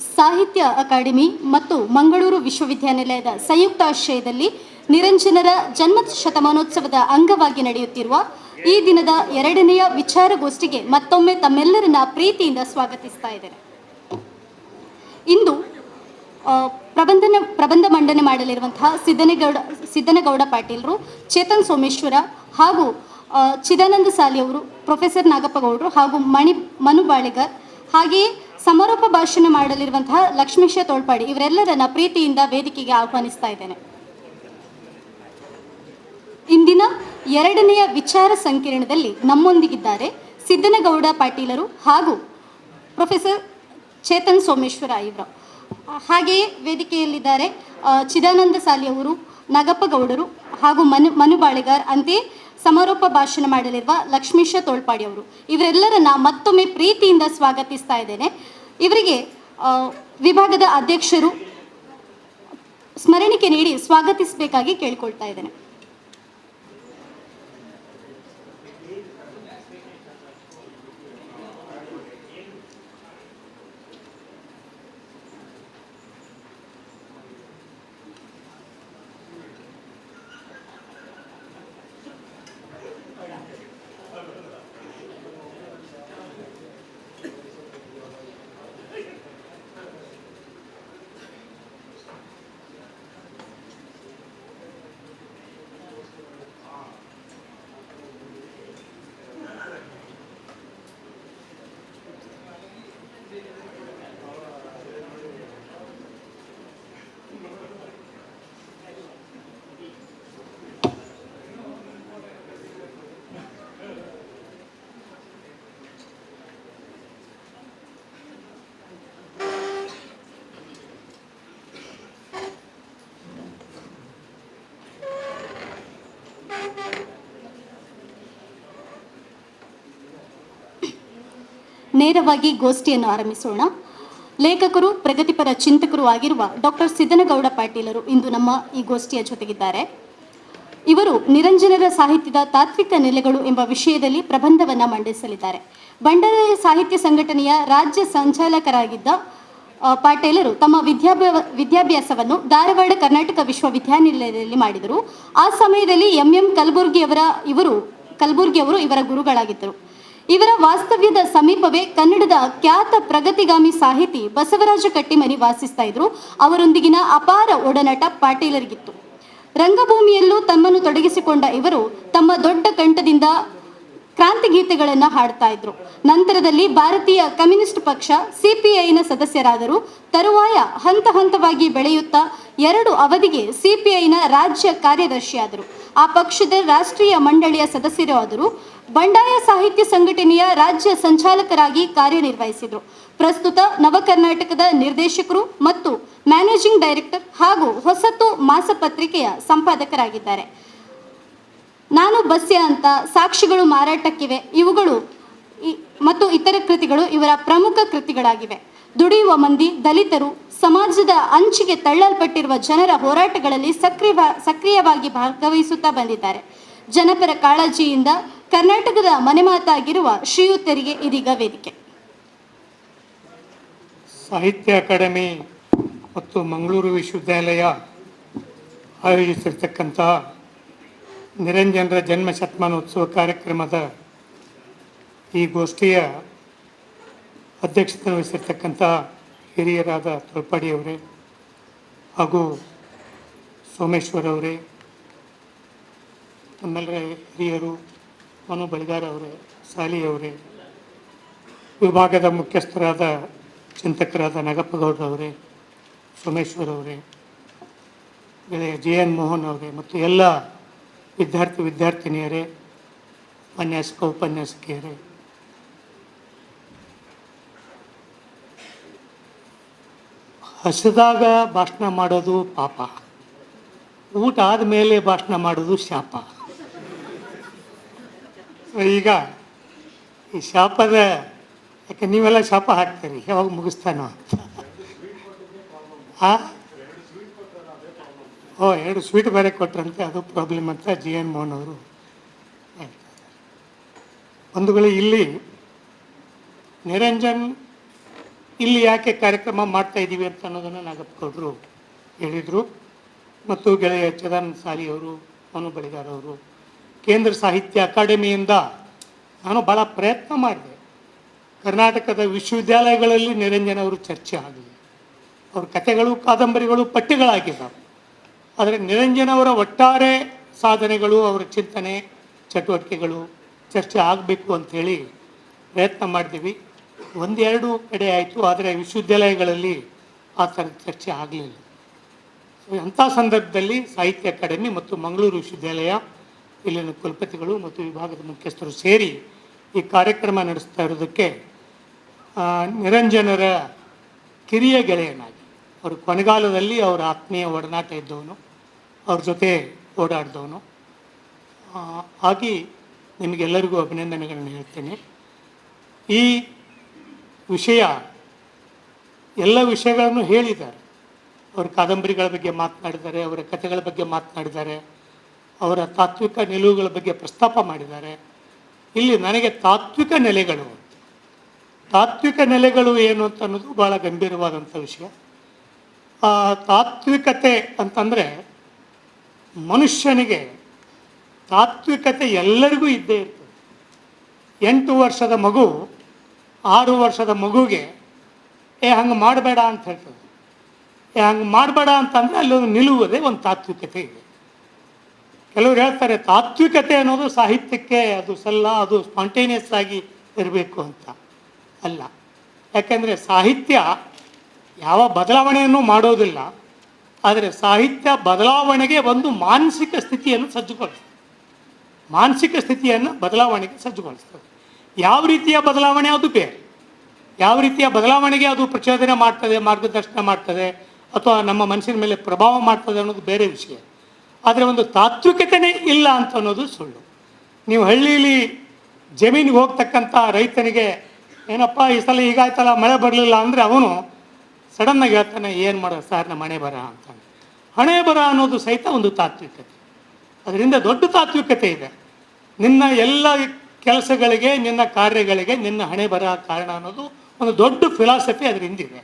ಸಾಹಿತ್ಯ ಅಕಾಡೆಮಿ ಮತ್ತು ಮಂಗಳೂರು ವಿಶ್ವವಿದ್ಯಾನಿಲಯದ ಸಂಯುಕ್ತ ಆಶ್ರಯದಲ್ಲಿ ನಿರಂಜನರ ಜನ್ಮ ಶತಮಾನೋತ್ಸವದ ಅಂಗವಾಗಿ ನಡೆಯುತ್ತಿರುವ ಈ ದಿನದ ಎರಡನೆಯ ವಿಚಾರಗೋಷ್ಠಿಗೆ ಮತ್ತೊಮ್ಮೆ ತಮ್ಮೆಲ್ಲರನ್ನ ಪ್ರೀತಿಯಿಂದ ಸ್ವಾಗತಿಸ್ತಾ ಇದ್ದೇನೆ. ಇಂದು ಪ್ರಬಂಧ ಮಂಡನೆ ಮಾಡಲಿರುವಂತಹ ಸಿದ್ದನಗೌಡ ಪಾಟೀಲರು, ಚೇತನ್ ಸೋಮೇಶ್ವರ ಹಾಗೂ ಚಿದಾನಂದ ಸಾಲಿ ಅವರು, ಪ್ರೊಫೆಸರ್ ನಾಗಪ್ಪಗೌಡರು ಹಾಗೂ ಮನು ಬಾಳೆಗಾರ್, ಹಾಗೆಯೇ ಸಮಾರೋಪ ಭಾಷಣ ಮಾಡಲಿರುವಂತಹ ಲಕ್ಷ್ಮೀಶ ತೋಳ್ಪಾಡಿ ಇವರೆಲ್ಲರನ್ನ ಪ್ರೀತಿಯಿಂದ ವೇದಿಕೆಗೆ ಆಹ್ವಾನಿಸ್ತಾ ಇದ್ದೇನೆ. ಇಂದಿನ ಎರಡನೆಯ ವಿಚಾರ ಸಂಕಿರಣದಲ್ಲಿ ನಮ್ಮೊಂದಿಗಿದ್ದಾರೆ ಸಿದ್ದನಗೌಡ ಪಾಟೀಲರು ಹಾಗೂ ಪ್ರೊಫೆಸರ್ ಚೇತನ್ ಸೋಮೇಶ್ವರ ಇವರು. ಹಾಗೆಯೇ ವೇದಿಕೆಯಲ್ಲಿದ್ದಾರೆ ಚಿದಾನಂದ ಸಾಲಿ ಅವರು, ನಾಗಪ್ಪಗೌಡರು ಹಾಗೂ ಮನು ಬಾಳೆಗಾರ್. ಅಂತೆಯೇ ಸಮಾರೋಪ ಭಾಷಣ ಮಾಡಲಿರುವ ಲಕ್ಷ್ಮೀಶ ತೋಳ್ಪಾಡಿ ಅವರು. ಇವರೆಲ್ಲರನ್ನ ಮತ್ತೊಮ್ಮೆ ಪ್ರೀತಿಯಿಂದ ಸ್ವಾಗತಿಸ್ತಾ ಇದ್ದೇನೆ. ಇವರಿಗೆ ವಿಭಾಗದ ಅಧ್ಯಕ್ಷರು ಸ್ಮರಣಿಕೆ ನೀಡಿ ಸ್ವಾಗತಿಸಬೇಕಾಗಿ ಕೇಳಿಕೊಳ್ತಾ ಇದ್ದೇನೆ. ನೇರವಾಗಿ ಗೋಷ್ಠಿಯನ್ನು ಆರಂಭಿಸೋಣ. ಲೇಖಕರು, ಪ್ರಗತಿಪರ ಚಿಂತಕರು ಆಗಿರುವ ಡಾಕ್ಟರ್ ಸಿದ್ದನಗೌಡ ಪಾಟೀಲರು ಇಂದು ನಮ್ಮ ಈ ಗೋಷ್ಠಿಯ ಜೊತೆಗಿದ್ದಾರೆ. ಇವರು ನಿರಂಜನರ ಸಾಹಿತ್ಯದ ತಾತ್ವಿಕ ನೆಲೆಗಳು ಎಂಬ ವಿಷಯದಲ್ಲಿ ಪ್ರಬಂಧವನ್ನು ಮಂಡಿಸಲಿದ್ದಾರೆ. ಬಂಡಾಯ ಸಾಹಿತ್ಯ ಸಂಘಟನೆಯ ರಾಜ್ಯ ಸಂಚಾಲಕರಾಗಿದ್ದ ಪಾಟೀಲರು ತಮ್ಮ ವಿದ್ಯಾಭ್ಯಾಸವನ್ನು ಧಾರವಾಡ ಕರ್ನಾಟಕ ವಿಶ್ವವಿದ್ಯಾನಿಲಯದಲ್ಲಿ ಮಾಡಿದರು. ಆ ಸಮಯದಲ್ಲಿ ಎಂ ಕಲಬುರ್ಗಿ ಅವರು ಇವರ ಗುರುಗಳಾಗಿದ್ದರು. ಇವರ ವಾಸ್ತವ್ಯದ ಸಮೀಪವೇ ಕನ್ನಡದ ಖ್ಯಾತ ಪ್ರಗತಿಗಾಮಿ ಸಾಹಿತಿ ಬಸವರಾಜ ಕಟ್ಟಿಮನಿ ವಾಸಿಸ್ತಾ ಇದ್ರು. ಅವರೊಂದಿಗಿನ ಅಪಾರ ಒಡನಾಟ ಪಾಟೀಲರಿಗಿತ್ತು. ರಂಗಭೂಮಿಯಲ್ಲೂ ತಮ್ಮನ್ನು ತೊಡಗಿಸಿಕೊಂಡ ಇವರು ತಮ್ಮ ದೊಡ್ಡ ಕಂಠದಿಂದ ಕ್ರಾಂತಿ ಗೀತೆಗಳನ್ನು ಹಾಡ್ತಾ ಇದ್ರು. ನಂತರದಲ್ಲಿ ಭಾರತೀಯ ಕಮ್ಯುನಿಸ್ಟ್ ಪಕ್ಷ ಸಿಪಿಐನ ಸದಸ್ಯರಾದರು. ತರುವಾಯ ಹಂತ ಹಂತವಾಗಿ ಬೆಳೆಯುತ್ತಾ 2 ಅವಧಿಗೆ ಸಿಪಿಐನ ರಾಜ್ಯ ಕಾರ್ಯದರ್ಶಿಯಾದರು. ಆ ಪಕ್ಷದ ರಾಷ್ಟ್ರೀಯ ಮಂಡಳಿಯ ಸದಸ್ಯರು ಆದರು. ಬಂಡಾಯ ಸಾಹಿತ್ಯ ಸಂಘಟನೆಯ ರಾಜ್ಯ ಸಂಚಾಲಕರಾಗಿ ಕಾರ್ಯನಿರ್ವಹಿಸಿದರು. ಪ್ರಸ್ತುತ ನವಕರ್ನಾಟಕದ ನಿರ್ದೇಶಕರು ಮತ್ತು ಮ್ಯಾನೇಜಿಂಗ್ ಡೈರೆಕ್ಟರ್ ಹಾಗೂ ಹೊಸತು ಮಾಸಪತ್ರಿಕೆಯ ಸಂಪಾದಕರಾಗಿದ್ದಾರೆ. ನಾನು ಬಸ್ಯ ಅಂತ, ಸಾಕ್ಷಿಗಳು ಮಾರಾಟಕ್ಕಿವೆ, ಇವುಗಳು ಮತ್ತು ಇತರ ಕೃತಿಗಳು ಇವರ ಪ್ರಮುಖ ಕೃತಿಗಳಾಗಿವೆ. ದುಡಿಯುವ ಮಂದಿ, ದಲಿತರು, ಸಮಾಜದ ಅಂಚಿಗೆ ತಳ್ಳಲ್ಪಟ್ಟಿರುವ ಜನರ ಹೋರಾಟಗಳಲ್ಲಿ ಸಕ್ರಿಯವಾಗಿ ಭಾಗವಹಿಸುತ್ತಾ ಬಂದಿದ್ದಾರೆ. ಜನಪರ ಕಾಳಜಿಯಿಂದ ಕರ್ನಾಟಕದ ಮನೆಮಾತಾಗಿರುವ ಶ್ರೀಯುತರಿಗೆ ಇದೀಗ ವೇದಿಕೆ. ಸಾಹಿತ್ಯ ಅಕಾಡೆಮಿ ಮತ್ತು ಮಂಗಳೂರು ವಿಶ್ವವಿದ್ಯಾಲಯ ಆಯೋಜಿಸಿರ್ತಕ್ಕಂಥ ನಿರಂಜನರ ಜನ್ಮ ಶತಮಾನೋತ್ಸವ ಕಾರ್ಯಕ್ರಮದ ಈ ಗೋಷ್ಠಿಯ ಅಧ್ಯಕ್ಷತೆ ವಹಿಸಿರ್ತಕ್ಕಂಥ ಹಿರಿಯರಾದ ತೋಳ್ಪಾಡಿಯವರೇ ಹಾಗೂ ಸೋಮೇಶ್ವರ ಅವರೇ, ನಮ್ಮೆಲ್ಲರ ಹಿರಿಯರು, ಮನು ಬಳಿಗಾರ್ ಅವರೇ, ಸಾಲಿಯವರೇ, ವಿಭಾಗದ ಮುಖ್ಯಸ್ಥರಾದ ಚಿಂತಕರಾದ ನಾಗಪ್ಪಗೌಡರವರೇ, ಸೋಮೇಶ್ವರ ಅವರೇ, ಗೆಳೆಯ JN ಮೋಹನ್ ಅವರೇ ಮತ್ತು ಎಲ್ಲ ವಿದ್ಯಾರ್ಥಿನಿಯರೇ, ಉಪನ್ಯಾಸಕಿಯರೇ, ಹಸಿದಾಗ ಭಾಷಣ ಮಾಡೋದು ಪಾಪ, ಊಟ ಆದಮೇಲೆ ಭಾಷಣ ಮಾಡೋದು ಶಾಪ. ಈಗ ಈ ಶಾಪದ, ಯಾಕೆ ನೀವೆಲ್ಲ ಶಾಪ ಹಾಕ್ತೀರಿ, ಯಾವಾಗ ಮುಗಿಸ್ತಾನೋ ಅಂತ. 2 ಸ್ವೀಟ್ ಬೇರೆ ಕೊಟ್ರಂತೆ, ಅದು ಪ್ರಾಬ್ಲಮ್ ಅಂತ JN ಮೋಹನ್ ಅವರು ಹೇಳ್ತಾರೆ. ಬಂಧುಗಳು, ಇಲ್ಲಿ ನಿರಂಜನ್ ಇಲ್ಲಿ ಯಾಕೆ ಕಾರ್ಯಕ್ರಮ ಮಾಡ್ತಾ ಇದ್ದೀವಿ ಅಂತ ಅನ್ನೋದನ್ನು ನಾಗಪ್ಪಗೌಡರು ಹೇಳಿದರು. ಮತ್ತು ಗೆಳೆಯ ಚಿದಾನಂದ ಸಾಲಿಯವರು, ಮನು ಬಳಿಗಾರವರು, ಕೇಂದ್ರ ಸಾಹಿತ್ಯ ಅಕಾಡೆಮಿಯಿಂದ ನಾನು ಭಾಳ ಪ್ರಯತ್ನ ಮಾಡಿದೆ. ಕರ್ನಾಟಕದ ವಿಶ್ವವಿದ್ಯಾಲಯಗಳಲ್ಲಿ ನಿರಂಜನ್ ಅವರು ಚರ್ಚೆ ಆಗಲಿ, ಅವ್ರ ಕಥೆಗಳು, ಕಾದಂಬರಿಗಳು ಪಠ್ಯಗಳಾಗಿದ್ದಾವೆ. ಆದರೆ ನಿರಂಜನ್ ಅವರ ಒಟ್ಟಾರೆ ಸಾಧನೆಗಳು, ಅವರ ಚಿಂತನೆ, ಚಟುವಟಿಕೆಗಳು ಚರ್ಚೆ ಆಗಬೇಕು ಅಂಥೇಳಿ ಪ್ರಯತ್ನ ಮಾಡಿದ್ದೀವಿ. ಒಂದೆರಡು ಕಡೆ ಆಯಿತು, ಆದರೆ ವಿಶ್ವವಿದ್ಯಾಲಯಗಳಲ್ಲಿ ಆ ಥರದ ಚರ್ಚೆ ಆಗಲಿಲ್ಲ. ಅಂಥ ಸಂದರ್ಭದಲ್ಲಿ ಸಾಹಿತ್ಯ ಅಕಾಡೆಮಿ ಮತ್ತು ಮಂಗಳೂರು ವಿಶ್ವವಿದ್ಯಾಲಯ, ಇಲ್ಲಿನ ಕುಲಪತಿಗಳು ಮತ್ತು ವಿಭಾಗದ ಮುಖ್ಯಸ್ಥರು ಸೇರಿ ಈ ಕಾರ್ಯಕ್ರಮ ನಡೆಸ್ತಾ ಇರೋದಕ್ಕೆ ನಿರಂಜನರ ಕಿರಿಯ ಗೆಳೆಯನಾಗಿ, ಅವ್ರ ಕೊನೆಗಾಲದಲ್ಲಿ ಅವರ ಆತ್ಮೀಯ ಒಡನಾಟ ಇದ್ದವನು, ಅವ್ರ ಜೊತೆ ಓಡಾಡಿದವನು ಆಗಿ ನಿಮಗೆಲ್ಲರಿಗೂ ಅಭಿನಂದನೆಗಳನ್ನು ಹೇಳ್ತೇನೆ. ಈ ವಿಷಯ ಎಲ್ಲ ವಿಷಯಗಳನ್ನು ಹೇಳಿದ್ದಾರೆ. ಅವರ ಕಾದಂಬರಿಗಳ ಬಗ್ಗೆ ಮಾತನಾಡಿದ್ದಾರೆ, ಅವರ ಕಥೆಗಳ ಬಗ್ಗೆ ಮಾತನಾಡಿದ್ದಾರೆ, ಅವರ ತಾತ್ವಿಕ ನಿಲುವುಗಳ ಬಗ್ಗೆ ಪ್ರಸ್ತಾಪ ಮಾಡಿದ್ದಾರೆ. ಇಲ್ಲಿ ನನಗೆ ತಾತ್ವಿಕ ನೆಲೆಗಳು ಏನು ಅಂತ ಅನ್ನೋದು ಭಾಳ ಗಂಭೀರವಾದಂಥ ವಿಷಯ. ತಾತ್ವಿಕತೆ ಅಂತಂದರೆ ಮನುಷ್ಯನಿಗೆ ತಾತ್ವಿಕತೆ ಎಲ್ಲರಿಗೂ ಇದ್ದೇ ಇರ್ತದೆ. 8 ವರ್ಷದ ಮಗು 6 ವರ್ಷದ ಮಗುಗೆ ಹಂಗೆ ಮಾಡಬೇಡ ಅಂತ ಹೇಳ್ತದೆ. ಹಂಗೆ ಮಾಡಬೇಡ ಅಂತಂದರೆ ಅಲ್ಲೊಂದು ನಿಲುವುದೇ ಒಂದು ತಾತ್ವಿಕತೆ ಇದೆ. ಕೆಲವರು ಹೇಳ್ತಾರೆ ತಾತ್ವಿಕತೆ ಅನ್ನೋದು ಸಾಹಿತ್ಯಕ್ಕೆ ಅದು ಸಲ್ಲ, ಅದು ಸ್ಪಾಂಟೇನಿಯಸ್ ಆಗಿ ಇರಬೇಕು ಅಂತ. ಅಲ್ಲ, ಯಾಕೆಂದರೆ ಸಾಹಿತ್ಯ ಯಾವ ಬದಲಾವಣೆಯನ್ನು ಮಾಡೋದಿಲ್ಲ, ಆದರೆ ಸಾಹಿತ್ಯ ಬದಲಾವಣೆಗೆ ಒಂದು ಮಾನಸಿಕ ಸ್ಥಿತಿಯನ್ನು ಬದಲಾವಣೆಗೆ ಸಜ್ಜುಗೊಳಿಸ್ತದೆ. ಯಾವ ರೀತಿಯ ಬದಲಾವಣೆ ಅದು ಬೇರೆ, ಯಾವ ರೀತಿಯ ಬದಲಾವಣೆಗೆ ಅದು ಪ್ರಚೋದನೆ ಮಾಡ್ತದೆ, ಮಾರ್ಗದರ್ಶನ ಮಾಡ್ತದೆ, ಅಥವಾ ನಮ್ಮ ಮನಸ್ಸಿನ ಮೇಲೆ ಪ್ರಭಾವ ಮಾಡ್ತದೆ ಅನ್ನೋದು ಬೇರೆ ವಿಷಯ. ಆದರೆ ಒಂದು ತಾತ್ವಿಕತೆಯೇ ಇಲ್ಲ ಅಂತ ಅನ್ನೋದು ಸುಳ್ಳು. ನೀವು ಹಳ್ಳಿಯಲ್ಲಿ ಜಮೀನಿಗೆ ಹೋಗ್ತಕ್ಕಂಥ ರೈತನಿಗೆ ಏನಪ್ಪ ಈ ಸಲ ಹೀಗಾಯ್ತಲ್ಲ, ಮಳೆ ಬರಲಿಲ್ಲ ಅಂದರೆ ಅವನು ಸಡನ್ನಾಗಿ ಹೇಳ್ತಾನೆ, ಏನು ಮಾಡೋದು ಸರ್, ನಮ್ಮ ಹಣೆ ಬರ ಅಂತಾನೆ. ಹಣೆ ಬರ ಅನ್ನೋದು ಸಹಿತ ಒಂದು ತಾತ್ವಿಕತೆ. ಅದರಿಂದ ದೊಡ್ಡ ತಾತ್ವಿಕತೆ ಇದೆ. ನಿನ್ನ ಎಲ್ಲ ಕೆಲಸಗಳಿಗೆ, ನಿನ್ನ ಕಾರ್ಯಗಳಿಗೆ ನಿನ್ನ ಹಣೆ ಬರ ಕಾರಣ ಅನ್ನೋದು ಒಂದು ದೊಡ್ಡ ಫಿಲಾಸಫಿ ಅದರಿಂದಿದೆ.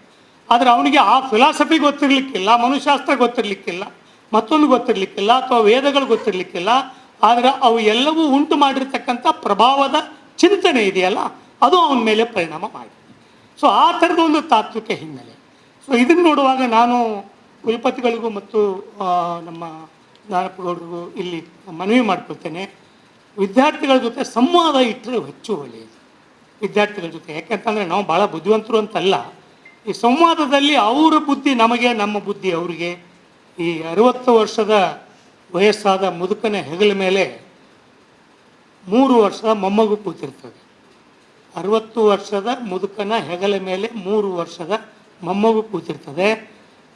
ಆದರೆ ಅವನಿಗೆ ಆ ಫಿಲಾಸಫಿ ಗೊತ್ತಿರಲಿಕ್ಕಿಲ್ಲ, ಮನುಶಾಸ್ತ್ರ ಗೊತ್ತಿರಲಿಕ್ಕಿಲ್ಲ, ಮತ್ತೊಂದು ಗೊತ್ತಿರಲಿಕ್ಕಿಲ್ಲ, ಅಥವಾ ವೇದಗಳು ಗೊತ್ತಿರಲಿಕ್ಕಿಲ್ಲ. ಆದರೆ ಅವು ಎಲ್ಲವೂ ಉಂಟು ಮಾಡಿರ್ತಕ್ಕಂಥ ಪ್ರಭಾವದ ಚಿಂತನೆ ಇದೆಯಲ್ಲ, ಅದು ಅವನ ಮೇಲೆ ಪರಿಣಾಮ ಮಾಡಿದೆ. ಸೊ ಆ ಥರದ ಒಂದು ತಾತ್ವಿಕ ಹಿನ್ನೆಲೆ. ಸೊ ಇದನ್ನು ನೋಡುವಾಗ ನಾನು ಕುಲಪತಿಗಳಿಗೂ ಮತ್ತು ನಮ್ಮ ನಾರಾಯಣಗೌಡರಿಗೂ ಇಲ್ಲಿ ಮನವಿ ಮಾಡ್ಕೊಳ್ತೇನೆ, ವಿದ್ಯಾರ್ಥಿಗಳ ಜೊತೆ ಸಂವಾದ ಇಟ್ಟರೆ ಹೆಚ್ಚು ಒಳ್ಳೆಯದು. ವಿದ್ಯಾರ್ಥಿಗಳ ಜೊತೆ ಯಾಕೆಂತಂದರೆ ನಾವು ಭಾಳ ಬುದ್ಧಿವಂತರು ಅಂತಲ್ಲ, ಈ ಸಂವಾದದಲ್ಲಿ ಅವರ ಬುದ್ಧಿ ನಮಗೆ, ನಮ್ಮ ಬುದ್ಧಿ ಅವರಿಗೆ. ಈ 60 ವರ್ಷದ ವಯಸ್ಸಾದ ಮುದುಕನ ಹೆಗಲ ಮೇಲೆ 3 ವರ್ಷದ ಮೊಮ್ಮಗು ಕೂತಿರ್ತದೆ. 60 ವರ್ಷದ ಮುದುಕನ ಹೆಗಲ ಮೇಲೆ 3 ವರ್ಷದ ಮೊಮ್ಮಗು ಕೂತಿರ್ತದೆ.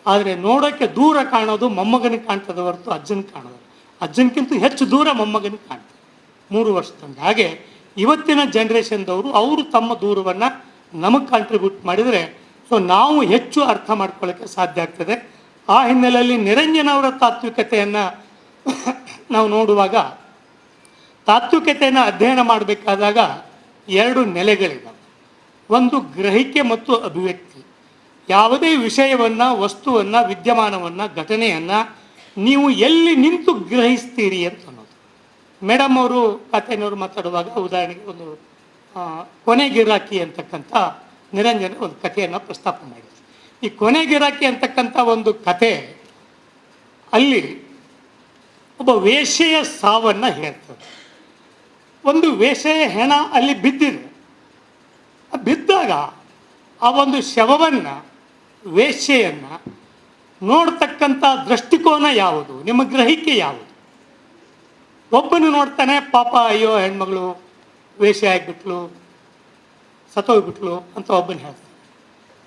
ಆದರೆ ನೋಡೋಕ್ಕೆ ದೂರ ಕಾಣೋದು ಮೊಮ್ಮಗನಿಗೆ ಕಾಣ್ತದೆ ಹೊರತು ಅಜ್ಜನಿಗೆ ಕಾಣೋದು. ಅಜ್ಜನಕ್ಕಿಂತ ಹೆಚ್ಚು ದೂರ ಮೊಮ್ಮಗನಿಗೆ ಕಾಣ್ತದೆ 3 ವರ್ಷದಿಂದ. ಹಾಗೆ ಇವತ್ತಿನ ಜನ್ರೇಷನ್ದವರು ಅವರು ತಮ್ಮ ದೂರವನ್ನು ನಮಗೆ ಕಾಂಟ್ರಿಬ್ಯೂಟ್ ಮಾಡಿದರೆ ಸೊ ನಾವು ಹೆಚ್ಚು ಅರ್ಥ ಮಾಡ್ಕೊಳ್ಳೋಕ್ಕೆ ಸಾಧ್ಯ ಆಗ್ತದೆ. ಆ ಹಿನ್ನೆಲೆಯಲ್ಲಿ ನಿರಂಜನ್ ಅವರ ತಾತ್ವಿಕತೆಯನ್ನು ನಾವು ನೋಡುವಾಗ, ತಾತ್ವಿಕತೆಯನ್ನು ಅಧ್ಯಯನ ಮಾಡಬೇಕಾದಾಗ 2 ನೆಲೆಗಳಿದ್ದಾವೆ. ಒಂದು ಗ್ರಹಿಕೆ ಮತ್ತು ಅಭಿವ್ಯಕ್ತಿ. ಯಾವುದೇ ವಿಷಯವನ್ನು, ವಸ್ತುವನ್ನು, ವಿದ್ಯಮಾನವನ್ನು, ಘಟನೆಯನ್ನು ನೀವು ಎಲ್ಲಿ ನಿಂತು ಗ್ರಹಿಸ್ತೀರಿ ಅಂತ ಅನ್ನೋದು. ಮೇಡಮ್ ಅವರು ಕಥೆಯವರು ಮಾತಾಡುವಾಗ ಉದಾಹರಣೆಗೆ ಒಂದು ಕೊನೆ ಗಿರಾಕಿ ಅಂತಕ್ಕಂಥ ನಿರಂಜನ ಒಂದು ಕಥೆಯನ್ನು ಪ್ರಸ್ತಾಪ ಮಾಡಿದ್ರು. ಈ ಕೊನೆ ಗಿರಾಕಿ ಅಂತಕ್ಕಂಥ ಒಂದು ಕಥೆ ಅಲ್ಲಿ ಒಬ್ಬ ವೇಶ್ಯೆಯ ಸಾವನ್ನು ಹೇಳ್ತದೆ. ಒಂದು ವೇಶ್ಯೆಯ ಹೆಣ ಅಲ್ಲಿ ಬಿದ್ದಿದೆ. ಬಿದ್ದಾಗ ಆ ಒಂದು ಶವವನ್ನು, ವೇಶ್ಯೆಯನ್ನು ನೋಡ್ತಕ್ಕಂಥ ದೃಷ್ಟಿಕೋನ ಯಾವುದು, ನಿಮ್ಮ ಗ್ರಹಿಕೆ ಯಾವುದು? ಒಬ್ಬನು ನೋಡ್ತಾನೆ, ಪಾಪ ಅಯ್ಯೋ ಹೆಣ್ಮಗಳು ವೇಶ್ಯೆ ಆಗಿಬಿಟ್ಲು, ಸತ್ತೋಗ್ಬಿಟ್ಲು ಅಂತ ಒಬ್ಬನು ಹೇಳ್ತಾನೆ.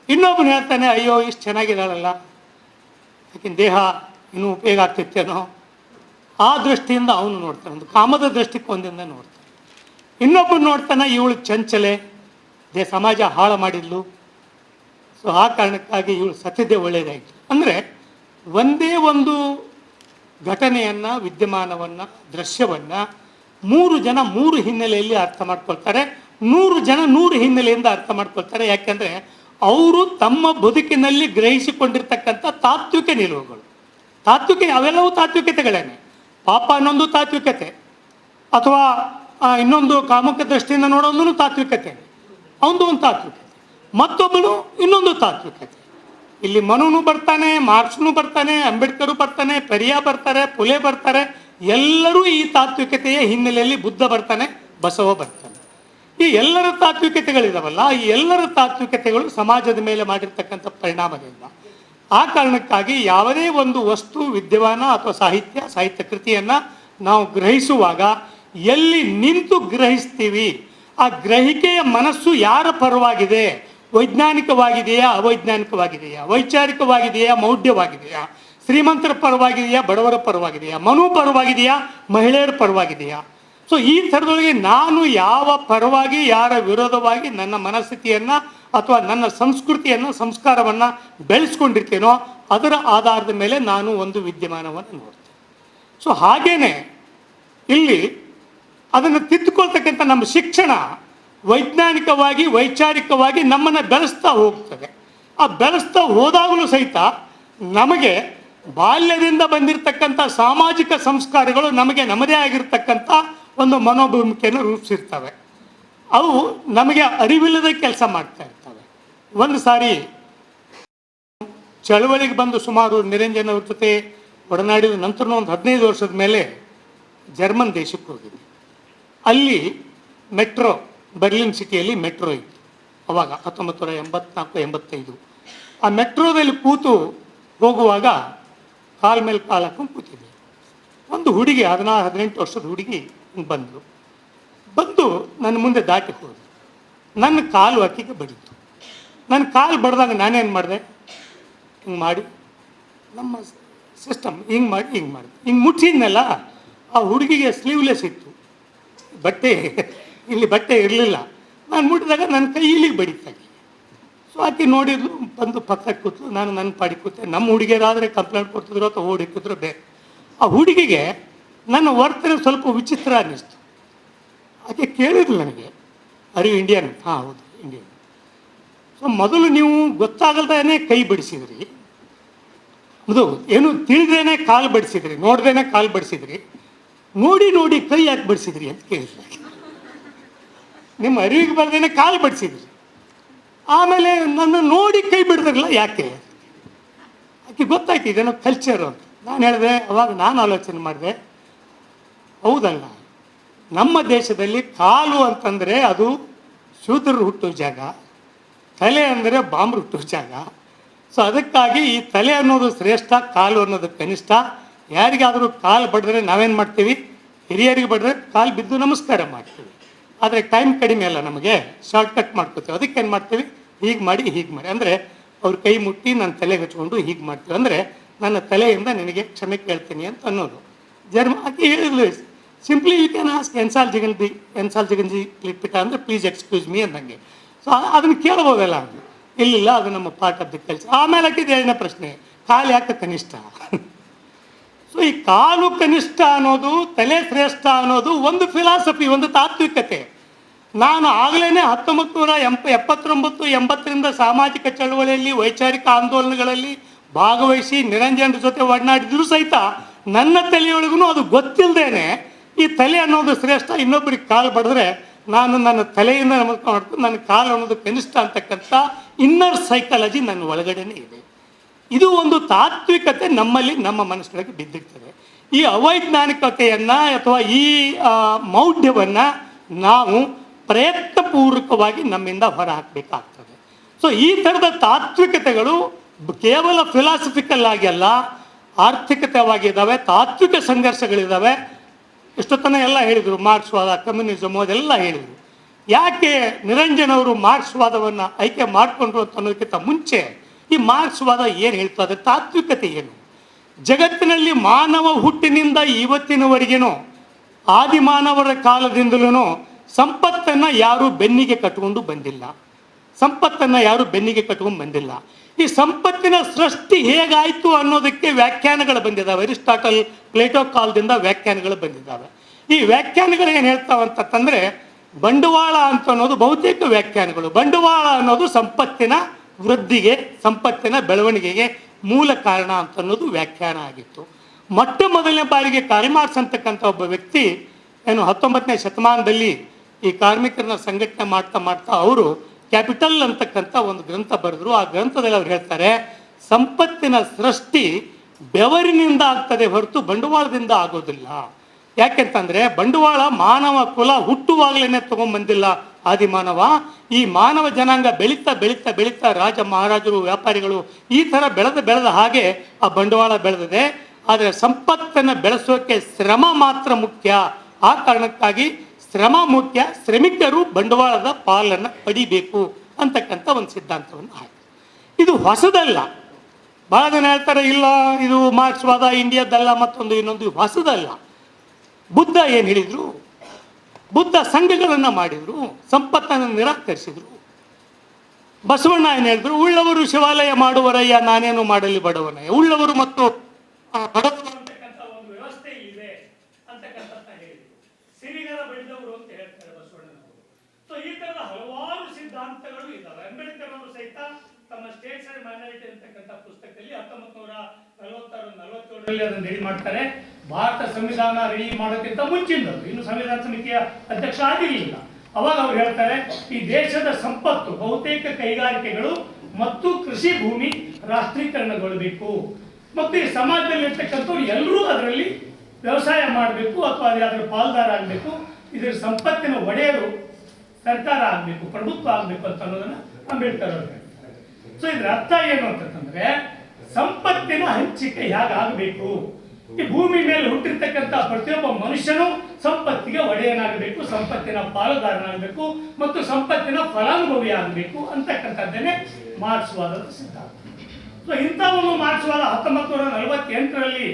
ಇನ್ನೊಬ್ಬನು ಹೇಳ್ತಾನೆ, ಅಯ್ಯೋ ಇಷ್ಟು ಚೆನ್ನಾಗಿದ್ದಾಳಲ್ಲ, ಯಾಕಿನ ದೇಹ ಇನ್ನೂ ಉಪಯೋಗ ಆಗ್ತಿತ್ತೇನೋ, ಆ ದೃಷ್ಟಿಯಿಂದ ಅವನು ನೋಡ್ತಾನೆ, ಒಂದು ಕಾಮದ ದೃಷ್ಟಿಕೋನದಿಂದ ನೋಡ್ತಾನೆ. ಇನ್ನೊಬ್ಬನು ನೋಡ್ತಾನೆ, ಇವಳು ಚಂಚಲೆ, ಸಮಾಜ ಹಾಳು ಮಾಡಿದ್ಲು, ಸೊ ಆ ಕಾರಣಕ್ಕಾಗಿ ಇವಳು ಸತ್ತಿದ್ದೇ ಒಳ್ಳೆಯದಾಯಿತು. ಅಂದರೆ ಒಂದೇ ಒಂದು ಘಟನೆಯನ್ನು, ವಿದ್ಯಮಾನವನ್ನು, ದೃಶ್ಯವನ್ನು 3 ಜನ 3 ಹಿನ್ನೆಲೆಯಲ್ಲಿ ಅರ್ಥ ಮಾಡ್ಕೊಳ್ತಾರೆ. 100 ಜನ 100 ಹಿನ್ನೆಲೆಯಿಂದ ಅರ್ಥ ಮಾಡ್ಕೊಳ್ತಾರೆ. ಯಾಕೆಂದರೆ ಅವರು ತಮ್ಮ ಬದುಕಿನಲ್ಲಿ ಗ್ರಹಿಸಿಕೊಂಡಿರ್ತಕ್ಕಂಥ ತಾತ್ವಿಕ ನಿಲುವುಗಳು. ಅವೆಲ್ಲವೂ ತಾತ್ವಿಕತೆಗಳೇನೆ. ಪಾಪ ಅನ್ನೊಂದು ತಾತ್ವಿಕತೆ, ಅಥವಾ ಇನ್ನೊಂದು ಕಾಮುಕ ದೃಷ್ಟಿಯಿಂದ ನೋಡೋದು ತಾತ್ವಿಕತೆ, ಅವನದು ಒಂದು ತಾತ್ವಿಕತೆ, ಮತ್ತೊಬ್ಬನು ಇನ್ನೊಂದು ತಾತ್ವಿಕತೆ. ಇಲ್ಲಿ ಮನುನು ಬರ್ತಾನೆ, ಮಾರ್ಕ್ಸ್ನು ಬರ್ತಾನೆ, ಅಂಬೇಡ್ಕರು ಬರ್ತಾನೆ, ಪೆರಿಯಾ ಬರ್ತಾರೆ, ಪುಲೆ ಬರ್ತಾರೆ. ಎಲ್ಲರೂ ಈ ತಾತ್ವಿಕತೆಯ ಹಿನ್ನೆಲೆಯಲ್ಲಿ ಬುದ್ಧ ಬರ್ತಾನೆ, ಬಸವ ಬರ್ತಾನೆ. ಈ ಎಲ್ಲರ ತಾತ್ವಿಕತೆಗಳಿದಾವಲ್ಲ, ಈ ಎಲ್ಲರ ತಾತ್ವಿಕತೆಗಳು ಸಮಾಜದ ಮೇಲೆ ಮಾಡಿರ್ತಕ್ಕಂಥ ಪರಿಣಾಮದಿಂದ, ಆ ಕಾರಣಕ್ಕಾಗಿ ಯಾವುದೇ ಒಂದು ವಸ್ತು, ವಿದ್ಯಮಾನ ಅಥವಾ ಸಾಹಿತ್ಯ ಕೃತಿಯನ್ನು ನಾವು ಗ್ರಹಿಸುವಾಗ ಎಲ್ಲಿ ನಿಂತು ಗ್ರಹಿಸ್ತೀವಿ, ಆ ಗ್ರಹಿಕೆಯ ಮನಸ್ಸು ಯಾರ ಪರವಾಗಿದೆ, ವೈಜ್ಞಾನಿಕವಾಗಿದೆಯಾ, ಅವೈಜ್ಞಾನಿಕವಾಗಿದೆಯಾ, ವೈಚಾರಿಕವಾಗಿದೆಯಾ, ಮೌಢ್ಯವಾಗಿದೆಯಾ, ಶ್ರೀಮಂತರ ಪರವಾಗಿದೆಯಾ, ಬಡವರ ಪರವಾಗಿದೆಯಾ, ಮನು ಪರವಾಗಿದೆಯಾ, ಮಹಿಳೆಯರ ಪರವಾಗಿದೆಯಾ. ಸೊ ಈ ಥರದೊಳಗೆ ನಾನು ಯಾವ ಪರವಾಗಿ, ಯಾರ ವಿರೋಧವಾಗಿ ನನ್ನ ಮನಸ್ಥಿತಿಯನ್ನು ಅಥವಾ ನನ್ನ ಸಂಸ್ಕೃತಿಯನ್ನು, ಸಂಸ್ಕಾರವನ್ನು ಬೆಳೆಸ್ಕೊಂಡಿರ್ತೇನೋ ಅದರ ಆಧಾರದ ಮೇಲೆ ನಾನು ಒಂದು ವಿದ್ಯಮಾನವನ್ನು ನೋಡ್ತೇನೆ. ಸೊ ಹಾಗೇನೆ ಇಲ್ಲಿ ಅದನ್ನು ತಿದ್ದುಕೊಳ್ತಕ್ಕಂಥ ನಮ್ಮ ಶಿಕ್ಷಣ ವೈಜ್ಞಾನಿಕವಾಗಿ, ವೈಚಾರಿಕವಾಗಿ ನಮ್ಮನ್ನು ಬೆಳೆಸ್ತಾ ಹೋಗ್ತದೆ. ಆ ಬೆಳೆಸ್ತಾ ಹೋದಾಗಲೂ ಸಹಿತ ನಮಗೆ ಬಾಲ್ಯದಿಂದ ಬಂದಿರತಕ್ಕಂಥ ಸಾಮಾಜಿಕ ಸಂಸ್ಕಾರಗಳು ನಮಗೆ ನಮ್ಮದೇ ಆಗಿರ್ತಕ್ಕಂಥ ಒಂದು ಮನೋಭೂಮಿಕೆಯನ್ನು ರೂಪಿಸಿರ್ತವೆ. ಅವು ನಮಗೆ ಅರಿವಿಲ್ಲದೆ ಕೆಲಸ ಮಾಡ್ತಾ ಇರ್ತವೆ. ಒಂದು ಸಾರಿ ಚಳವಳಿಗೆ ಬಂದು ಸುಮಾರು ನಿರಂಜನ್ ಅವ್ರ ಜೊತೆ ಒಡನಾಡಿದ ನಂತರ ಒಂದು 15 ವರ್ಷದ ಮೇಲೆ ಜರ್ಮನ್ ದೇಶಕ್ಕೆ ಹೋಗಿದ್ದೆ. ಅಲ್ಲಿ ಮೆಟ್ರೋ, ಬರ್ಲಿನ್ ಸಿಟಿಯಲ್ಲಿ ಮೆಟ್ರೋ ಇತ್ತು ಅವಾಗ 1984-85. ಆ ಮೆಟ್ರೋದಲ್ಲಿ ಕೂತು ಹೋಗುವಾಗ ಕಾಲ ಮೇಲೆ ಕಾಲು ಹಾಕೊಂಡು ಕೂತಿದ್ದೆ. ಒಂದು ಹುಡುಗಿ 16-18 ವರ್ಷದ ಹುಡುಗಿ ಬಂದು ನನ್ನ ಮುಂದೆ ದಾಟಿ ಹೋದ್ರು. ನನ್ನ ಕಾಲು ಅಕ್ಕಿಗೆ ಬಡಿತು. ನನ್ನ ಕಾಲು ಬಡ್ದಾಗ ನಾನೇನು ಮಾಡಿದೆ, ಹಿಂಗೆ ಮಾಡಿ ನಮ್ಮ ಸಿಸ್ಟಮ್ ಹಿಂಗೆ ಮಾಡಿದೆ, ಹಿಂಗೆ ಮುಟ್ಟಿದ್ನಲ್ಲ, ಆ ಹುಡುಗಿಗೆ ಸ್ಲೀವ್ಲೆಸ್ ಇತ್ತು, ಇಲ್ಲಿ ಬಟ್ಟೆ ಇರಲಿಲ್ಲ. ನಾನು ಮುಟ್ಟಿದಾಗ ನನ್ನ ಕೈ ಇಲ್ಲಿಗೆ ಬಡಿತಾಗಿ. ಸೊ ಆಕೆ ನೋಡಿದ್ಲು, ಬಂದು ಪಕ್ಕಕ್ಕೆ ಕೂತ್ಲು. ನಾನು ನನ್ನ ಪಾಡಿ ಕೂತೆ. ನಮ್ಮ ಹುಡುಗಿಯರಾದರೆ ಕಂಪ್ಲೇಂಟ್ ಕೊಡ್ತಿದ್ರು ಅಥವಾ ಓಡಿಕ್ಕಿದ್ರು ಬೇರೆ. ಆ ಹುಡುಗಿಗೆ ನನ್ನ ವರ್ತನೆ ಸ್ವಲ್ಪ ವಿಚಿತ್ರ ಅನ್ನಿಸ್ತು. ಆಕೆ ಕೇಳಿದ್ಲು ನನಗೆ, ಅರಿ ಇಂಡಿಯನ್? ಹಾಂ ಹೌದು ಇಂಡಿಯನ್. ಸೊ ಮೊದಲು ನೀವು ಗೊತ್ತಾಗಲ್ದೇನೆ ಕೈ ಬಡಿಸಿದ್ರಿ, ಅದು ಏನು ತಿಳಿದೇನೆ ಕಾಲು ಬಡಿಸಿದ್ರಿ, ನೋಡ್ದೇನೆ ಕಾಲು ಬಡಿಸಿದ್ರಿ, ನೋಡಿ ಕೈ ಯಾಕೆ ಬಡಿಸಿದ್ರಿ ಅಂತ ಕೇಳಿದ್ರಿ. ನಿಮ್ಮ ಅರಿವಿಗೆ ಬರ್ದೇನೆ ಕಾಲು ಬಡಿಸಿದ್ರಿ, ಆಮೇಲೆ ನನ್ನ ನೋಡಿ ಕೈ ಬಿಡಿದ್ರಲ್ಲ ಯಾಕೆ? ಆಕೆ ಗೊತ್ತಾಯ್ತು ಇದೇನೋ ಕಲ್ಚರು ಅಂತ. ನಾನು ಹೇಳಿದೆ, ಅವಾಗ ನಾನು ಆಲೋಚನೆ ಮಾಡಿದೆ, ಹೌದಲ್ಲ, ನಮ್ಮ ದೇಶದಲ್ಲಿ ಕಾಲು ಅಂತಂದರೆ ಅದು ಶೂದ್ರರು ಹುಟ್ಟೋ ಜಾಗ, ತಲೆ ಅಂದರೆ ಬಾಂಬ್ರು ಹುಟ್ಟೋ ಜಾಗ. ಸೊ ಅದಕ್ಕಾಗಿ ಈ ತಲೆ ಅನ್ನೋದು ಶ್ರೇಷ್ಠ, ಕಾಲು ಅನ್ನೋದು ಕನಿಷ್ಠ. ಯಾರಿಗಾದರೂ ಕಾಲು ಬಡಿದ್ರೆ ನಾವೇನು ಮಾಡ್ತೀವಿ, ಹಿರಿಯರಿಗೆ ಬಡಿದ್ರೆ ಕಾಲು ಬಿದ್ದು ನಮಸ್ಕಾರ ಮಾಡ್ತೀವಿ. ಆದರೆ ಟೈಮ್ ಕಡಿಮೆ ಅಲ್ಲ, ನಮಗೆ ಶಾರ್ಟ್ಕಟ್ ಮಾಡ್ಕೋತೀವಿ. ಅದಕ್ಕೇನು ಮಾಡ್ತೀವಿ, ಹೀಗೆ ಮಾಡಿ ಅಂದರೆ ಅವ್ರ ಕೈ ಮುಟ್ಟಿ ನನ್ನ ತಲೆಗೆ ಹಚ್ಕೊಂಡು ಹೀಗೆ ಮಾಡ್ತೀವಿ. ಅಂದರೆ ನನ್ನ ತಲೆಯಿಂದ ನಿನಗೆ ಕ್ಷಮೆ ಕೇಳ್ತೀನಿ ಅಂತ ಅನ್ನೋದು. ಆಕೆ ಹೇಳಿದ್ಲು, ಸಿಂಪ್ಲಿ ಯು ಕ್ಯಾನ್ ಆಸ್ಕ್ ಎನ್ಸಾಲ್ ಜಗಂಜಿ ಲಿಟ್ಪಿಟ ಅಂದರೆ ಪ್ಲೀಸ್ ಎಕ್ಸ್ಕ್ಯೂಸ್ ಮೀ ಅಂದಂಗೆ. ಸೊ ಅದನ್ನು ಕೇಳ್ಬೋದಲ್ಲ. ಅದು ಇಲ್ಲಿಲ್ಲ, ಅದು ನಮ್ಮ ಪಾರ್ಟ್ ಆಫ್ ದಿ ಕಲ್ಚರ್. ಆಮೇಲೆ ಹಾಕಿದ್ದು ಎರಡನೇ ಪ್ರಶ್ನೆ, ಕಾಲು ಯಾಕೆ ಕನಿಷ್ಠ? ಸೊ ಈ ಕಾಲು ಕನಿಷ್ಠ ಅನ್ನೋದು, ತಲೆ ಶ್ರೇಷ್ಠ ಅನ್ನೋದು ಒಂದು ಫಿಲಾಸಫಿ, ಒಂದು ತಾತ್ವಿಕತೆ. ನಾನು ಆಗಲೇ 1979-80ರಿಂದ ಸಾಮಾಜಿಕ ಚಳವಳಿಯಲ್ಲಿ, ವೈಚಾರಿಕ ಆಂದೋಲನಗಳಲ್ಲಿ ಭಾಗವಹಿಸಿ ನಿರಂಜನರ ಜೊತೆ ಒಡನಾಡಿದ್ರು ಸಹಿತ ನನ್ನ ತಲೆಯೊಳಗೂ ಅದು ಗೊತ್ತಿಲ್ಲದೇನೆ ಈ ತಲೆ ಅನ್ನೋದು ಶ್ರೇಷ್ಠ, ಇನ್ನೊಬ್ಬರಿಗೆ ಕಾಲು ಬಡಿದ್ರೆ ನಾನು ನನ್ನ ತಲೆಯಿಂದ ನಮಸ್ಕಾರ ಮಾಡ್ಕೊಂಡು ನನ್ನ ಕಾಲು ಅನ್ನೋದು ಕನಿಷ್ಠ ಅಂತಕ್ಕಂಥ ಇನ್ನರ್ ಸೈಕಾಲಜಿ ನನ್ನ ಒಳಗಡೆನೇ ಇದೆ. ಇದು ಒಂದು ತಾತ್ವಿಕತೆ ನಮ್ಮಲ್ಲಿ, ನಮ್ಮ ಮನಸ್ಸಿನೊಳಗೆ ಬಿದ್ದಿರ್ತದೆ. ಈ ಅವೈಜ್ಞಾನಿಕತೆಯನ್ನು ಅಥವಾ ಈ ಮೌಢ್ಯವನ್ನು ನಾವು ಪ್ರಯತ್ನಪೂರ್ವಕವಾಗಿ ನಮ್ಮಿಂದ ಹೊರ ಹಾಕಬೇಕಾಗ್ತದೆ. ಸೊ ಈ ಥರದ ತಾತ್ವಿಕತೆಗಳು ಕೇವಲ ಫಿಲಾಸಫಿಕಲ್ ಆಗಿಲ್ಲ, ಆರ್ಥಿಕತೆವಾಗಿದ್ದಾವೆ, ತಾತ್ವಿಕ ಸಂಘರ್ಷಗಳಿದ್ದಾವೆ. ಇಷ್ಟೊತ್ತನ ಎಲ್ಲ ಹೇಳಿದರು, ಮಾರ್ಕ್ಸ್ವಾದ, ಕಮ್ಯುನಿಸಮು ಅದೆಲ್ಲ ಹೇಳಿದರು. ಯಾಕೆ ನಿರಂಜನ್ ಅವರು ಮಾರ್ಕ್ಸ್ವಾದವನ್ನು ಆಯ್ಕೆ ಮಾಡಿಕೊಂಡ್ರು ಅಂತ ಅನ್ನೋದಕ್ಕಿಂತ ಮುಂಚೆ ಈ ಮಾರ್ಕ್ಸ್ವಾದ ಏನು ಹೇಳ್ತದೆ, ತಾತ್ವಿಕತೆ ಏನು? ಜಗತ್ತಿನಲ್ಲಿ ಮಾನವ ಹುಟ್ಟಿನಿಂದ ಇವತ್ತಿನವರೆಗೇನೋ, ಆದಿಮಾನವರ ಕಾಲದಿಂದಲೂ ಸಂಪತ್ತನ್ನು ಯಾರೂ ಬೆನ್ನಿಗೆ ಕಟ್ಕೊಂಡು ಬಂದಿಲ್ಲ. ಈ ಸಂಪತ್ತಿನ ಸೃಷ್ಟಿ ಹೇಗಾಯಿತು ಅನ್ನೋದಕ್ಕೆ ವ್ಯಾಖ್ಯಾನಗಳು ಬಂದಿದ್ದಾವೆ. ಅರಿಸ್ಟಾಟಲ್, ಪ್ಲೇಟೋ ಕಾಲದಿಂದ ವ್ಯಾಖ್ಯಾನಗಳು ಬಂದಿದ್ದಾವೆ. ಈ ವ್ಯಾಖ್ಯಾನಗಳು ಏನು ಹೇಳ್ತಾವಂತಂದರೆ, ಬಂಡವಾಳ ಅಂತ ಅನ್ನೋದು ಬಹುತೇಕ ವ್ಯಾಖ್ಯಾನಗಳು, ಬಂಡವಾಳ ಅನ್ನೋದು ಸಂಪತ್ತಿನ ವೃದ್ಧಿಗೆ, ಸಂಪತ್ತಿನ ಬೆಳವಣಿಗೆಗೆ ಮೂಲ ಕಾರಣ ಅಂತ ಅನ್ನೋದು ವ್ಯಾಖ್ಯಾನ ಆಗಿತ್ತು. ಮೊಟ್ಟ ಮೊದಲನೇ ಬಾರಿಗೆ ಕಾರ್ಲ್ ಮಾರ್ಕ್ಸ್ ಅಂತಕ್ಕಂಥ ಒಬ್ಬ ವ್ಯಕ್ತಿ ಏನು 19ನೇ ಶತಮಾನದಲ್ಲಿ ಈ ಕಾರ್ಮಿಕರನ್ನ ಸಂಘಟನೆ ಮಾಡ್ತಾ ಮಾಡ್ತಾ ಅವರು ಕ್ಯಾಪಿಟಲ್ ಅಂತಕ್ಕಂಥ ಒಂದು ಗ್ರಂಥ ಬರೆದ್ರು. ಆ ಗ್ರಂಥದಲ್ಲಿ ಅವ್ರು ಹೇಳ್ತಾರೆ, ಸಂಪತ್ತಿನ ಸೃಷ್ಟಿ ಬೆವರಿನಿಂದ ಆಗ್ತದೆ ಹೊರತು ಬಂಡವಾಳದಿಂದ ಆಗೋದಿಲ್ಲ. ಯಾಕೆಂತಂದರೆ ಬಂಡವಾಳ ಮಾನವ ಕುಲ ಹುಟ್ಟುವಾಗಲೇ ತೊಗೊಂಬಂದಿಲ್ಲ ಆದಿಮಾನವ. ಈ ಮಾನವ ಜನಾಂಗ ಬೆಳೀತಾ ಬೆಳೀತಾ ಬೆಳೀತಾ ರಾಜ ಮಹಾರಾಜರು, ವ್ಯಾಪಾರಿಗಳು ಈ ಥರ ಬೆಳೆದ ಹಾಗೆ ಆ ಬಂಡವಾಳ ಬೆಳೆದಿದೆ. ಆದರೆ ಸಂಪತ್ತನ್ನು ಬೆಳೆಸೋಕೆ ಶ್ರಮ ಮಾತ್ರ ಮುಖ್ಯ. ಆ ಕಾರಣಕ್ಕಾಗಿ ಶ್ರಮ ಮುಖ್ಯ, ಶ್ರಮಿಕರು ಬಂಡವಾಳದ ಪಾಲನ್ನು ಪಡಿಬೇಕು ಅಂತಕ್ಕಂಥ ಒಂದು ಸಿದ್ಧಾಂತವನ್ನು ಹಾಕಿ. ಇದು ಹೊಸದಲ್ಲ. ಭಾಳ ಜನ ಹೇಳ್ತಾರೆ ಇಲ್ಲ ಇದು ಮಾರ್ಕ್ಸ್ವಾದ ಇಂಡಿಯಾದಲ್ಲ ಮತ್ತೊಂದು ಇನ್ನೊಂದು. ಹೊಸದಲ್ಲ. ಬುದ್ಧ ಏನು ಹೇಳಿದರು? ಬುದ್ಧ ಸಂಘಗಳನ್ನು ಮಾಡಿದರು, ಸಂಪತ್ತನ್ನು ನಿರಾಕರಿಸಿದರು. ಬಸವಣ್ಣ ಏನು ಹೇಳಿದ್ರು? ಉಳ್ಳವರು ಶಿವಾಲಯ ಮಾಡುವರಯ್ಯ, ನಾನೇನು ಮಾಡಲಿ ಬಡವನಯ್ಯ. ಉಳ್ಳವರು ಮತ್ತು ಬಡವರು ಅಂತಕ್ಕಂಥ ಒಂದು ವ್ಯವಸ್ಥೆ ಇದೆ ಅಂತಕ್ಕಂಥ ಹೇಳಿದರು. ಸಿರಿಗರ ಬಡಿದವರು ಅಂತ ಹೇಳ್ತಾರೆ ಬಸವಣ್ಣನವರು. ಸೊ ಈ ಥರದ ಹಲವಾರು ಸಿದ್ಧಾಂತಗಳು ಇದ್ದಾವೆ. ಅಂಬೇಡ್ಕರ್ ಅವರು ಸಹಿತ ತಮ್ಮ ಸ್ಟೇಟ್ಸ್ ಅಂಡ್ ಮೈನಾರಿಟಿ ಅಂತಕ್ಕಂಥ ಪುಸ್ತಕದಲ್ಲಿ 1946-47ರಲ್ಲಿ ಅದನ್ನು ರೆಡಿ ಮಾಡ್ತಾರೆ. ಭಾರತ ಸಂವಿಧಾನ ರೆಡಿ ಮಾಡೋಕ್ಕಿಂತ ಮುಂಚಿನದು, ಇನ್ನು ಸಂವಿಧಾನ ಸಮಿತಿಯ ಅಧ್ಯಕ್ಷ ಆಗಿರಲಿಲ್ಲ. ಅವಾಗ ಅವ್ರು ಹೇಳ್ತಾರೆ, ಈ ದೇಶದ ಸಂಪತ್ತು ಬಹುತೇಕ ಕೈಗಾರಿಕೆಗಳು ಮತ್ತು ಕೃಷಿ ಭೂಮಿ ರಾಷ್ಟ್ರೀಕರಣಗೊಳ್ಳಬೇಕು ಮತ್ತು ಈ ಸಮಾಜದಲ್ಲಿ ಇರ್ತಕ್ಕಂಥವ್ರು ಎಲ್ಲರೂ ಅದರಲ್ಲಿ ವ್ಯವಸಾಯ ಮಾಡಬೇಕು ಅಥವಾ ಅದರ ಪಾಲ್ದಾರ ಆಗಬೇಕು. ಇದರ ಸಂಪತ್ತಿನ ಒಡೆಯರು ಸರ್ಕಾರ ಆಗಬೇಕು, ಪ್ರಭುತ್ವ ಆಗಬೇಕು ಅಂತ ಅನ್ನೋದನ್ನು ಅಂಬೇಡ್ಕರ್ ಅವರು ಹೇಳ್ತಾರೆ. ಸೊ ಇದರ ಅರ್ಥ ಏನು ಅಂತಂದ್ರೆ, ಸಂಪತ್ತಿನ ಹಂಚಿಕೆ ಹೇಗಾಗಬೇಕು, ಈ ಭೂಮಿ ಮೇಲೆ ಹುಟ್ಟಿರ್ತಕ್ಕಂಥ ಪ್ರತಿಯೊಬ್ಬ ಮನುಷ್ಯನು ಸಂಪತ್ತಿಗೆ ಒಡೆಯನಾಗಬೇಕು, ಸಂಪತ್ತಿನ ಪಾಲುದಾರನಾಗಬೇಕು ಮತ್ತು ಸಂಪತ್ತಿನ ಫಲಾನುಭವಿ ಆಗಬೇಕು ಅಂತಕ್ಕಂಥದ್ದನ್ನೇ ಮಾರ್ಕ್ಸ್ವಾದದ ಸಿದ್ಧಾಂತ. ಸೊ ಇಂಥ ಒಂದು ಮಾರ್ಕ್ಸ್ವಾದ 1948ರಲ್ಲಿ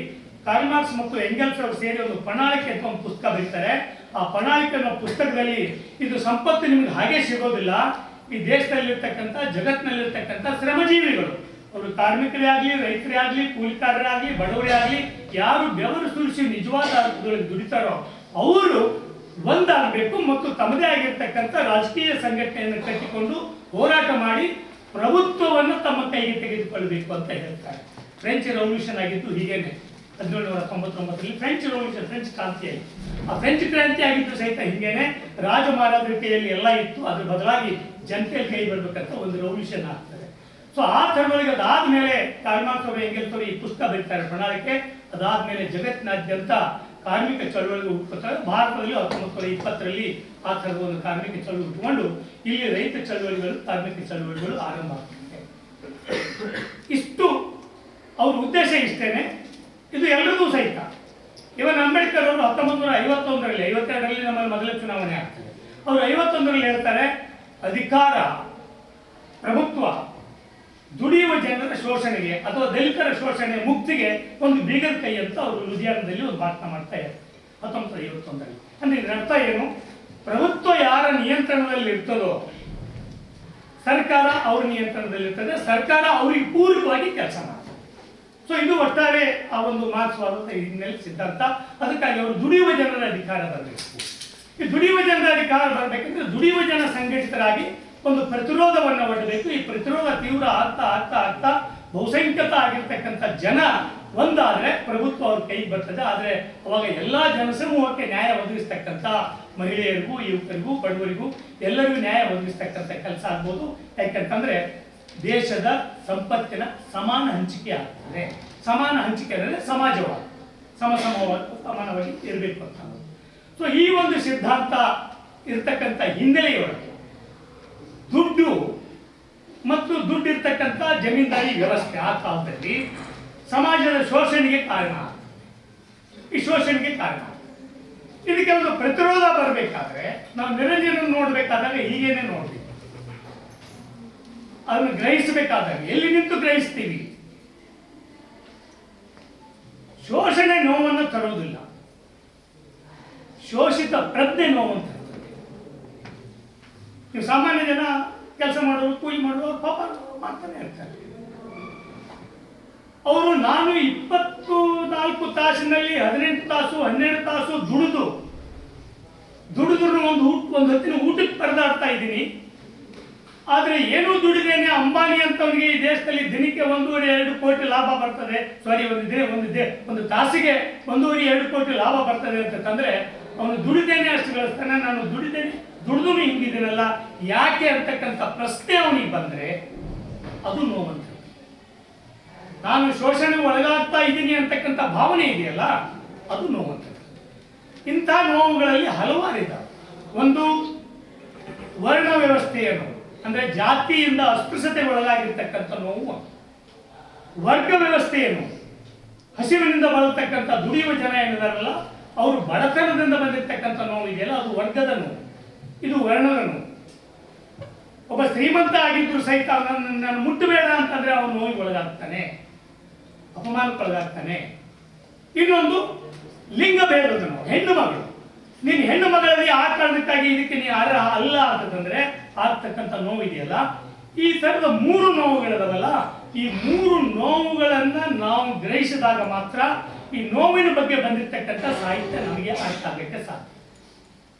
ಕಾರ್ಲ್ ಮಾರ್ಕ್ಸ್ ಮತ್ತು ಎಂಗೆಲ್ಸ್ ಅವರು ಸೇರಿ ಒಂದು ಪ್ರಣಾಳಿಕೆ ಅಂತ ಒಂದು ಪುಸ್ತಕ ಬರೀತಾರೆ. ಆ ಪ್ರಣಾಳಿಕೆ ಅನ್ನೋ ಪುಸ್ತಕದಲ್ಲಿ ಇದು ಸಂಪತ್ತು ನಿಮ್ಗೆ ಹಾಗೆ ಸಿಗೋದಿಲ್ಲ, ಈ ದೇಶದಲ್ಲಿರ್ತಕ್ಕಂಥ ಜಗತ್ತಿನಲ್ಲಿರ್ತಕ್ಕಂಥ ಶ್ರಮಜೀವಿಗಳು, ಅವರು ಕಾರ್ಮಿಕರೇ ಆಗಲಿ, ರೈತರೇ ಆಗಲಿ, ಕೂಲಿಕಾರರೇ ಆಗಲಿ, ಬಡವರೇ ಆಗಲಿ, ಯಾರು ಬೆವರು ಸುರಿಸಿ ನಿಜವಾದ ಅರ್ಥದಲ್ಲಿ ದುಡಿತಾರೋ ಅವರು ಒಂದಾಗಬೇಕು ಮತ್ತು ತಮ್ಮದೇ ಆಗಿರ್ತಕ್ಕಂಥ ರಾಜಕೀಯ ಸಂಘಟನೆಯನ್ನು ಕಟ್ಟಿಕೊಂಡು ಹೋರಾಟ ಮಾಡಿ ಪ್ರಭುತ್ವವನ್ನು ತಮ್ಮ ಕೈಗೆ ತೆಗೆದುಕೊಳ್ಳಬೇಕು ಅಂತ ಹೇಳ್ತಾರೆ. ಫ್ರೆಂಚ್ ರೆವಲ್ಯೂಷನ್ ಆಗಿದ್ದು ಹೀಗೇನೆ 1799ರಲ್ಲಿ ಫ್ರೆಂಚ್ ರೆವಲ್ಯೂಷನ್, ಫ್ರೆಂಚ್ ಕ್ರಾಂತಿ ಆಯಿತು. ಆ ಫ್ರೆಂಚ್ ಕ್ರಾಂತಿ ಆಗಿದ್ದು ಸಹಿತ ಹೀಗೇನೆ ರಾಜ ಮಹಾರಾಜರ ಕೈಯಲ್ಲಿ ಎಲ್ಲ ಇತ್ತು, ಅದ್ರ ಬದಲಾಗಿ ಜನತೆಯಲ್ಲಿ ಕೈ ಬರಬೇಕಂತ ಒಂದು ರೆವಲ್ಯೂಷನ್ ಆಗ್ತದೆ. ಸೊ ಆ ಥರದೊಳಗೆ ಅದಾದ್ಮೇಲೆ ಕಾರ್ಲ್ ಮಾರ್ಕ್ಸ್ ಅವರು ಎಂಗೆಲ್ಸ್ ಅವರು ಈ ಪುಸ್ತಕ ಬರೀತಾರೆ ಪ್ರಣಾಳಿಕೆ. ಅದಾದ್ಮೇಲೆ ಜಗತ್ತಿನಾದ್ಯಂತ ಕಾರ್ಮಿಕ ಚಳವಳಿಗೆ ಹುಟ್ಟುತ್ತಾರೆ. ಭಾರತದಲ್ಲಿ 1920ರಲ್ಲಿ ಆ ಥರದ ಒಂದು ಕಾರ್ಮಿಕ ಚಳವಳಿ ಹುಟ್ಟುಕೊಂಡು ಇಲ್ಲಿ ರೈತ ಚಳವಳಿಗಳು, ಕಾರ್ಮಿಕ ಚಳವಳಿಗಳು ಆರಂಭ ಆಗ್ತದೆ. ಇಷ್ಟು ಅವ್ರ ಉದ್ದೇಶ ಇಷ್ಟೇನೆ. ಇದು ಎಲ್ಲರಿಗೂ ಸಹಿತ ಇವನ್ ಅಂಬೇಡ್ಕರ್ ಅವರು 1951ರಲ್ಲಿ 52ರಲ್ಲಿ ನಮ್ಮಲ್ಲಿ ಮೊದಲ ಚುನಾವಣೆ ಆಗ್ತದೆ. ಅವರು 51ರಲ್ಲಿ ಹೇಳ್ತಾರೆ, ಅಧಿಕಾರ, ಪ್ರಭುತ್ವ ದುಡಿಯುವ ಜನರ ಶೋಷಣೆಗೆ ಅಥವಾ ದಲಿತರ ಶೋಷಣೆ ಮುಕ್ತಿಗೆ ಒಂದು ಬೀಗದ ಕೈ ಅಂತ ಅವರು ಲುಧಿಯಾನದಲ್ಲಿ ಒಂದು ಭಾಷಣ ಮಾಡ್ತಾ ಇದ್ದಾರೆ 1951ರಲ್ಲಿ. ಅಂದ್ರೆ ಇದರ ಅರ್ಥ ಏನು? ಪ್ರಭುತ್ವ ಯಾರ ನಿಯಂತ್ರಣದಲ್ಲಿ ಇರ್ತದೋ ಸರ್ಕಾರ ಅವ್ರ ನಿಯಂತ್ರಣದಲ್ಲಿ ಇರ್ತದೆ, ಸರ್ಕಾರ ಅವರಿಗೆ ಪೂರಕವಾಗಿ ಕೆಲಸ ಮಾಡ್ತಾರೆ. ಸೊ ಇದು ಒಟ್ಟಾರೆ ಆ ಒಂದು ಮಾರ್ಕ್ಸ್ವಾದದ ಹಿನ್ನೆಲೆ ಸಿದ್ಧಾಂತ. ಅದಕ್ಕಾಗಿ ಅವರು ದುಡಿಯುವ ಜನರ ಅಧಿಕಾರ ಬರಬೇಕು. ಈ ದುಡಿಯುವ ಜನರ ಅಧಿಕಾರ ಬರಬೇಕಂದ್ರೆ ದುಡಿಯುವ ಜನ ಸಂಘಟಿತರಾಗಿ ಒಂದು ಪ್ರತಿರೋಧವನ್ನು ಒಡ್ಡಬೇಕು. ಈ ಪ್ರತಿರೋಧ ತೀವ್ರ ಆಗ್ತಾ ಆಗ್ತಾ ಆಗ್ತಾ ಬಹುಸಂಖ್ಯಾತ ಆಗಿರ್ತಕ್ಕಂಥ ಜನ ಒಂದಾದ್ರೆ ಪ್ರಭುತ್ವ ಅವ್ರ ಕೈಗೆ ಬರ್ತದೆ. ಆದರೆ ಅವಾಗ ಎಲ್ಲ ಜನಸಮೂಹಕ್ಕೆ ನ್ಯಾಯ ಒದಗಿಸ್ತಕ್ಕಂಥ ಮಹಿಳೆಯರಿಗೂ, ಯುವಕರಿಗೂ, ಬಡವರಿಗೂ ಎಲ್ಲರಿಗೂ ನ್ಯಾಯ ಒದಗಿಸ್ತಕ್ಕಂಥ ಕೆಲಸ ಆಗ್ಬೋದು. ಯಾಕಂತಂದ್ರೆ ದೇಶದ ಸಂಪತ್ತಿನ ಸಮಾನ ಹಂಚಿಕೆ ಆಗ್ತದೆ. ಸಮಾನ ಹಂಚಿಕೆ ಅಂದರೆ ಸಮಾಜವಾದ ಸಮಾನವಾಗಿ ಇರಬೇಕು ಅಂತ. ಸೊ ಈ ಒಂದು ಸಿದ್ಧಾಂತ ಇರ್ತಕ್ಕಂಥ ಹಿನ್ನೆಲೆಯೊಳಗೆ ದುಡ್ಡು ಮತ್ತು ದುಡ್ಡಿರ್ತಕ್ಕಂಥ ಜಮೀನ್ದಾರಿ ವ್ಯವಸ್ಥೆ ಆ ಕಾಲದಲ್ಲಿ ಸಮಾಜದ ಶೋಷಣೆಗೆ ಕಾರಣ. ಈ ಶೋಷಣೆಗೆ ಕಾರಣ ಇದಕ್ಕೆ ಒಂದು ಪ್ರತಿರೋಧ ಬರಬೇಕಾದ್ರೆ ನಾವು ನಿರಂಜನ ನೋಡ್ಬೇಕಾದಾಗ ಹೀಗೇನೆ ನೋಡ್ಬೇಕು. ಅದನ್ನು ಗ್ರಹಿಸಬೇಕಾದಾಗ ಎಲ್ಲಿ ನಿಂತು ಗ್ರಹಿಸ್ತೀವಿ? ಶೋಷಣೆ ನೋವನ್ನು ತರುವುದಿಲ್ಲ, ಶೋಷಿತ ಪ್ರಜ್ಞೆ ನೋವನ್ನು ತರುತ್ತದೆ. ನೀವು ಸಾಮಾನ್ಯ ಜನ ಕೆಲಸ ಮಾಡೋರು, ಕೂಲಿ ಮಾಡೋರು ಪಾಪ ಮಾಡ್ತಾನೆ ಇರ್ತಾರೆ. ಅವರು ನಾನು 24 ತಾಸಿನಲ್ಲಿ 18 ತಾಸು 12 ತಾಸು ದುಡಿದು ಒಂದು ಹೊತ್ತಿನ ಊಟಕ್ಕೆ ಪರದಾಡ್ತಾ ಇದ್ದೀನಿ, ಆದರೆ ಏನೂ ದುಡಿದೇನೆ ಅಂಬಾನಿ ಅಂತವನಿಗೆ ಈ ದೇಶದಲ್ಲಿ ದಿನಕ್ಕೆ 1.5-2 ಕೋಟಿ ಲಾಭ ಬರ್ತದೆ, ಸಾರಿ ಒಂದು ತಾಸಿಗೆ 1.5-2 ಕೋಟಿ ಲಾಭ ಬರ್ತದೆ ಅಂತಂದ್ರೆ ಅವನು ದುಡಿದೇನೆ ಅಷ್ಟು ಗಳಿಸ್ತಾನೆ, ನಾನು ದುಡಿದು ಹಿಂಗಿದ್ದೀನಲ್ಲ ಯಾಕೆ ಅಂತಕ್ಕಂಥ ಪ್ರಶ್ನೆ ಅವನಿಗೆ ಬಂದರೆ ಅದು ನೋವಂತ. ನಾನು ಶೋಷಣೆಗೆ ಒಳಗಾಗ್ತಾ ಇದ್ದೀನಿ ಅಂತಕ್ಕಂಥ ಭಾವನೆ ಇದೆಯಲ್ಲ ಅದು ನೋವಂತ. ಇಂಥ ನೋವುಗಳಲ್ಲಿ ಹಲವಾರಿದ್ದಾವೆ. ಒಂದು ವರ್ಣ ವ್ಯವಸ್ಥೆಯ ನೋವು, ಅಂದರೆ ಜಾತಿಯಿಂದ ಅಸ್ಪೃಶ್ಯತೆಗೆ ಒಳಗಾಗಿರ್ತಕ್ಕಂಥ ನೋವು. ವರ್ಗ ವ್ಯವಸ್ಥೆಯ ನೋವು, ಹಸಿವಿನಿಂದ ಬಳಲ್ತಕ್ಕಂಥ ದುಡಿಯುವ ಜನ ಏನಿದಾರಲ್ಲ ಅವರು ಬಡತನದಿಂದ ಬಂದಿರತಕ್ಕಂಥ ನೋವು ಇದೆಯಲ್ಲ ಅದು ವರ್ಗದ ನೋವು, ಇದು ವರ್ಣದ ನೋವು. ಒಬ್ಬ ಶ್ರೀಮಂತ ಆಗಿದ್ರು ಸಹಿತ ನಾನು ಮುಟ್ಟಬೇಡ ಅಂತಂದ್ರೆ ಅವನು ನೋವಿಗೆ ಒಳಗಾಗ್ತಾನೆ, ಅಪಮಾನಕ್ಕೊಳಗಾಗ್ತಾನೆ. ಇನ್ನೊಂದು ಲಿಂಗ ಭೇದದ ನೋವು, ಹೆಣ್ಣು ಮಗಳು. ನೀನು ಹೆಣ್ಣು ಮಗಳಲ್ಲಿ ಆ ಕಾರಣಕ್ಕಾಗಿ ಇದಕ್ಕೆ ನೀ ಅರ್ಹ ಅಲ್ಲ ಅಂತಂದ್ರೆ ಆಗ್ತಕ್ಕಂಥ ನೋವು ಇದೆಯಲ್ಲ, ಈ ಥರದ 3 ನೋವುಗಳಿದಾವಲ್ಲ, ಈ 3 ನೋವುಗಳನ್ನ ನಾವು ಗ್ರಹಿಸಿದಾಗ ಮಾತ್ರ ಈ ನೋವಿನ ಬಗ್ಗೆ ಬಂದಿರತಕ್ಕಂಥ ಸಾಹಿತ್ಯ ನಮಗೆ ಅರ್ಥ ಆಗಕ್ಕೆ ಸಾಧ್ಯ.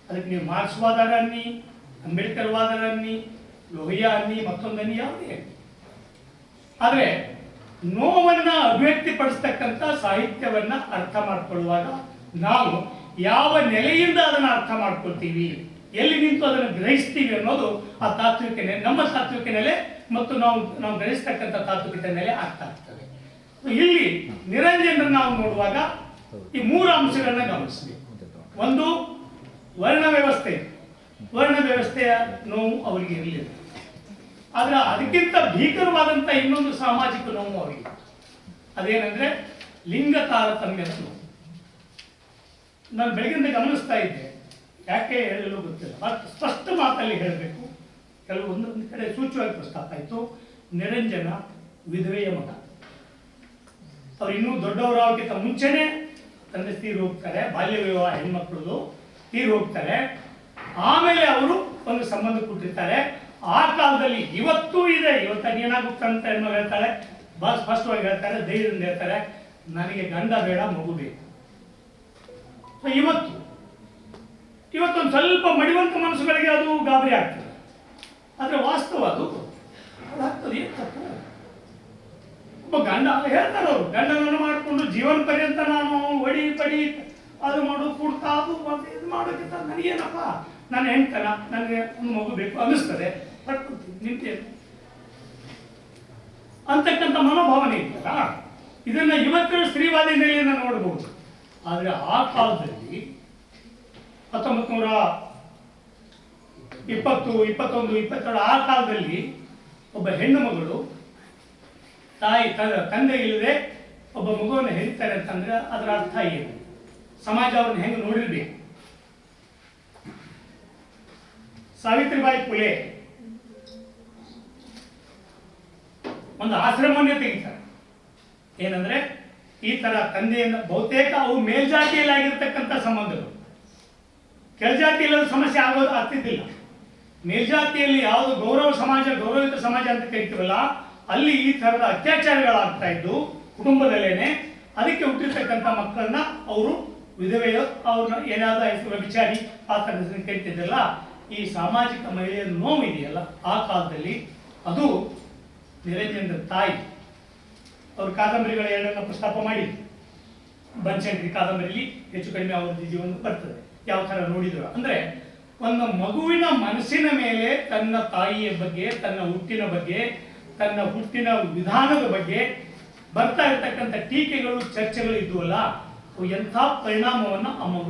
ಅದಕ್ಕೆ ನೀವು ಮಾರ್ಕ್ಸ್ವಾದರ ಅನ್ನಿ, ಅಂಬೇಡ್ಕರ್ ವಾದರ ಅನ್ನಿ, ಲೋಹಿಯಾ ಅನ್ನಿ, ಮತ್ತೊಂದನ್ನಿ, ಯಾವುದೇ ಅನ್ನಿ. ಆದರೆ ನೋವನ್ನ ಅಭಿವ್ಯಕ್ತಿಪಡಿಸ್ತಕ್ಕಂಥ ಸಾಹಿತ್ಯವನ್ನ ಅರ್ಥ ಮಾಡ್ಕೊಳ್ಳುವಾಗ ನಾವು ಯಾವ ನೆಲೆಯಿಂದ ಅದನ್ನು ಅರ್ಥ ಮಾಡ್ಕೊಳ್ತೀವಿ, ಎಲ್ಲಿ ನಿಂತು ಅದನ್ನು ಗ್ರಹಿಸ್ತೀವಿ ಅನ್ನೋದು ಆ ತಾತ್ವಿಕ ನೆಲೆ, ನಮ್ಮ ತಾತ್ವಿಕ ನೆಲೆ ಮತ್ತು ನಾವು ಗ್ರಹಿಸ್ತಕ್ಕಂಥ ತಾತ್ವಿಕತೆ ನೆಲೆ ಅರ್ಥ ಆಗ್ತದೆ. ಇಲ್ಲಿ ನಿರಂಜನರನ್ನು ನಾವು ನೋಡುವಾಗ ಈ 3 ಅಂಶಗಳನ್ನ ಗಮನಿಸಬೇಕು. ಒಂದು ವರ್ಣ ವ್ಯವಸ್ಥೆಯ ನೋವು ಅವರಿಗೆ ಇರಲಿಲ್ಲ, ಆದ್ರೆ ಅದಕ್ಕಿಂತ ಭೀಕರವಾದಂಥ ಇನ್ನೊಂದು ಸಾಮಾಜಿಕ ನೋವು ಅವರಿಗೆ, ಅದೇನೆಂದ್ರೆ ಲಿಂಗ ತಾರತಮ್ಯದ ನೋವು. ನಾನು ಬೆಳಗಿಂದ ಗಮನಿಸ್ತಾ ಇದ್ದೆ, ಯಾಕೆ ಹೇಳಲು ಗೊತ್ತಿಲ್ಲ, ಬಟ್ ಸ್ಪಷ್ಟ ಮಾತಲ್ಲಿ ಹೇಳಬೇಕು. ಒಂದೊಂದು ಕಡೆ ಸೂಚ್ಯವಾಗಿ ಪ್ರಸ್ತಾಪ ಆಯಿತು. ನಿರಂಜನ ವಿಧವೆಯ ಮಗ, ಅವ್ರು ಇನ್ನೂ ದೊಡ್ಡವರಾಗಕ್ಕಿಂತ ಮುಂಚೆನೆ ತಂದೆ ತೀರು ಹೋಗ್ತಾರೆ, ಬಾಲ್ಯ ವಿವಾಹ ಹೆಣ್ಮಕ್ಳದು ತೀರು ಹೋಗ್ತಾರೆ. ಆಮೇಲೆ ಅವರು ಒಂದು ಸಂಬಂಧ ಕೊಟ್ಟಿರ್ತಾರೆ. ಆ ಕಾಲದಲ್ಲಿ ಇವತ್ತೂ ಇದೆ, ಇವತ್ತಾಗ ಏನಾಗುತ್ತೆ ಅಂತ ಹೆಣ್ಮಗಳು ಹೇಳ್ತಾಳೆ, ಸ್ಪಷ್ಟವಾಗಿ ಹೇಳ್ತಾರೆ, ಧೈರ್ಯದಿಂದ ಹೇಳ್ತಾರೆ, ನನಗೆ ಗಂಡ ಬೇಡ ಮಗು ಬೇಕು. ಇವತ್ತೊಂದು ಸ್ವಲ್ಪ ಮಡಿವಂತ ಮನಸ್ಸುಗಳಿಗೆ ಅದು ಗಾಬರಿ ಆಗ್ತದೆ, ಆದರೆ ವಾಸ್ತವ ಅದು ಆಗ್ತದೆ. ಏನು ತಪ್ಪು? ಒಬ್ಬ ಗಂಡ ಹೇಳ್ತಾರೆ, ಅವರು ಗಂಡನನ್ನು ಮಾಡಿಕೊಂಡು ಜೀವನ ಪರ್ಯಂತ ನಾನು ಒಡಿ ಪಡಿ ಅದು ಮಾಡು ಕೊಡ್ತಾ ಅದು ಇದು ಮಾಡೋಕ್ಕಿಂತ ನನಗೇನಪ್ಪ, ನನ್ನ ಹೆಣ್ತನ, ನನಗೆ ಒಂದು ಮಗು ಬೇಕು ಅನ್ನಿಸ್ತದೆ, ಪಡ್ಕೊಳ್ತೀನಿ, ನಿಂತೇನು ಅಂತಕ್ಕಂಥ ಮನೋಭಾವನೆ ಇದೆಯಲ್ಲ, ಇದನ್ನ ಇವತ್ತಿನ ಸ್ತ್ರೀವಾದಿ ನೆಲೆಯನ್ನು ನೋಡಬಹುದು. ಆದರೆ ಆ ಕಾಲದಲ್ಲಿ 1920, 21, 22 ಆ ಕಾಲದಲ್ಲಿ ಒಬ್ಬ ಹೆಣ್ಣು ಮಗಳು ತಂದೆ ಇಲ್ಲದೆ ಒಬ್ಬ ಮಗುವನ್ನು ಹೆರಿತಾರೆ ಅಂತಂದ್ರೆ ಅದರ ಅರ್ಥ ಏನು? ಸಮಾಜ ಅವ್ರನ್ನ ಹೆಂಗೆ ನೋಡಿರ್ಬೇಕು? ಸಾವಿತ್ರಿಬಾಯಿ ಫುಲೆ ಒಂದು ಆಶ್ರಮವನ್ನೇ ತೆಗಿತಾರೆ. ಏನಂದ್ರೆ ಈ ತರ ತಂದೆಯಿಂದ ಬಹುತೇಕ ಅವು ಮೇಲ್ಜಾತಿಯಲ್ಲಿ ಆಗಿರ್ತಕ್ಕಂಥ ಸಂಬಂಧಗಳು, ಕೆಳಜಾತಿಯಲ್ಲಿ ಸಮಸ್ಯೆ ಆಗೋದು ಆಗ್ತಿದ್ದಿಲ್ಲ. ಮೇಲ್ಜಾತಿಯಲ್ಲಿ ಯಾವುದು ಗೌರವಿತ ಸಮಾಜ ಅಂತ ಕರಿತೀವಲ್ಲ, ಅಲ್ಲಿ ಈ ತರದ ಅತ್ಯಾಚಾರಗಳಾಗ್ತಾ ಇದ್ದು ಕುಟುಂಬದಲ್ಲೇನೆ. ಅದಕ್ಕೆ ಹುಟ್ಟಿರ್ತಕ್ಕಂಥ ಮಕ್ಕಳನ್ನ ಅವರು ವಿಧವೆಯ ಅವ್ರನ್ನ ಏನಾದ ವಿಚಾರಿ ಆ ಥರದ ಕರಿತಿದ್ದಲ್ಲ. ಈ ಸಾಮಾಜಿಕ ಮಹಿಳೆಯ ನೋವು ಇದೆಯಲ್ಲ ಆ ಕಾಲದಲ್ಲಿ, ಅದು ನಿರಂಜನರ ತಾಯಿ ಅವ್ರ ಕಾದಂಬರಿಗಳ 2 ಪ್ರಸ್ತಾಪ ಮಾಡಿ, ಬನಶಂಕರಿ ಕಾದಂಬರಿಲಿ ಹೆಚ್ಚು ಕಡಿಮೆ ಅವರ ಜೀವನ ಬರ್ತದೆ. ಯಾವ ಥರ ನೋಡಿದ್ರು ಅಂದ್ರೆ, ಒಂದು ಮಗುವಿನ ಮನಸ್ಸಿನ ಮೇಲೆ ತನ್ನ ತಾಯಿಯ ಬಗ್ಗೆ, ತನ್ನ ಹುಟ್ಟಿನ ಬಗ್ಗೆ, ತನ್ನ ಹುಟ್ಟಿನ ವಿಧಾನದ ಬಗ್ಗೆ ಬರ್ತಾ ಇರತಕ್ಕಂಥ ಟೀಕೆಗಳು, ಚರ್ಚೆಗಳು ಇದ್ವಲ್ಲ, ಅವು ಎಂಥ ಪರಿಣಾಮವನ್ನು ಆ ಮಗು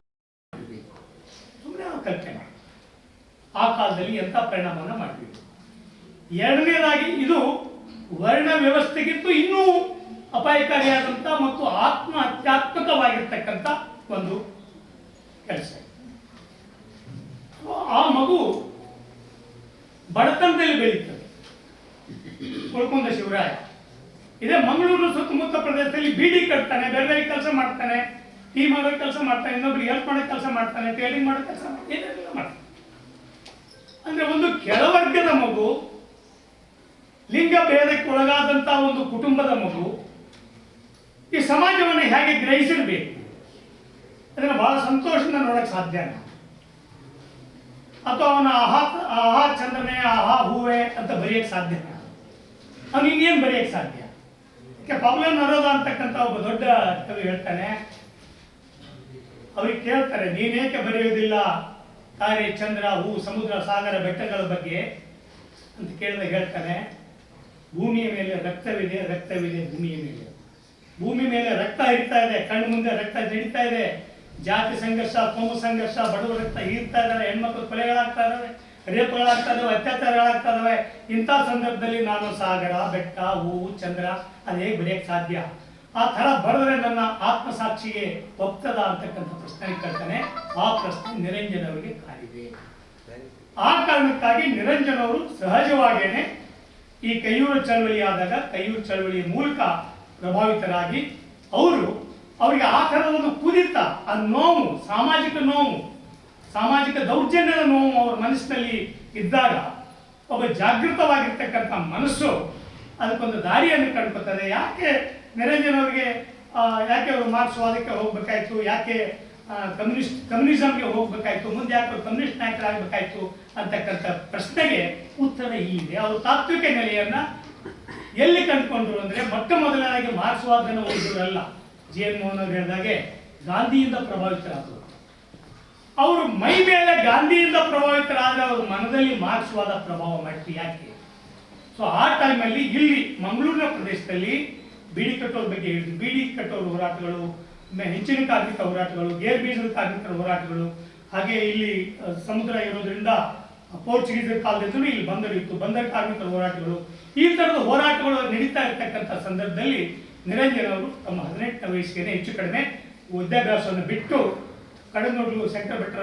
ಸುಮ್ಮನೆ ಕಲ್ಪನೆ ಮಾಡಿ ಆ ಕಾಲದಲ್ಲಿ ಎಂಥ ಪರಿಣಾಮವನ್ನು ಮಾಡಬೇಕು. ಎರಡನೇದಾಗಿ ಇದು ವರ್ಣ ವ್ಯವಸ್ಥೆಗಿಂತೂ ಇನ್ನೂ ಅಪಾಯಕಾರಿಯಾದಂಥ ಮತ್ತು ಆತ್ಮಹತ್ಯಾತ್ಮಕವಾಗಿರ್ತಕ್ಕಂಥ ಒಂದು ಕೆಲಸ. ಆ ಮಗು ಬಡತನದಲ್ಲಿ ಬೆಳೀತದೆ. ಉಳ್ಕೊಂಡ ಶಿವರಾಯ ಇದೇ ಮಂಗಳೂರು ಸುತ್ತಮುತ್ತ ಪ್ರದೇಶದಲ್ಲಿ ಬೀಡಿ ಕಟ್ತಾನೆ, ಬೇರೆ ಬೇರೆ ಕೆಲಸ ಮಾಡ್ತಾನೆ, ಟೀ ಮಾಡೋ ಕೆಲಸ ಮಾಡ್ತಾನೆ, ಇನ್ನೊಬ್ರಿಗೆ ಹೆಲ್ಪ್ ಮಾಡೋ ಕೆಲಸ ಮಾಡ್ತಾನೆ, ಟ್ರೇಡಿಂಗ್ ಮಾಡೋ ಕೆಲಸ ಏನೆಲ್ಲ ಮಾಡ್ತಾನೆ. ಅಂದ್ರೆ ಒಂದು ಕೆಳವರ್ಗದ ಮಗು, ಲಿಂಗ ಭೇದಕ್ಕೆ ಒಳಗಾದಂತ ಒಂದು ಕುಟುಂಬದ ಮಗು ಈ ಸಮಾಜವನ್ನು ಹೇಗೆ ಗ್ರಹಿಸಿರ್ಬೇಕು ಅದನ್ನು ಬಹಳ ಸಂತೋಷದಿಂದ ನೋಡಕ್ ಸಾಧ್ಯ. ಅಥವಾ ಅವನ ಆಹಾ ಚಂದ್ರನೇ ಆಹಾ ಹೂವೆ ಅಂತ ಬರೆಯಕ್ಕೆ ಸಾಧ್ಯ? ಅವ್ನು ಇನ್ನೇನು ಬರೆಯಕ್ಕೆ ಸಾಧ್ಯ? ಯಾಕೆ ಪಬ್ಲೋ ನರೋದ ಅಂತಕ್ಕಂಥ ಒಬ್ಬ ದೊಡ್ಡ ಕವಿ ಹೇಳ್ತಾನೆ, ಅವ್ರಿಗೆ ಕೇಳ್ತಾರೆ ನೀನೇಕೆ ಬರೆಯೋದಿಲ್ಲ ತಾರೆ ಚಂದ್ರ ಹೂ ಸಮುದ್ರ ಸಾಗರ ಬೆಟ್ಟಗಳ ಬಗ್ಗೆ ಅಂತ ಕೇಳಿದಾಗ ಹೇಳ್ತಾನೆ, ಭೂಮಿಯ ಮೇಲೆ ರಕ್ತವಿದೆ, ರಕ್ತವಿದೆ ಭೂಮಿಯ ಮೇಲೆ. ಭೂಮಿ ಮೇಲೆ ರಕ್ತ ಹರಿತಾ ಇದೆ, ಕಣ್ಣು ಮುಂದೆ ರಕ್ತ ಜಡಿತಾ ಇದೆ. ಜಾತಿ ಸಂಘರ್ಷ, ಕೋಮು ಸಂಘರ್ಷ, ಬಡವ ರಕ್ತ ಹೀರ್ತಾ ಇದ್ದಾರೆ, ಹೆಣ್ಮಕ್ಳು ಕೊಲೆಗಳಾಗ್ತಾ ಇದಾವೆ, ರೇಪುಗಳಾಗ್ತಾ ಇದಾವೆ, ಅತ್ಯಾಚಾರಗಳಾಗ್ತಾ ಇದಾವೆ. ಇಂಥ ಸಂದರ್ಭದಲ್ಲಿ ನಾನು ಸಾಗರ, ಬೆಟ್ಟ, ಹೂವು, ಚಂದ್ರ ಅದು ಹೇಗೆ ಬರೆಯಕ್ಕೆ ಸಾಧ್ಯ? ಆ ಥರ ಬರೆದ್ರೆ ನನ್ನ ಆತ್ಮಸಾಕ್ಷಿಗೆ ಒಪ್ತದ ಅಂತಕ್ಕಂಥ ಪ್ರಶ್ನೆ ಕೇಳ್ತಾನೆ. ಆ ಪ್ರಶ್ನೆ ನಿರಂಜನ್ ಅವರಿಗೆ ಕಾಡಿದೆ. ಆ ಕಾರಣಕ್ಕಾಗಿ ನಿರಂಜನ್ ಅವರು ಸಹಜವಾಗೇನೆ ಈ ಕೈಯೂರು ಚಳವಳಿ ಆದಾಗ ಕೈಯೂರು ಚಳವಳಿಯ ಮೂಲಕ ಪ್ರಭಾವಿತರಾಗಿ ಅವರಿಗೆ ಆ ಥರದ ಒಂದು ಕುದಿತ, ಆ ನೋವು, ಸಾಮಾಜಿಕ ದೌರ್ಜನ್ಯದ ನೋವು ಅವರ ಮನಸ್ಸಿನಲ್ಲಿ ಇದ್ದಾಗ ಒಬ್ಬ ಜಾಗೃತವಾಗಿರ್ತಕ್ಕಂಥ ಮನಸ್ಸು ಅದಕ್ಕೊಂದು ದಾರಿಯನ್ನು ಕಂಡುಕೊಳ್ತದೆ. ಯಾಕೆ ನಿರಂಜನ್ ಅವರಿಗೆ ಯಾಕೆ ಅವರು ಮಾರ್ಕ್ಸ್ವಾದಕ್ಕೆ ಹೋಗ್ಬೇಕಾಯ್ತು, ಯಾಕೆ ಕಮ್ಯುನಿಸಮ್ಗೆ ಹೋಗ್ಬೇಕಾಯ್ತು, ಮುಂದೆ ಯಾಕೆ ಕಮ್ಯುನಿಸ್ಟ್ ನಾಯಕರಾಗಬೇಕಾಯ್ತು ಅಂತಕ್ಕಂಥ ಪ್ರಶ್ನೆಗೆ ಉತ್ತರ ಇದೆ. ಅವರು ತಾತ್ವಿಕ ನೆಲೆಯನ್ನ ಎಲ್ಲಿ ಕಂಡುಕೊಂಡ್ರು ಅಂದ್ರೆ, ಮೊಟ್ಟ ಮೊದಲನಾಗಿ ಮಾರ್ಕ್ಸ್ವಾದನ ಓದಿದ್ರಲ್ಲ, ಜೆ.ಎನ್. ಮೋಹನ್ ಅವರು ಹೇಳಿದಾಗೆ ಗಾಂಧಿಯಿಂದ ಪ್ರಭಾವಿತರಾದರು. ಅವರು ಮೈ ಮೇಲೆ ಗಾಂಧಿಯಿಂದ ಪ್ರಭಾವಿತರಾದ್ರೆ ಅವ್ರ ಮನದಲ್ಲಿ ಮಾರ್ಕ್ಸ್ವಾದ ಪ್ರಭಾವ ಮಾಡ್ತು. ಯಾಕೆ? ಸೊ ಆ ಟೈಮಲ್ಲಿ ಇಲ್ಲಿ ಮಂಗಳೂರಿನ ಪ್ರದೇಶದಲ್ಲಿ ಬೀಡಿ ಕಟ್ಟೋರ ಬಗ್ಗೆ ಹೇಳಿದ್ರು. ಬೀಡಿ ಕಟ್ಟೋರ ಹೋರಾಟಗಳು, ಹೆಂಚಿನ ಕಾರ್ಮಿಕ ಹೋರಾಟಗಳು, ಗೇರ್ ಬೀಜದ ಕಾರ್ಮಿಕರ ಹೋರಾಟಗಳು, ಹಾಗೆ ಇಲ್ಲಿ ಸಮುದ್ರ ಇರೋದ್ರಿಂದ ಪೋರ್ಚುಗೀಸರ ಕಾಲದಿಂದಲೂ ಇಲ್ಲಿ ಬಂದರು ಇತ್ತು, ಬಂದರ ಕಾರ್ಮಿಕರ ಹೋರಾಟಗಳು, ಈ ಥರದ ಹೋರಾಟಗಳು ನಡೀತಾ ಇರ್ತಕ್ಕಂಥ ಸಂದರ್ಭದಲ್ಲಿ ನಿರಂಜನ್ ಅವರು ತಮ್ಮ 18ನೇ ವಯಸ್ಸಿಗೆ ಹೆಚ್ಚು ಕಡಿಮೆ ವಿದ್ಯಾಭ್ಯಾಸವನ್ನು ಬಿಟ್ಟು ಕಡನೂರು ಶಂಕರ ಭಟ್ರ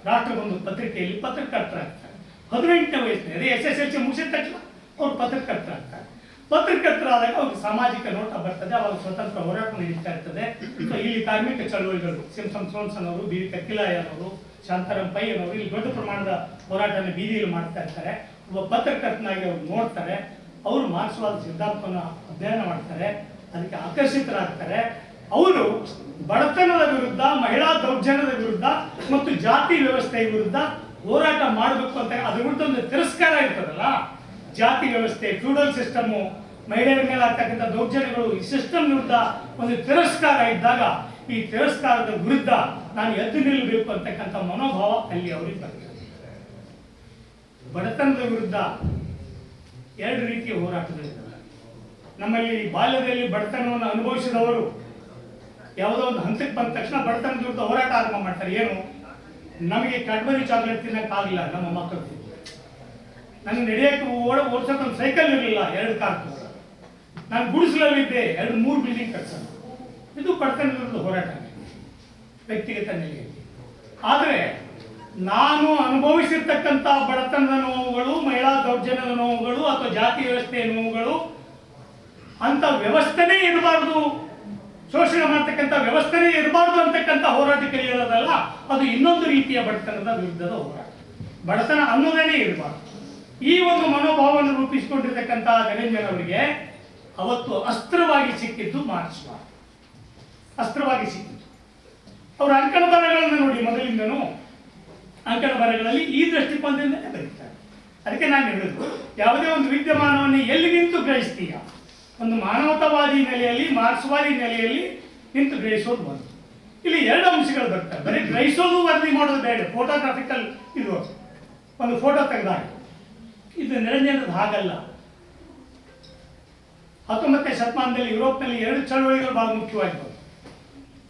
ರಾಷ್ಟ್ರಬಂಧು ಪತ್ರಿಕೆಯಲ್ಲಿ ಪತ್ರಕರ್ತರಾಗ್ತಾರೆ. 18ನೇ ವಯಸ್ಸಿನಲ್ಲಿ SSLC ಮುಗಿಸಿದ ತಕ್ಷಣ ಅವರು ಪತ್ರಕರ್ತರಾಗ್ತಾರೆ. ಪತ್ರಕರ್ತರಾದಾಗ ಅವ್ರಿಗೆ ಸಾಮಾಜಿಕ ನೋಟ ಬರ್ತದೆ, ಅವಾಗ ಸ್ವತಂತ್ರ ಹೋರಾಟ ನಡೀತಾ ಇರ್ತದೆ. ಸೊ ಇಲ್ಲಿ ಕಾರ್ಮಿಕ ಚಳವಳಿಗಳು, ಸಿಂಸನ್ ಸೋನ್ಸನ್ ಅವರು, ಬಿ.ವಿ. ಕಕ್ಕಿಲಾಯನವರು, ಶಾಂತಾರಾಮ್ ಪೈ ಅವರು ಇಲ್ಲಿ ದೊಡ್ಡ ಪ್ರಮಾಣದ ಹೋರಾಟನ ಬೀದಿಯಲ್ಲಿ ಮಾಡ್ತಾ ಇರ್ತಾರೆ. ಒಬ್ಬ ಪತ್ರಕರ್ತನಾಗಿ ಅವ್ರು ನೋಡ್ತಾರೆ, ಅವರು ಮಾರ್ಕ್ಸ್ವಾದ ಸಿದ್ಧಾಂತವನ್ನು ಅಧ್ಯಯನ ಮಾಡ್ತಾರೆ, ಅದಕ್ಕೆ ಆಕರ್ಷಿತರಾಗ್ತಾರೆ. ಅವರು ಬಡತನದ ವಿರುದ್ಧ, ಮಹಿಳಾ ದೌರ್ಜನ್ಯದ ವಿರುದ್ಧ ಮತ್ತು ಜಾತಿ ವ್ಯವಸ್ಥೆಯ ವಿರುದ್ಧ ಹೋರಾಟ ಮಾಡಬೇಕು ಅಂತ ಅದ್ರ ವಿರುದ್ಧ ಒಂದು ತಿರಸ್ಕಾರ ಇರ್ತದಲ್ಲ, ಜಾತಿ ವ್ಯವಸ್ಥೆ, ಫ್ಯೂಡಲ್ ಸಿಸ್ಟಮು, ಮಹಿಳೆಯರ ಮೇಲೆ ಆಗ್ತಕ್ಕಂಥ ದೌರ್ಜನ್ಯಗಳು, ಈ ಸಿಸ್ಟಮ್ ವಿರುದ್ಧ ಒಂದು ತಿರಸ್ಕಾರ ಇದ್ದಾಗ ಈ ತಿರಸ್ಕಾರದ ವಿರುದ್ಧ ನಾನು ಎದ್ದು ನಿಲ್ಲಬೇಕು ಅಂತಕ್ಕಂಥ ಮನೋಭಾವ ಅಲ್ಲಿ ಅವರಿಗೆ ಬರ್ತದೆ. ಬಡತನದ ವಿರುದ್ಧ ಎರಡು ರೀತಿಯ ಹೋರಾಟಗಳಿದ್ದಾವೆ. ನಮ್ಮಲ್ಲಿ ಬಾಲ್ಯದಲ್ಲಿ ಬಡತನವನ್ನು ಅನುಭವಿಸಿದವರು ಯಾವುದೋ ಒಂದು ಹಂತಕ್ಕೆ ಬಂದ ತಕ್ಷಣ ಬಡತನದ ವಿರುದ್ಧ ಹೋರಾಟ ಆರಂಭ ಮಾಡ್ತಾರೆ. ಏನು, ನಮಗೆ ಕ್ಯಾಡ್ಬರಿ ಚಾಕ್ಲೇಟ್ ತಿನ್ನಕ್ಕಾಗಲಿಲ್ಲ, ನಮ್ಮ ಮಕ್ಕಳು, ನನಗೆ ನಡೆಯೋಕ್ಕೆ ಓಡಿಸೋಕೆ ಸೈಕಲ್ ಇರಲಿಲ್ಲ, 2 ಕಾರ್, ನಾನು ಗುಡಿಸಲಲ್ಲಿದ್ದೆ, 2-3 ಬಿಲ್ಡಿಂಗ್ ಕಟ್ಸೋದು. ಇದು ಬಡತನದ ವಿರುದ್ಧ ಹೋರಾಟ ವ್ಯಕ್ತಿಗತ ನೆಲೆಯಲ್ಲಿ. ಆದರೆ ನಾನು ಅನುಭವಿಸಿರ್ತಕ್ಕಂಥ ಬಡತನದ ನೋವುಗಳು, ಮಹಿಳಾ ದೌರ್ಜನ್ಯದ ನೋವುಗಳು ಅಥವಾ ಜಾತಿ ವ್ಯವಸ್ಥೆಯ ನೋವುಗಳು ಅಂತ ವ್ಯವಸ್ಥೆನೇ ಇರಬಾರ್ದು, ಶೋಷಣೆ ಮಾಡ್ತಕ್ಕಂಥ ವ್ಯವಸ್ಥೆನೇ ಇರಬಾರ್ದು ಅಂತಕ್ಕಂಥ ಹೋರಾಟಕ್ಕೆ ಇರೋದಲ್ಲ, ಅದು ಇನ್ನೊಂದು ರೀತಿಯ ಬಡತನದ ವಿರುದ್ಧದ ಹೋರಾಟ. ಬಡತನ ಅನ್ನೋದೇನೇ ಇರಬಾರ್ದು. ಈ ಒಂದು ಮನೋಭಾವವನ್ನು ರೂಪಿಸಿಕೊಂಡಿರ್ತಕ್ಕಂಥ ನಿರಂಜನ್ ಅವರಿಗೆ ಅವತ್ತು ಅಸ್ತ್ರವಾಗಿ ಸಿಕ್ಕಿದ್ದು ಮಾರ್ಕ್ಸ್ವಾದ, ಅಸ್ತ್ರವಾಗಿ ಸಿಕ್ಕಿತ್ತು. ಅವರ ಅಂಕಣ ಬರಹಗಳನ್ನು ನೋಡಿ, ಮೊದಲಿಂದನೂ ಅಂಕಣ ಬರಹಗಳಲ್ಲಿ ಈ ದೃಷ್ಟಿಕೋನದಿಂದಲೇ ಬರೀತಾರೆ. ಅದಕ್ಕೆ ನಾನು ಹೇಳಿದ್ರು, ಯಾವುದೇ ಒಂದು ವಿದ್ಯಮಾನವನ್ನು ಎಲ್ಲಿ ನಿಂತು ಗ್ರಹಿಸ್ತೀಯ, ಒಂದು ಮಾನವತಾವಾದಿ ನೆಲೆಯಲ್ಲಿ, ಮಾರ್ಕ್ಸ್ವಾದಿ ನೆಲೆಯಲ್ಲಿ ನಿಂತು ಗ್ರಹಿಸೋದು ಒಂದು. ಇಲ್ಲಿ 2 ಅಂಶಗಳು ಬರ್ತವೆ. ಬರೀ ಗ್ರಹಿಸೋದು ವರದಿ ಮಾಡೋದು ಬೇಡ, ಫೋಟೋಗ್ರಾಫಿಕಲ್ ಇದು ಒಂದು ಫೋಟೋ ತೆಗೆದಾಗ. ಇದು ನಿರಂಜನದ ಹಾಗಲ್ಲ. 19ನೇ ಶತಮಾನದಲ್ಲಿ ಯುರೋಪ್ನಲ್ಲಿ 2 ಚಳವಳಿಗಳು ಬಹಳ ಮುಖ್ಯವಾಗಿದ್ದವು.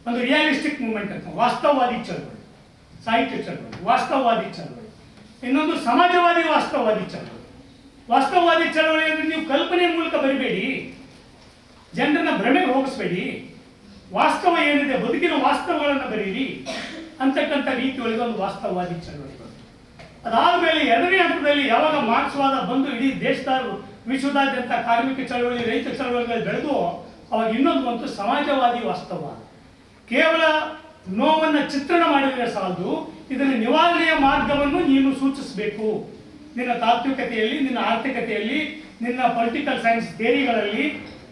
ಒಂದು ರಿಯಾಲಿಸ್ಟಿಕ್ ಮೂವ್ಮೆಂಟ್ ಅಂತ, ವಾಸ್ತವವಾದಿ ಚಳವಳಿ, ಸಾಹಿತ್ಯ ಚಳವಳಿ, ವಾಸ್ತವವಾದಿ ಚಳವಳಿ. ಇನ್ನೊಂದು ಸಮಾಜವಾದಿ ವಾಸ್ತವವಾದಿ ಚಳವಳಿ. ವಾಸ್ತವವಾದಿ ಚಳವಳಿ ಅಂದರೆ ನೀವು ಕಲ್ಪನೆ ಮೂಲಕ ಬರಿಬೇಡಿ, ಜನರನ್ನ ಭ್ರಮೆಗೆ ಹೋಗಿಸ್ಬೇಡಿ, ವಾಸ್ತವ ಏನಿದೆ ಬದುಕಿನ ವಾಸ್ತವಗಳನ್ನು ಬರೀರಿ ಅಂತಕ್ಕಂಥ ರೀತಿಯೊಳಗೆ ಒಂದು ವಾಸ್ತವವಾದಿ ಚಳವಳಿ. ಅದಾದಮೇಲೆ 2ನೇ ಹಂತದಲ್ಲಿ ಯಾವಾಗ ಮಾರ್ಕ್ಸ್ವಾದ ಬಂದು ಇಡೀ ದೇಶದ ವಿಶ್ವದಾದ್ಯಂತ ಕಾರ್ಮಿಕ ಚಳವಳಿ, ರೈತ ಚಳವಳಿಗಳು ಬೆಳೆದು ಅವಾಗ ಇನ್ನೊಂದು ಬಂತು ಸಮಾಜವಾದಿ ವಾಸ್ತವವಾದ. ಕೇವಲ ನೋವನ್ನು ಚಿತ್ರಣ ಮಾಡಿದರೆ ಸಾಲದು, ಇದರ ನಿವಾರಣೆಯ ಮಾರ್ಗವನ್ನು ನೀನು ಸೂಚಿಸಬೇಕು. ನಿನ್ನ ತಾತ್ವಿಕತೆಯಲ್ಲಿ, ನಿನ್ನ ಆರ್ಥಿಕತೆಯಲ್ಲಿ, ನಿನ್ನ ಪೊಲಿಟಿಕಲ್ ಸೈನ್ಸ್ ಥಿಯರಿಗಳಲ್ಲಿ,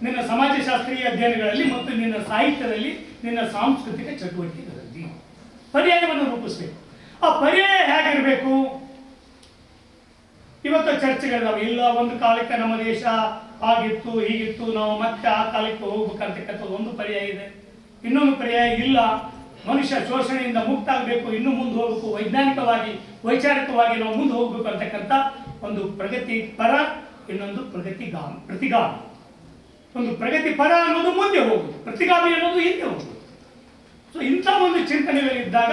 ನಿನ್ನ ಸಮಾಜಶಾಸ್ತ್ರೀಯ ಅಧ್ಯಯನಗಳಲ್ಲಿ ಮತ್ತು ನಿನ್ನ ಸಾಹಿತ್ಯದಲ್ಲಿ, ನಿನ್ನ ಸಾಂಸ್ಕೃತಿಕ ಚಟುವಟಿಕೆಗಳಲ್ಲಿ ಪರ್ಯಾಯವನ್ನು ರೂಪಿಸಬೇಕು. ಆ ಪರ್ಯಾಯ ಹೇಗಿರಬೇಕು? ಸಮಸ್ಯೆಗಳಿದಾವೆ. ಇಲ್ಲ ಒಂದು ಕಾಲಕ್ಕೆ ನಮ್ಮ ದೇಶ ಆಗಿತ್ತು ಹೀಗಿತ್ತು, ನಾವು ಮತ್ತೆ ಆ ಕಾಲಕ್ಕೆ ಹೋಗ್ಬೇಕಂತಕ್ಕಂಥದ್ದು ಒಂದು ಪರ್ಯಾಯ ಇದೆ. ಇನ್ನೊಂದು ಪರ್ಯಾಯ ಇಲ್ಲ, ಮನುಷ್ಯ ಶೋಷಣೆಯಿಂದ ಮುಕ್ತ ಆಗಬೇಕು, ಇನ್ನೂ ಮುಂದೆ ಹೋಗಬೇಕು, ವೈಜ್ಞಾನಿಕವಾಗಿ ವೈಚಾರಿಕವಾಗಿ ನಾವು ಮುಂದೆ ಹೋಗ್ಬೇಕು ಅಂತಕ್ಕಂಥ ಒಂದು ಪ್ರಗತಿ ಪರ, ಇನ್ನೊಂದು ಪ್ರತಿಗಾಮಿ. ಒಂದು ಪ್ರಗತಿ ಪರ ಅನ್ನೋದು ಮುಂದೆ ಹೋಗುದು, ಪ್ರತಿಗಾಮಿ ಅನ್ನೋದು ಹಿಂದೆ ಹೋಗುದು. ಸೊ ಇಂಥ ಒಂದು ಚಿಂತನೆಗಳಿದ್ದಾಗ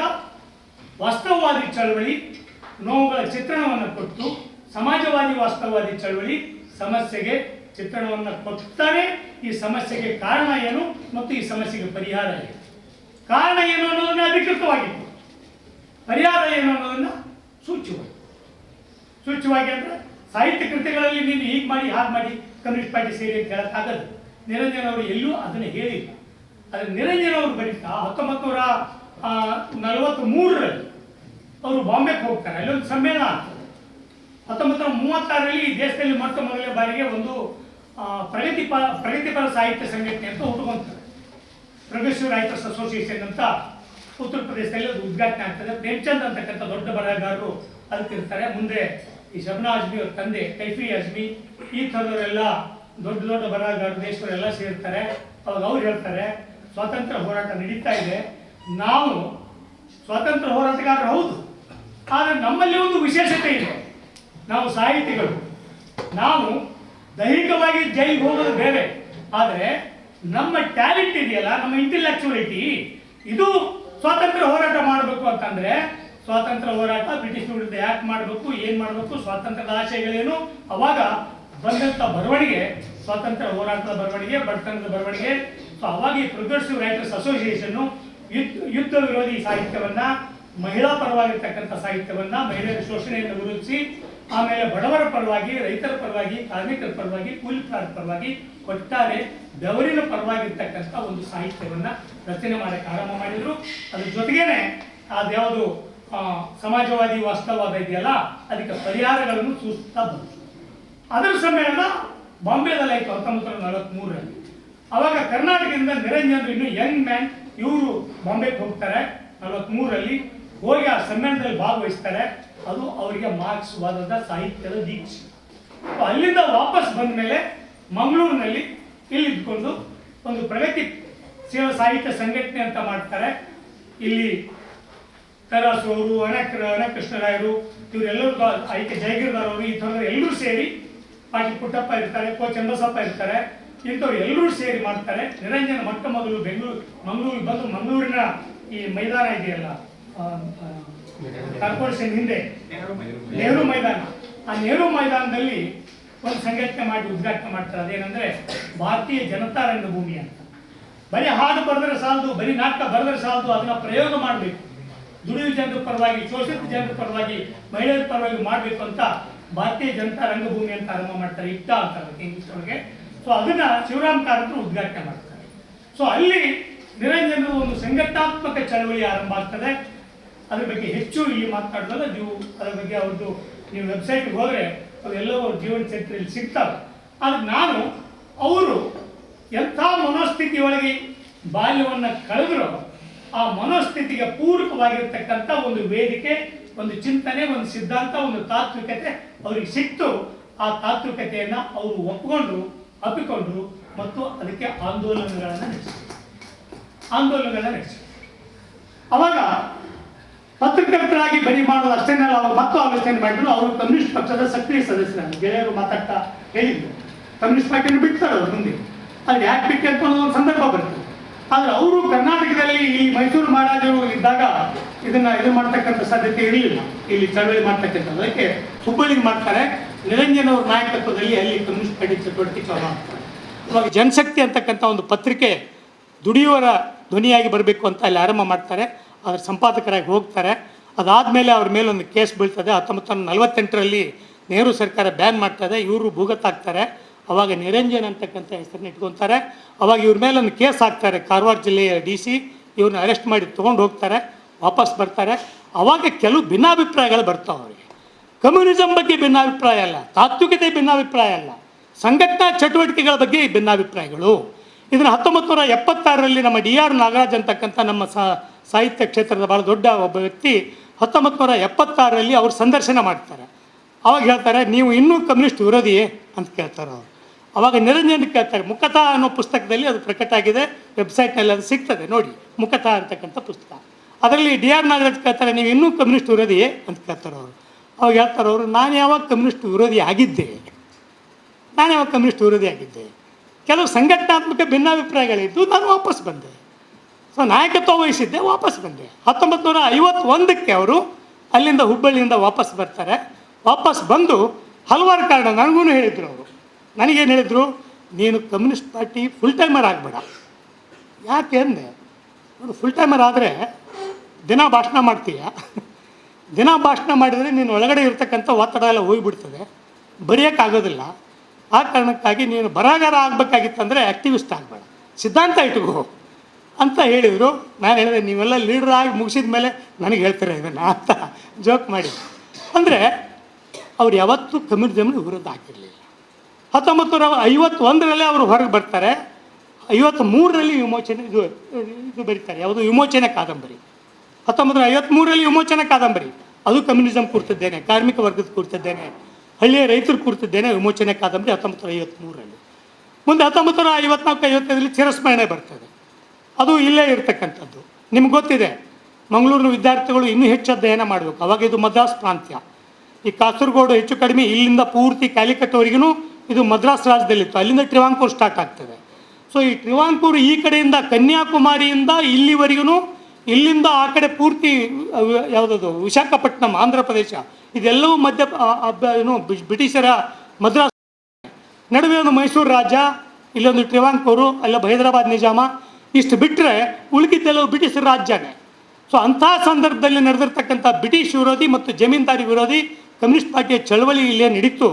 ವಾಸ್ತವವಾದಿ ಚಳವಳಿ ನೋವುಗಳ ಚಿತ್ರಣವನ್ನು ಕೊಟ್ಟು, ಸಮಾಜವಾದಿ ವಾಸ್ತವವಾದಿ ಚಳವಳಿ ಸಮಸ್ಯೆಗೆ ಚಿತ್ರಣವನ್ನು ಕೊಡ್ತಾನೆ. ಈ ಸಮಸ್ಯೆಗೆ ಕಾರಣ ಏನು ಮತ್ತು ಈ ಸಮಸ್ಯೆಗೆ ಪರಿಹಾರ ಏನು, ಕಾರಣ ಏನು ಅನ್ನೋದನ್ನ ಅಧಿಕೃತವಾಗಿತ್ತು, ಪರಿಹಾರ ಏನು ಅನ್ನೋದನ್ನ ಸೂಚ್ಯವಾಗಿ ಅಂದರೆ ಸಾಹಿತ್ಯ ಕೃತಿಗಳಲ್ಲಿ ನೀನು ಹೀಗೆ ಮಾಡಿ ಹಾಗೆ ಮಾಡಿ ಕಮ್ಯುನಿಸ್ಟ್ ಪಾರ್ಟಿ ಸೇರಿ ಅಂತ ಹೇಳಕ್ಕಾಗದು. ನಿರಂಜನ್ ಅವರು ಎಲ್ಲೂ ಅದನ್ನು ಹೇಳಿಲ್ಲ. ಆದರೆ ನಿರಂಜನ್ ಅವರು ಬರೀತಾ 1943ರಲ್ಲಿ ಅವರು ಬಾಂಬೆಗೆ ಹೋಗ್ತಾರೆ, ಅಲ್ಲೊಂದು ಸಮ್ಮೇಳನ ಆಗ್ತದೆ. 1936ರಲ್ಲಿ ಈ ದೇಶದಲ್ಲಿ ಮೊಟ್ಟ ಮೊದಲನೇ ಬಾರಿಗೆ ಒಂದು ಪ್ರಗತಿಪರ ಸಾಹಿತ್ಯ ಸಂಘಟನೆ ಅಂತ ಹುಟ್ಟುಕೊಂತಾರೆ, ಪ್ರೋಗ್ರೆಸಿವ್ ರೈಟರ್ಸ್ ಅಸೋಸಿಯೇಷನ್ ಅಂತ ಉತ್ತರ ಪ್ರದೇಶದಲ್ಲಿ ಅದು ಉದ್ಘಾಟನೆ ಆಗ್ತದೆ. ಪ್ರೇಮ್ಚಂದ್ ಅಂತಕ್ಕಂಥ ದೊಡ್ಡ ಬರಹಗಾರರು ಅದಕ್ಕೆ ಇರ್ತಾರೆ. ಮುಂದೆ ಈ ಶಬ್ನಾ ಅಜ್ಮಿ ಅವ್ರ ತಂದೆ ಕೈಫಿ ಅಜ್ಮಿ, ಈ ಥರದವರೆಲ್ಲ ದೊಡ್ಡ ದೊಡ್ಡ ಬರಹಗಾರರು ದೇಶವರೆಲ್ಲ ಸೇರ್ತಾರೆ. ಅವಾಗ ಅವ್ರು ಹೇಳ್ತಾರೆ, ಸ್ವಾತಂತ್ರ್ಯ ಹೋರಾಟ ನಡೀತಾ ಇದೆ, ನಾವು ಸ್ವಾತಂತ್ರ್ಯ ಹೋರಾಟಗಾರರು ಹೌದು, ಆದರೆ ನಮ್ಮಲ್ಲಿ ಒಂದು ವಿಶೇಷತೆ ಇದೆ, ನಾವು ಸಾಹಿತಿಗಳು, ನಾವು ದೈಹಿಕವಾಗಿ ಜೈಲಿಗೆ ಹೋಗೋದು ಬೇರೆ, ಆದರೆ ನಮ್ಮ ಟ್ಯಾಲೆಂಟ್ ಇದೆಯಲ್ಲ, ನಮ್ಮ ಇಂಟೆಲೆಕ್ಚುಲಿಟಿ, ಇದು ಸ್ವಾತಂತ್ರ್ಯ ಹೋರಾಟ ಮಾಡಬೇಕು ಅಂತಂದ್ರೆ ಸ್ವಾತಂತ್ರ್ಯ ಹೋರಾಟ ಬ್ರಿಟಿಷ್ ವಿರುದ್ಧ ಯಾಕೆ ಮಾಡಬೇಕು, ಏನು ಮಾಡಬೇಕು, ಸ್ವಾತಂತ್ರ್ಯದ ಆಶಯಗಳೇನು, ಅವಾಗ ಬಂದಂಥ ಬರವಣಿಗೆ ಸ್ವಾತಂತ್ರ್ಯ ಹೋರಾಟದ ಬರವಣಿಗೆ, ಬಡತನದ ಬರವಣಿಗೆ. ಸೊ ಅವಾಗ ಈ ಪ್ರೋಗ್ರೆಸಿವ್ ರೈಟರ್ಸ್ ಅಸೋಸಿಯೇಷನ್ನು ಯುದ್ಧ ವಿರೋಧಿ ಸಾಹಿತ್ಯವನ್ನ, ಮಹಿಳಾ ಪರವಾಗಿರ್ತಕ್ಕಂಥ ಸಾಹಿತ್ಯವನ್ನ, ಮಹಿಳೆಯರ ಶೋಷಣೆಯನ್ನು ವಿರೋಧಿಸಿ, ಆಮೇಲೆ ಬಡವರ ಪರವಾಗಿ, ರೈತರ ಪರವಾಗಿ, ಕಾರ್ಮಿಕರ ಪರವಾಗಿ, ಕೂಲಿಕಾರರ ಪರವಾಗಿ, ಒಟ್ಟಾರೆ ಬೆವರಿನ ಪರವಾಗಿರ್ತಕ್ಕಂಥ ಒಂದು ಸಾಹಿತ್ಯವನ್ನ ರಚನೆ ಮಾಡಕ್ಕೆ ಆರಂಭ ಮಾಡಿದ್ರು. ಅದ್ರ ಜೊತೆಗೇನೆ ಅದ್ಯಾವುದು ಸಮಾಜವಾದಿ ವಾಸ್ತವವಾದ ಇದೆಯಲ್ಲ, ಅದಕ್ಕೆ ಪರಿಹಾರಗಳನ್ನು ಸೂಚಿಸ್ತಾ ಬಂತು. ಅದರ ಸಮ್ಮೇಳನ ಬಾಂಬೆದಲ್ಲಿ ಆಯಿತು 1943ರಲ್ಲಿ. ಅವಾಗ ಕರ್ನಾಟಕದಿಂದ ನಿರಂಜನ್ ಇನ್ನು ಯಂಗ್ ಮ್ಯಾನ್ ಇವರು ಬಾಂಬೆಗೆ ಹೋಗ್ತಾರೆ 43ರಲ್ಲಿ, ಹೋಗಿ ಆ ಸಮ್ಮೇಳನದಲ್ಲಿ ಭಾಗವಹಿಸ್ತಾರೆ. ಅದು ಅವರಿಗೆ ಮಾರ್ಕ್ಸ್ವಾದದ ಸಾಹಿತ್ಯದ ದೀಕ್ಷೆ. ಅಲ್ಲಿಂದ ವಾಪಸ್ ಬಂದ ಮೇಲೆ ಮಂಗಳೂರಿನಲ್ಲಿ ಇಲ್ಲಿ ಇದ್ಕೊಂಡು ಒಂದು ಪ್ರಗತಿಶೀಲ ಸಾಹಿತ್ಯ ಸಂಘಟನೆ ಅಂತ ಮಾಡ್ತಾರೆ. ಇಲ್ಲಿ ತರಾಸು ಅವರು, ಅನಕೃಷ್ಣರಾಯರು, ಇವರೆಲ್ಲರೂ, ಐಕೆ ಜಯಗಿರಿದಾರ್ ಅವರು, ಈ ಥರ ಎಲ್ಲರೂ ಸೇರಿ, ಪಾಟಿ ಪುಟ್ಟಪ್ಪ ಇರ್ತಾರೆ, ಕೋ ಚಂದ್ರಸಪ್ಪ ಇರ್ತಾರೆ, ಇಂಥವ್ರು ಎಲ್ಲರೂ ಸೇರಿ ಮಾಡ್ತಾರೆ. ನಿರಂಜನ ಮೊಟ್ಟ ಮೊದಲು ಮಂಗಳೂರಿಗೆ ಬಂದು, ಮಂಗಳೂರಿನ ಈ ಮೈದಾನ ಇದೆಯಲ್ಲ, ಕಾರ್ಪೊರೇಷನ್ ಹಿಂದೆ ನೆಹರು ಮೈದಾನ, ಆ ನೆಹರು ಮೈದಾನದಲ್ಲಿ ಒಂದು ಸಂಘಟನೆ ಮಾಡಿ ಉದ್ಘಾಟನೆ ಮಾಡ್ತಾರೆ. ಅದೇನಂದ್ರೆ ಭಾರತೀಯ ಜನತಾ ರಂಗಭೂಮಿ ಅಂತ. ಬರೀ ಹಾಡು ಬರೆದ್ರೆ ಸಾಲದು, ಬರೀ ನಾಟಕ ಬರೆದ್ರೆ ಸಾಲದು, ಅದನ್ನ ಪ್ರಯೋಗ ಮಾಡಬೇಕು, ದುಡಿಯುವ ಜನರ ಪರವಾಗಿ, ಶೋಷಿತ ಜನರ ಪರವಾಗಿ, ಮಹಿಳೆಯರ ಪರವಾಗಿ ಮಾಡಬೇಕು ಅಂತ ಭಾರತೀಯ ಜನತಾ ರಂಗಭೂಮಿ ಅಂತ ಆರಂಭ ಮಾಡ್ತಾರೆ, ಇಟ್ಟ ಅಂತಾರೆ ಇಂಗ್ಲಿಷ್ ಒಳಗೆ. ಸೊ ಅದನ್ನ ಶಿವರಾಮ್ ಕಾರಂತರು ಉದ್ಘಾಟನೆ ಮಾಡ್ತಾರೆ. ಸೊ ಅಲ್ಲಿ ನಿರಂಜನರು ಒಂದು ಸಂಘಟನಾತ್ಮಕ ಚಳವಳಿ ಆರಂಭ ಆಗ್ತದೆ. ಅದ್ರ ಬಗ್ಗೆ ಹೆಚ್ಚು ಇಲ್ಲಿ ಮಾತನಾಡಿದಾಗ ನೀವು ಅದ್ರ ಬಗ್ಗೆ ಅವ್ರದ್ದು ನೀವು ವೆಬ್ಸೈಟ್ಗೆ ಹೋದರೆ ಅವೆಲ್ಲವೂ ಅವ್ರ ಜೀವನ ಚರಿತ್ರೆಯಲ್ಲಿ ಸಿಗ್ತವೆ. ಆದ್ರೆ ನಾನು ಅವರು ಎಂಥ ಮನೋಸ್ಥಿತಿಯೊಳಗೆ ಬಾಲ್ಯವನ್ನು ಕಳೆದ್ರು, ಆ ಮನೋಸ್ಥಿತಿಗೆ ಪೂರಕವಾಗಿರ್ತಕ್ಕಂಥ ಒಂದು ವೇದಿಕೆ, ಒಂದು ಚಿಂತನೆ, ಒಂದು ಸಿದ್ಧಾಂತ, ಒಂದು ತಾತ್ವಿಕತೆ ಅವ್ರಿಗೆ ಸಿಕ್ತು. ಆ ತಾತ್ವಿಕತೆಯನ್ನು ಅವರು ಅಪ್ಪಿಕೊಂಡ್ರು ಮತ್ತು ಅದಕ್ಕೆ ಆಂದೋಲನಗಳನ್ನು ನಡೆಸಿದರು. ಅವಾಗ ಪತ್ರಕರ್ತರಾಗಿ ಬರಿ ಮಾಡೋದು ಅಷ್ಟೇನೆ ಅವರು ಮತ್ತು ಆಲೋಚನೆ ಮಾಡಿದ್ರು. ಅವರು ಕಮ್ಯುನಿಸ್ಟ್ ಪಕ್ಷದ ಸಕ್ರಿಯ ಸದಸ್ಯರಾಗಿ ಗೆಳೆಯರು ಮಾತಾಡ್ತಾ ಹೇಳಿದ್ರು, ಕಮ್ಯುನಿಸ್ಟ್ ಪಾರ್ಟಿಯನ್ನು ಬಿಡ್ತಾರೆ ಅವರು ಮುಂದೆ. ಅದು ಯಾಕೆ ಬಿಟ್ಟು ಅಂತ ಒಂದು ಸಂದರ್ಭ ಬರ್ತದೆ. ಆದರೆ ಅವರು ಕರ್ನಾಟಕದಲ್ಲಿ ಈ ಮೈಸೂರು ಮಹಾರಾಜರು ಇದ್ದಾಗ ಇದು ಮಾಡ್ತಕ್ಕಂಥ ಸಾಧ್ಯತೆ ಇರಲಿಲ್ಲ, ಇಲ್ಲಿ ಚಳವಳಿ ಮಾಡ್ತಕ್ಕಂಥದ್ದು. ಅದಕ್ಕೆ ಹುಬ್ಬಳ್ಳಿಗೆ ಮಾಡ್ತಾರೆ. ನಿರಂಜನ್ ಅವ್ರ ನಾಯಕತ್ವದಲ್ಲಿ ಅಲ್ಲಿ ಕಮ್ಯುನಿಸ್ಟ್ ಪಾರ್ಟಿ ಚಟುವಟಿಕೆ ಚಾಲೂ ಮಾಡ್ತಾರೆ. ಅವಾಗ ಜನಶಕ್ತಿ ಅಂತಕ್ಕಂಥ ಒಂದು ಪತ್ರಿಕೆ ದುಡಿಯುವರ ಧ್ವನಿಯಾಗಿ ಬರಬೇಕು ಅಂತ ಅಲ್ಲಿ ಆರಂಭ ಮಾಡ್ತಾರೆ. ಅದರ ಸಂಪಾದಕರಾಗಿ ಹೋಗ್ತಾರೆ. ಅದಾದಮೇಲೆ ಅವ್ರ ಮೇಲೆ ಒಂದು ಕೇಸ್ ಬೀಳ್ತದೆ. 1948ರಲ್ಲಿ ನೆಹರು ಸರ್ಕಾರ ಬ್ಯಾನ್ ಮಾಡ್ತದೆ, ಇವರು ಭೂಗತಾಗ್ತಾರೆ. ಅವಾಗ ನಿರಂಜನ್ ಅಂತಕ್ಕಂಥ ಹೆಸರನ್ನ ಇಟ್ಕೊತಾರೆ. ಅವಾಗ ಇವ್ರ ಮೇಲೆ ಒಂದು ಕೇಸ್ ಹಾಕ್ತಾರೆ. ಕಾರವಾರ ಜಿಲ್ಲೆಯ DC ಇವ್ರನ್ನ ಅರೆಸ್ಟ್ ಮಾಡಿ ತೊಗೊಂಡು ಹೋಗ್ತಾರೆ, ವಾಪಸ್ ಬರ್ತಾರೆ. ಅವಾಗ ಕೆಲವು ಭಿನ್ನಾಭಿಪ್ರಾಯಗಳು ಬರ್ತಾವೆ ಅವರಿಗೆ. ಕಮ್ಯುನಿಸಮ್ ಬಗ್ಗೆ ಭಿನ್ನಾಭಿಪ್ರಾಯ ಅಲ್ಲ, ತಾತ್ವಿಕತೆ ಭಿನ್ನಾಭಿಪ್ರಾಯ ಅಲ್ಲ, ಸಂಘಟನಾ ಚಟುವಟಿಕೆಗಳ ಬಗ್ಗೆ ಭಿನ್ನಾಭಿಪ್ರಾಯಗಳು. ಇದನ್ನು 1976ರಲ್ಲಿ ನಮ್ಮ DR ನಾಗರಾಜ್ ಅಂತಕ್ಕಂಥ ನಮ್ಮ ಸಾಹಿತ್ಯ ಕ್ಷೇತ್ರದ ಭಾಳ ದೊಡ್ಡ ಒಬ್ಬ ವ್ಯಕ್ತಿ 1976ರಲ್ಲಿ ಅವರು ಸಂದರ್ಶನ ಮಾಡ್ತಾರೆ. ಅವಾಗ ಹೇಳ್ತಾರೆ, ನೀವು ಇನ್ನೂ ಕಮ್ಯುನಿಸ್ಟ್ ವಿರೋಧಿಯೇ ಅಂತ ಕೇಳ್ತಾರೆ ಅವರು. ಅವಾಗ ನಿರಂಜನ್ ಕೇಳ್ತಾರೆ, ಮುಖತಃ ಅನ್ನೋ ಪುಸ್ತಕದಲ್ಲಿ ಅದು ಪ್ರಕಟ ಆಗಿದೆ, ವೆಬ್ಸೈಟ್ನಲ್ಲಿ ಅದು ಸಿಗ್ತದೆ ನೋಡಿ, ಮುಖತಃ ಅಂತಕ್ಕಂಥ ಪುಸ್ತಕ. ಅದರಲ್ಲಿ DR ನಾಗರಾಜ್ ಕೇಳ್ತಾರೆ, ನೀವು ಇನ್ನೂ ಕಮ್ಯುನಿಸ್ಟ್ ವಿರೋಧಿಯೇ ಅಂತ ಕೇಳ್ತಾರೆ ಅವರು. ಅವಾಗ ಹೇಳ್ತಾರೆ ಅವರು, ನಾನು ಯಾವಾಗ ಕಮ್ಯುನಿಸ್ಟ್ ವಿರೋಧಿ ಆಗಿದ್ದೆ, ಕೆಲವು ಸಂಘಟನಾತ್ಮಕ ಭಿನ್ನಾಭಿಪ್ರಾಯಗಳಿದ್ದು ನಾನು ವಾಪಸ್ ಬಂದೆ. ಸೊ ನಾಯಕತ್ವ ವಹಿಸಿದ್ದೆ, ವಾಪಸ್ ಬಂದೆ. 1951ಕ್ಕೆ ಅವರು ಅಲ್ಲಿಂದ ಹುಬ್ಬಳ್ಳಿಯಿಂದ ವಾಪಸ್ ಬರ್ತಾರೆ. ವಾಪಸ್ ಬಂದು ಹಲವಾರು ಕಾರಣ ನನಗೂ ಹೇಳಿದರು ಅವರು. ನನಗೇನು ಹೇಳಿದರು, ನೀನು ಕಮ್ಯುನಿಸ್ಟ್ ಪಾರ್ಟಿ ಫುಲ್ ಟೈಮರ್ ಆಗಬೇಡ. ಯಾಕೆ ಅಂದೆ, ನೋಡು ಫುಲ್ ಟೈಮರ್ ಆದರೆ ದಿನ ಭಾಷಣ ಮಾಡ್ತೀಯ, ದಿನ ಭಾಷಣ ಮಾಡಿದರೆ ನೀನು ಒಳಗಡೆ ಇರ್ತಕ್ಕಂಥ ಒತ್ತಡ ಎಲ್ಲ ಹೋಗಿಬಿಡ್ತದೆ, ಬರೆಯೋಕ್ಕಾಗೋದಿಲ್ಲ. ಆ ಕಾರಣಕ್ಕಾಗಿ ನೀನು ಬರಹಗಾರ ಆಗಬೇಕಾಗಿತ್ತಂದರೆ ಆ್ಯಕ್ಟಿವಿಸ್ಟ್ ಆಗಬೇಡ, ಸಿದ್ಧಾಂತ ಇಟ್ಕೋ ಅಂತ ಹೇಳಿದರು. ನಾನು ಹೇಳಿದೆ, ನೀವೆಲ್ಲ ಲೀಡ್ರ್ ಆಗಿ ಮುಗಿಸಿದ ಮೇಲೆ ನನಗೆ ಹೇಳ್ತೀರ ಇದನ್ನು ಅಂತ ಜೋಕ್ ಮಾಡಿ. ಅಂದರೆ ಅವ್ರು ಯಾವತ್ತೂ ಕಮ್ಯುನಿಸಮ್ಗೆ ವಿರೋಧ ಆಗಿರಲಿಲ್ಲ. 1951ರಲ್ಲಿ ಅವರು ಹೊರಗೆ ಬರ್ತಾರೆ. 53ರಲ್ಲಿ ವಿಮೋಚನೆ ಇದು ಬರೀತಾರೆ, ಯಾವುದು ವಿಮೋಚನೆ ಕಾದಂಬರಿ. 1953ರಲ್ಲಿ ವಿಮೋಚನೆ ಕಾದಂಬರಿ, ಅದು ಕಮ್ಯುನಿಸಮ್ ಕೂರ್ತಿದ್ದೇನೆ, ಕಾರ್ಮಿಕ ವರ್ಗದ ಕೂರ್ತಿದ್ದೇನೆ, ಹಳ್ಳಿಯ ರೈತರು ಕೂರ್ತಿದ್ದೇನೆ, ವಿಮೋಚನೆ ಕಾದಂಬರಿ 1953ರಲ್ಲಿ. ಮುಂದೆ 1954-55ರಲ್ಲಿ ಚಿರಸ್ಮರಣೆ ಬರ್ತದೆ, ಅದು ಇಲ್ಲೇ ಇರ್ತಕ್ಕಂಥದ್ದು. ನಿಮ್ಗೆ ಗೊತ್ತಿದೆ, ಮಂಗಳೂರಿನ ವಿದ್ಯಾರ್ಥಿಗಳು ಇನ್ನೂ ಹೆಚ್ಚು ಅಧ್ಯಯನ ಮಾಡಬೇಕು. ಅವಾಗ ಇದು ಮದ್ರಾಸ್ ಪ್ರಾಂತ್ಯ. ಈ ಕಾಸರಗೋಡು ಹೆಚ್ಚು ಕಡಿಮೆ ಇಲ್ಲಿಂದ ಪೂರ್ತಿ ಕ್ಯಾಲಿಕಟ್ವರೆಗೂ ಇದು ಮದ್ರಾಸ್ ರಾಜ್ಯದಲ್ಲಿತ್ತು. ಅಲ್ಲಿಂದ ಟ್ರಿವಾಂಕೂರ್ ಸ್ಟಾರ್ಟ್ ಆಗ್ತದೆ. ಸೊ ಈ ಟ್ರಿವಾಂಕೂರು ಈ ಕಡೆಯಿಂದ ಕನ್ಯಾಕುಮಾರಿಯಿಂದ ಇಲ್ಲಿವರೆಗೂ, ಇಲ್ಲಿಂದ ಆ ಕಡೆ ಪೂರ್ತಿ ಯಾವುದದು ವಿಶಾಖಪಟ್ಟಣಂ ಆಂಧ್ರ ಪ್ರದೇಶ, ಇದೆಲ್ಲವೂ ಬ್ರಿಟಿಷರ ಮದ್ರಾಸ್ ನಡುವೆ ಒಂದು ಮೈಸೂರು ರಾಜ್ಯ, ಇಲ್ಲೊಂದು ಟ್ರಿವಾಂಕೂರು, ಅಲ್ಲೊಬ್ಬ ಹೈದರಾಬಾದ್ ನಿಜಾಮ, ಇಷ್ಟು ಬಿಟ್ಟರೆ ಉಳಿದಿದ್ದೆಲ್ಲವೂ ಬ್ರಿಟಿಷರ ರಾಜ್ಯನೇ. ಸೊ ಅಂಥ ಸಂದರ್ಭದಲ್ಲಿ ನಡೆದಿರ್ತಕ್ಕಂಥ ಬ್ರಿಟಿಷ್ ವಿರೋಧಿ ಮತ್ತು ಜಮೀನ್ದಾರಿ ವಿರೋಧಿ ಕಮ್ಯುನಿಸ್ಟ್ ಪಾರ್ಟಿಯ ಚಳವಳಿ ಇಲ್ಲೇ ನಡೀತು,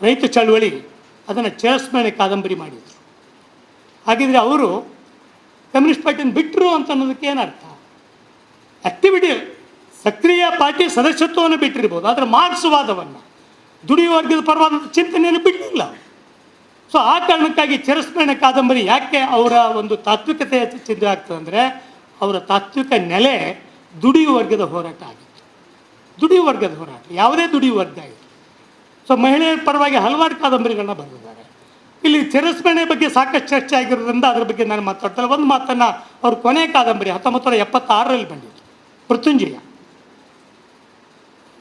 ರೈತ ಚಳವಳಿ. ಅದನ್ನು ಚಿರಸ್ಮರಣೆ ಕಾದಂಬರಿ ಮಾಡಿದರು. ಹಾಗಿದ್ರೆ ಅವರು ಕಮ್ಯುನಿಸ್ಟ್ ಪಾರ್ಟಿಯನ್ನು ಬಿಟ್ಟರು ಅಂತ ಅನ್ನೋದಕ್ಕೆ ಏನರ್ಥ? ಆ್ಯಕ್ಟಿವಿಟಿ, ಸಕ್ರಿಯ ಪಾರ್ಟಿ ಸದಸ್ಯತ್ವವನ್ನು ಬಿಟ್ಟಿರ್ಬೋದು, ಆದರೆ ಮಾರ್ಕ್ಸ್ವಾದವನ್ನು, ದುಡಿಯುವ ವರ್ಗದ ಪರವಾದ ಚಿಂತನೆಯನ್ನು ಬಿಡಲಿಲ್ಲ. ಸೊ ಆ ಕಾರಣಕ್ಕಾಗಿ ಚಿರಸ್ಮರಣೆ ಕಾದಂಬರಿ ಯಾಕೆ ಅವರ ಒಂದು ತಾತ್ವಿಕತೆ ಚಿಂತೆ ಆಗ್ತದೆ ಅಂದರೆ, ಅವರ ತಾತ್ವಿಕ ನೆಲೆ ದುಡಿಯುವ ವರ್ಗದ ಹೋರಾಟ ಆಗಿತ್ತು. ದುಡಿಯುವ ವರ್ಗದ ಹೋರಾಟ, ಯಾವುದೇ ದುಡಿಯುವ ವರ್ಗ ಆಯಿತು. ಸೊ ಮಹಿಳೆಯರ ಪರವಾಗಿ ಹಲವಾರು ಕಾದಂಬರಿಗಳನ್ನ ಬರೆದಿದ್ದಾರೆ. ಇಲ್ಲಿ ಚಿರಸ್ಮರಣೆ ಬಗ್ಗೆ ಸಾಕಷ್ಟು ಚರ್ಚೆ ಆಗಿರೋದ್ರಿಂದ ಅದ್ರ ಬಗ್ಗೆ ನಾನು ಮಾತಾಡ್ತಾರೆ. ಒಂದು ಮಾತನ್ನು, ಅವ್ರ ಕೊನೆಯ ಕಾದಂಬರಿ 1976ರಲ್ಲಿ ಬಂದಿತ್ತು,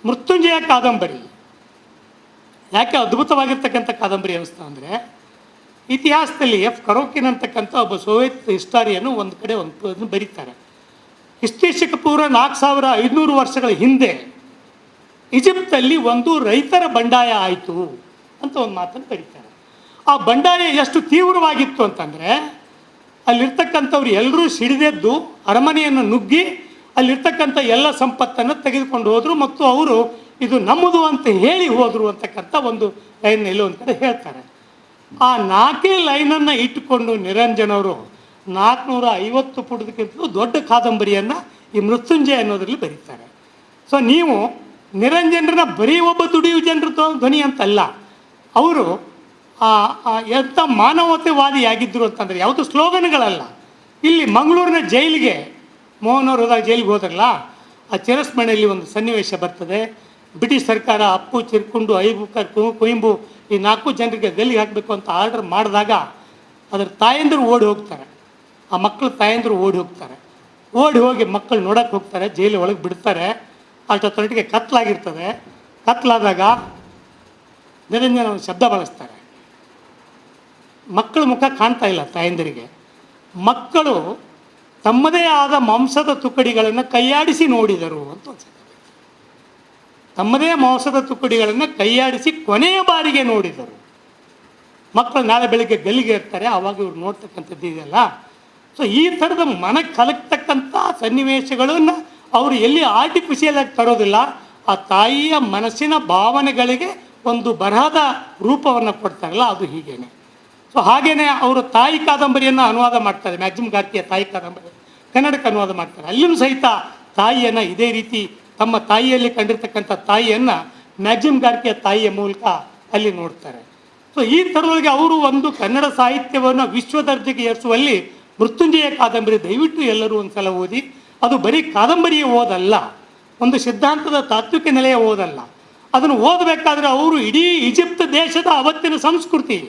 ಮೃತ್ಯುಂಜಯ ಕಾದಂಬರಿ. ಯಾಕೆ ಅದ್ಭುತವಾಗಿರ್ತಕ್ಕಂಥ ಕಾದಂಬರಿ ಅನ್ನಿಸ್ತಾ ಅಂದರೆ, ಇತಿಹಾಸದಲ್ಲಿ ಕರೋಕಿನ್ ಅಂತಕ್ಕಂಥ ಒಬ್ಬ ಸೋವಿಯತ್ ಹಿಸ್ಟಾರಿಯನ್ನು ಒಂದು ಕಡೆ ಒಂದು ಬರೀತಾರೆ. ಕ್ರಿಸ್ತಶಕ ಪೂರ್ವ 4500 ವರ್ಷಗಳ ಹಿಂದೆ ಈಜಿಪ್ಟಲ್ಲಿ ಒಂದು ರೈತರ ಬಂಡಾಯ ಆಯಿತು ಅಂತ ಒಂದು ಮಾತನ್ನು ಬರೀತಾರೆ. ಆ ಬಂಡಾಯ ಎಷ್ಟು ತೀವ್ರವಾಗಿತ್ತು ಅಂತಂದರೆ, ಅಲ್ಲಿರ್ತಕ್ಕಂಥವ್ರು ಎಲ್ಲರೂ ಸಿಡಿದೆದ್ದು ಅರಮನೆಯನ್ನು ನುಗ್ಗಿ ಅಲ್ಲಿರ್ತಕ್ಕಂಥ ಎಲ್ಲ ಸಂಪತ್ತನ್ನು ತೆಗೆದುಕೊಂಡು ಹೋದರು ಮತ್ತು ಅವರು ಇದು ನಮ್ಮದು ಅಂತ ಹೇಳಿ ಹೋದರು ಅಂತಕ್ಕಂಥ ಒಂದು ಲೈನ್ ಎಲ್ಲೋ ಒಂದು ಕಡೆ ಹೇಳ್ತಾರೆ. ಆ 4 ಲೈನನ್ನು ಇಟ್ಟುಕೊಂಡು ನಿರಂಜನವರು 450 ಪುಟದಕ್ಕಿಂತಲೂ ದೊಡ್ಡ ಕಾದಂಬರಿಯನ್ನು ಈ ಮೃತ್ಯುಂಜಯ ಅನ್ನೋದರಲ್ಲಿ ಬರೀತಾರೆ. ಸೊ ನೀವು ನಿರಂಜನರನ್ನ ಬರೀ ಒಬ್ಬ ದುಡಿಯುವ ಜನರ ಧ್ವನಿ ಅಂತಲ್ಲ, ಅವರು ಎಂಥ ಮಾನವತೆವಾದಿಯಾಗಿದ್ದರು ಅಂತಂದರೆ, ಯಾವುದು ಸ್ಲೋಗನ್ಗಳಲ್ಲ. ಇಲ್ಲಿ ಮಂಗಳೂರಿನ ಜೈಲಿಗೆ ಮೋಹನ್ ಅವರು ಹೋದಾಗ ಜೈಲಿಗೆ ಹೋದ್ರಲ್ಲ, ಆ ಚಿರಸ್ಮರಣೆಯಲ್ಲಿ ಒಂದು ಸನ್ನಿವೇಶ ಬರ್ತದೆ. ಬ್ರಿಟಿಷ್ ಸರ್ಕಾರ ಅಪ್ಪು, ಚಿರ್ಕುಂಡು, ಐಬುಕರ್, ಕುಯಿಂಬು ಈ 4 ಜನರಿಗೆ ಗಲ್ಲಿಗೆ ಹಾಕಬೇಕು ಅಂತ ಆರ್ಡರ್ ಮಾಡಿದಾಗ ಅದರ ತಾಯಂದಿರು ಓಡಿ ಹೋಗ್ತಾರೆ. ಆ ಮಕ್ಕಳು ತಾಯಂದಿರು ಓಡಿ ಹೋಗ್ತಾರೆ. ಓಡಿ ಹೋಗಿ ಮಕ್ಕಳು ನೋಡೋಕ್ಕೆ ಹೋಗ್ತಾರೆ, ಜೈಲು ಒಳಗೆ ಬಿಡ್ತಾರೆ. ಅಷ್ಟೊತ್ತೊಟ್ಟಿಗೆ ಕತ್ಲಾಗಿರ್ತದೆ. ಕತ್ಲಾದಾಗ ನಿರಂಜನ ಒಂದು ಶಬ್ದ ಬಳಸ್ತಾರೆ, ಮಕ್ಕಳ ಮುಖ ಕಾಣ್ತಾ ಇಲ್ಲ ತಾಯಂದಿರಿಗೆ. ಮಕ್ಕಳು ತಮ್ಮದೇ ಆದ ಮಾಂಸದ ತುಕಡಿಗಳನ್ನು ಕೈಯಾಡಿಸಿ ನೋಡಿದರು ಅಂತ ಅನ್ಸುತ್ತೆ. ತಮ್ಮದೇ ಮಾಂಸದ ತುಕಡಿಗಳನ್ನು ಕೈಯಾಡಿಸಿ ಕೊನೆಯ ಬಾರಿಗೆ ನೋಡಿದರು. ಮಕ್ಕಳು ನಾಳೆ ಬೆಳಿಗ್ಗೆ ಗಲ್ಲಿಗೆ ಇರ್ತಾರೆ, ಆವಾಗ ಇವ್ರು ನೋಡ್ತಕ್ಕಂಥದ್ದು ಇದೆಯಲ್ಲ. ಸೊ ಈ ಥರದ ಮನಕ್ಕೆ ಕಲಕ್ತಕ್ಕಂಥ ಸನ್ನಿವೇಶಗಳನ್ನು ಅವರು ಎಲ್ಲಿ ಆರ್ಟಿಫಿಷಿಯಲ್ ಆಗಿ ತರೋದಿಲ್ಲ, ಆ ತಾಯಿಯ ಮನಸ್ಸಿನ ಭಾವನೆಗಳಿಗೆ ಒಂದು ಬರಹದ ರೂಪವನ್ನು ಕೊಡ್ತಾರಲ್ಲ, ಅದು ಹೀಗೇನೆ. ಸೊ ಹಾಗೇನೆ ಅವರು ತಾಯಿ ಕಾದಂಬರಿಯನ್ನು ಅನುವಾದ ಮಾಡ್ತಾರೆ. ಮ್ಯಾಕ್ಸಿಮ್ ಗಾರ್ಕಿಯ ತಾಯಿ ಕಾದಂಬರಿ ಕನ್ನಡಕ್ಕೆ ಅನುವಾದ ಮಾಡ್ತಾರೆ. ಅಲ್ಲಿಯೂ ಸಹಿತ ತಾಯಿಯನ್ನು ಇದೇ ರೀತಿ ತಮ್ಮ ತಾಯಿಯಲ್ಲಿ ಕಂಡಿರ್ತಕ್ಕಂಥ ತಾಯಿಯನ್ನು ಮ್ಯಾಕ್ಸಿಮ್ ಗಾರ್ಕಿಯ ತಾಯಿಯ ಮೂಲಕ ಅಲ್ಲಿ ನೋಡ್ತಾರೆ. ಸೊ ಈ ಥರದೊಳಗೆ ಅವರು ಒಂದು ಕನ್ನಡ ಸಾಹಿತ್ಯವನ್ನು ವಿಶ್ವ ದರ್ಜೆಗೆ ಏರಿಸುವಲ್ಲಿ ಮೃತ್ಯುಂಜಯ ಕಾದಂಬರಿ ದಯವಿಟ್ಟು ಎಲ್ಲರೂ ಒಂದು ಸಲ ಓದಿ. ಅದು ಬರೀ ಕಾದಂಬರಿಯ ಓದಲ್ಲ, ಒಂದು ಸಿದ್ಧಾಂತದ ತಾತ್ವಿಕ ನೆಲೆಯ ಓದಲ್ಲ, ಅದನ್ನು ಓದಬೇಕಾದ್ರೆ ಅವರು ಇಡೀ ಈಜಿಪ್ಟ್ ದೇಶದ ಅವತ್ತಿನ ಸಂಸ್ಕೃತಿ,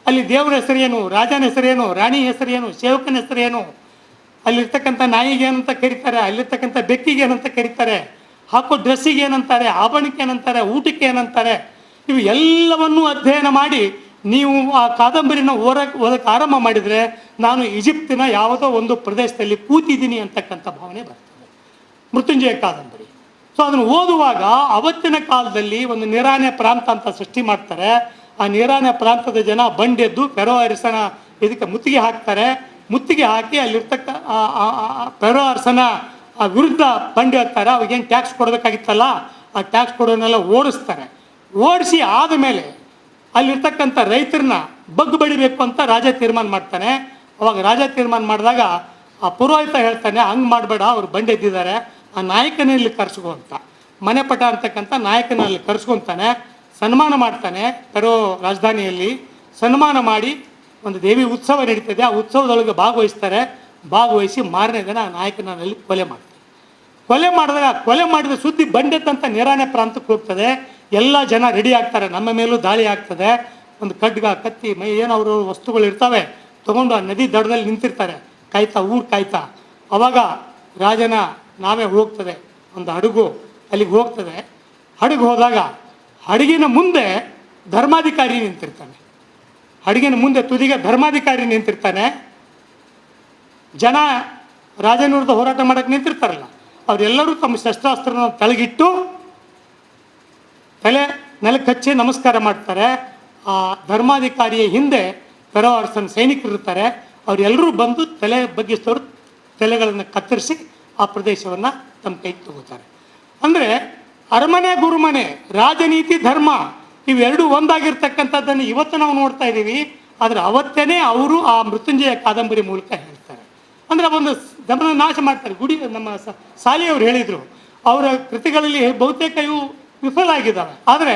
ಅಲ್ಲಿ ದೇವರ ಹೆಸರೇನು, ರಾಜನ ಹೆಸರೇನು, ರಾಣಿ ಹೆಸರೇನು, ಸೇವಕನ ಹೆಸರೇನು, ಅಲ್ಲಿರ್ತಕ್ಕಂಥ ನಾಯಿಗೆ ಏನಂತ ಕರೀತಾರೆ, ಅಲ್ಲಿರ್ತಕ್ಕಂಥ ಬೆಕ್ಕಿಗೆ ಏನಂತ ಕರೀತಾರೆ, ಹಾಕೋ ಡ್ರೆಸ್ಸಿಗೆ ಏನಂತಾರೆ, ಆಭರಣಕ್ಕೆ ಏನಂತಾರೆ, ಊಟಕ್ಕೆ ಏನಂತಾರೆ, ಇವು ಎಲ್ಲವನ್ನೂ ಅಧ್ಯಯನ ಮಾಡಿ ನೀವು ಆ ಕಾದಂಬರಿನ ಓದಕ್ಕೆ ಆರಂಭ ಮಾಡಿದರೆ ನಾನು ಈಜಿಪ್ತಿನ ಯಾವುದೋ ಒಂದು ಪ್ರದೇಶದಲ್ಲಿ ಕೂತಿದ್ದೀನಿ ಅಂತಕ್ಕಂಥ ಭಾವನೆ ಬರ್ತದೆ. ಮೃತ್ಯುಂಜಯ ಕಾದಂಬರಿ. ಸೊ ಅದನ್ನು ಓದುವಾಗ ಅವತ್ತಿನ ಕಾಲದಲ್ಲಿ ಒಂದು ನೀರಾನೆ ಪ್ರಾಂತ ಅಂತ ಸೃಷ್ಟಿ ಮಾಡ್ತಾರೆ. ಆ ನೀರಾನೆ ಪ್ರಾಂತದ ಜನ ಬಂಡೆದ್ದು ಫೆರೋ ಅರಸನ ಇದಕ್ಕೆ ಮುತ್ತಿಗೆ ಹಾಕ್ತಾರೆ. ಮುತ್ತಿಗೆ ಹಾಕಿ ಅಲ್ಲಿರ್ತಕ್ಕ ಫೆರೋ ಅರಸನ ವಿರುದ್ಧ ಬಂಡೆ ಹತ್ತಾರೆ. ಅವಾಗೇನು ಟ್ಯಾಕ್ಸ್ ಕೊಡಬೇಕಾಗಿತ್ತಲ್ಲ, ಆ ಟ್ಯಾಕ್ಸ್ ಕೊಡೋನೆಲ್ಲ ಓಡಿಸ್ತಾರೆ. ಓಡಿಸಿ ಆದಮೇಲೆ ಅಲ್ಲಿರ್ತಕ್ಕಂಥ ರೈತರನ್ನ ಬಗ್ಗು ಬಡಿಬೇಕು ಅಂತ ರಾಜ ತೀರ್ಮಾನ ಮಾಡ್ತಾನೆ. ಅವಾಗ ರಾಜ ತೀರ್ಮಾನ ಮಾಡಿದಾಗ ಆ ಪುರೋಹಿತ ಹೇಳ್ತಾನೆ, ಹಂಗೆ ಮಾಡಬೇಡ, ಅವ್ರು ಬಂಡೆ ಎದ್ದಿದ್ದಾರೆ, ಆ ನಾಯಕನಲ್ಲಿ ಕರೆಸ್ಕೊ ಅಂತ. ಮನೆಪಟ ಅಂತಕ್ಕಂಥ ನಾಯಕನಲ್ಲಿ ಕರೆಸ್ಕೊತಾನೆ, ಸನ್ಮಾನ ಮಾಡ್ತಾನೆ. ಫೆರೋ ರಾಜಧಾನಿಯಲ್ಲಿ ಸನ್ಮಾನ ಮಾಡಿ ಒಂದು ದೇವಿ ಉತ್ಸವ ನಡೀತದೆ. ಆ ಉತ್ಸವದೊಳಗೆ ಭಾಗವಹಿಸ್ತಾರೆ. ಭಾಗವಹಿಸಿ ಮಾರನೇ ದಿನ ಆ ನಾಯಕನಲ್ಲಿ ಕೊಲೆ ಮಾಡ್ತಾರೆ. ಕೊಲೆ ಮಾಡಿದಾಗ ಕೊಲೆ ಮಾಡಿದ ಸುದ್ದಿ ಬಂಡೆತ್ತಂತ ನೀರಾನೆ ಪ್ರಾಂತಕ್ಕೆ ಹೋಗ್ತದೆ. ಎಲ್ಲ ಜನ ರೆಡಿ ಆಗ್ತಾರೆ, ನಮ್ಮ ಮೇಲೂ ದಾಳಿ ಆಗ್ತದೆ. ಒಂದು ಖಡ್ಗ, ಕತ್ತಿ, ಮೈ ಏನೋ ಅವರು ವಸ್ತುಗಳು ಇರ್ತವೆ ತೊಗೊಂಡು ಆ ನದಿ ದಡದಲ್ಲಿ ನಿಂತಿರ್ತಾರೆ, ಕಾಯ್ತಾ, ಊರು ಕಾಯ್ತಾ. ಅವಾಗ ರಾಜನ ನಾವೇ ಹೋಗ್ತದೆ, ಒಂದು ಹಡಗು ಅಲ್ಲಿಗೆ ಹೋಗ್ತದೆ. ಹಡಗು ಹೋದಾಗ ಹಡಗಿನ ಮುಂದೆ ಧರ್ಮಾಧಿಕಾರಿ ನಿಂತಿರ್ತಾನೆ. ಹಡಗಿನ ಮುಂದೆ ತುದಿಗೆ ಧರ್ಮಾಧಿಕಾರಿ ನಿಂತಿರ್ತಾನೆ. ಜನ ರಾಜನ ವಿರುದ್ಧ ಹೋರಾಟ ಮಾಡೋಕ್ಕೆ ನಿಂತಿರ್ತಾರಲ್ಲ, ಅವರೆಲ್ಲರೂ ತಮ್ಮ ಶಸ್ತ್ರಾಸ್ತ್ರನ ತಳಗಿಟ್ಟು ತಲೆ ನೆಲಕ್ಕೆ ಹಚ್ಚಿ ನಮಸ್ಕಾರ ಮಾಡ್ತಾರೆ. ಆ ಧರ್ಮಾಧಿಕಾರಿಯ ಹಿಂದೆ ಫೆರೋ ಅರಸನ ಸೈನಿಕರಿರ್ತಾರೆ. ಅವರೆಲ್ಲರೂ ಬಂದು ತಲೆ ಬಗ್ಗಿಸಿದವರು ತಲೆಗಳನ್ನು ಕತ್ತರಿಸಿ ಆ ಪ್ರದೇಶವನ್ನು ತಮ್ಮ ಕೈಗೆ ತಗೋತಾರೆ. ಅಂದರೆ ಅರಮನೆ ಗುರುಮನೆ, ರಾಜನೀತಿ, ಧರ್ಮ ಇವೆರಡೂ ಒಂದಾಗಿರ್ತಕ್ಕಂಥದ್ದನ್ನು ಇವತ್ತು ನಾವು ನೋಡ್ತಾ ಇದ್ದೀವಿ. ಆದರೆ ಅವತ್ತೇ ಅವರು ಆ ಮೃತ್ಯುಂಜಯ ಕಾದಂಬರಿ ಮೂಲಕ ಹೇಳ್ತಾರೆ. ಅಂದರೆ ಒಂದು ಗಮನ ನಾಶ ಮಾಡ್ತಾರೆ. ಗುಡಿ ನಮ್ಮ ಸಾಲಿಯವರು ಹೇಳಿದರು, ಅವರ ಕೃತಿಗಳಲ್ಲಿ ಬಹುತೇಕ ಇವು ವಿಫಲ ಆಗಿದ್ದಾವೆ. ಆದರೆ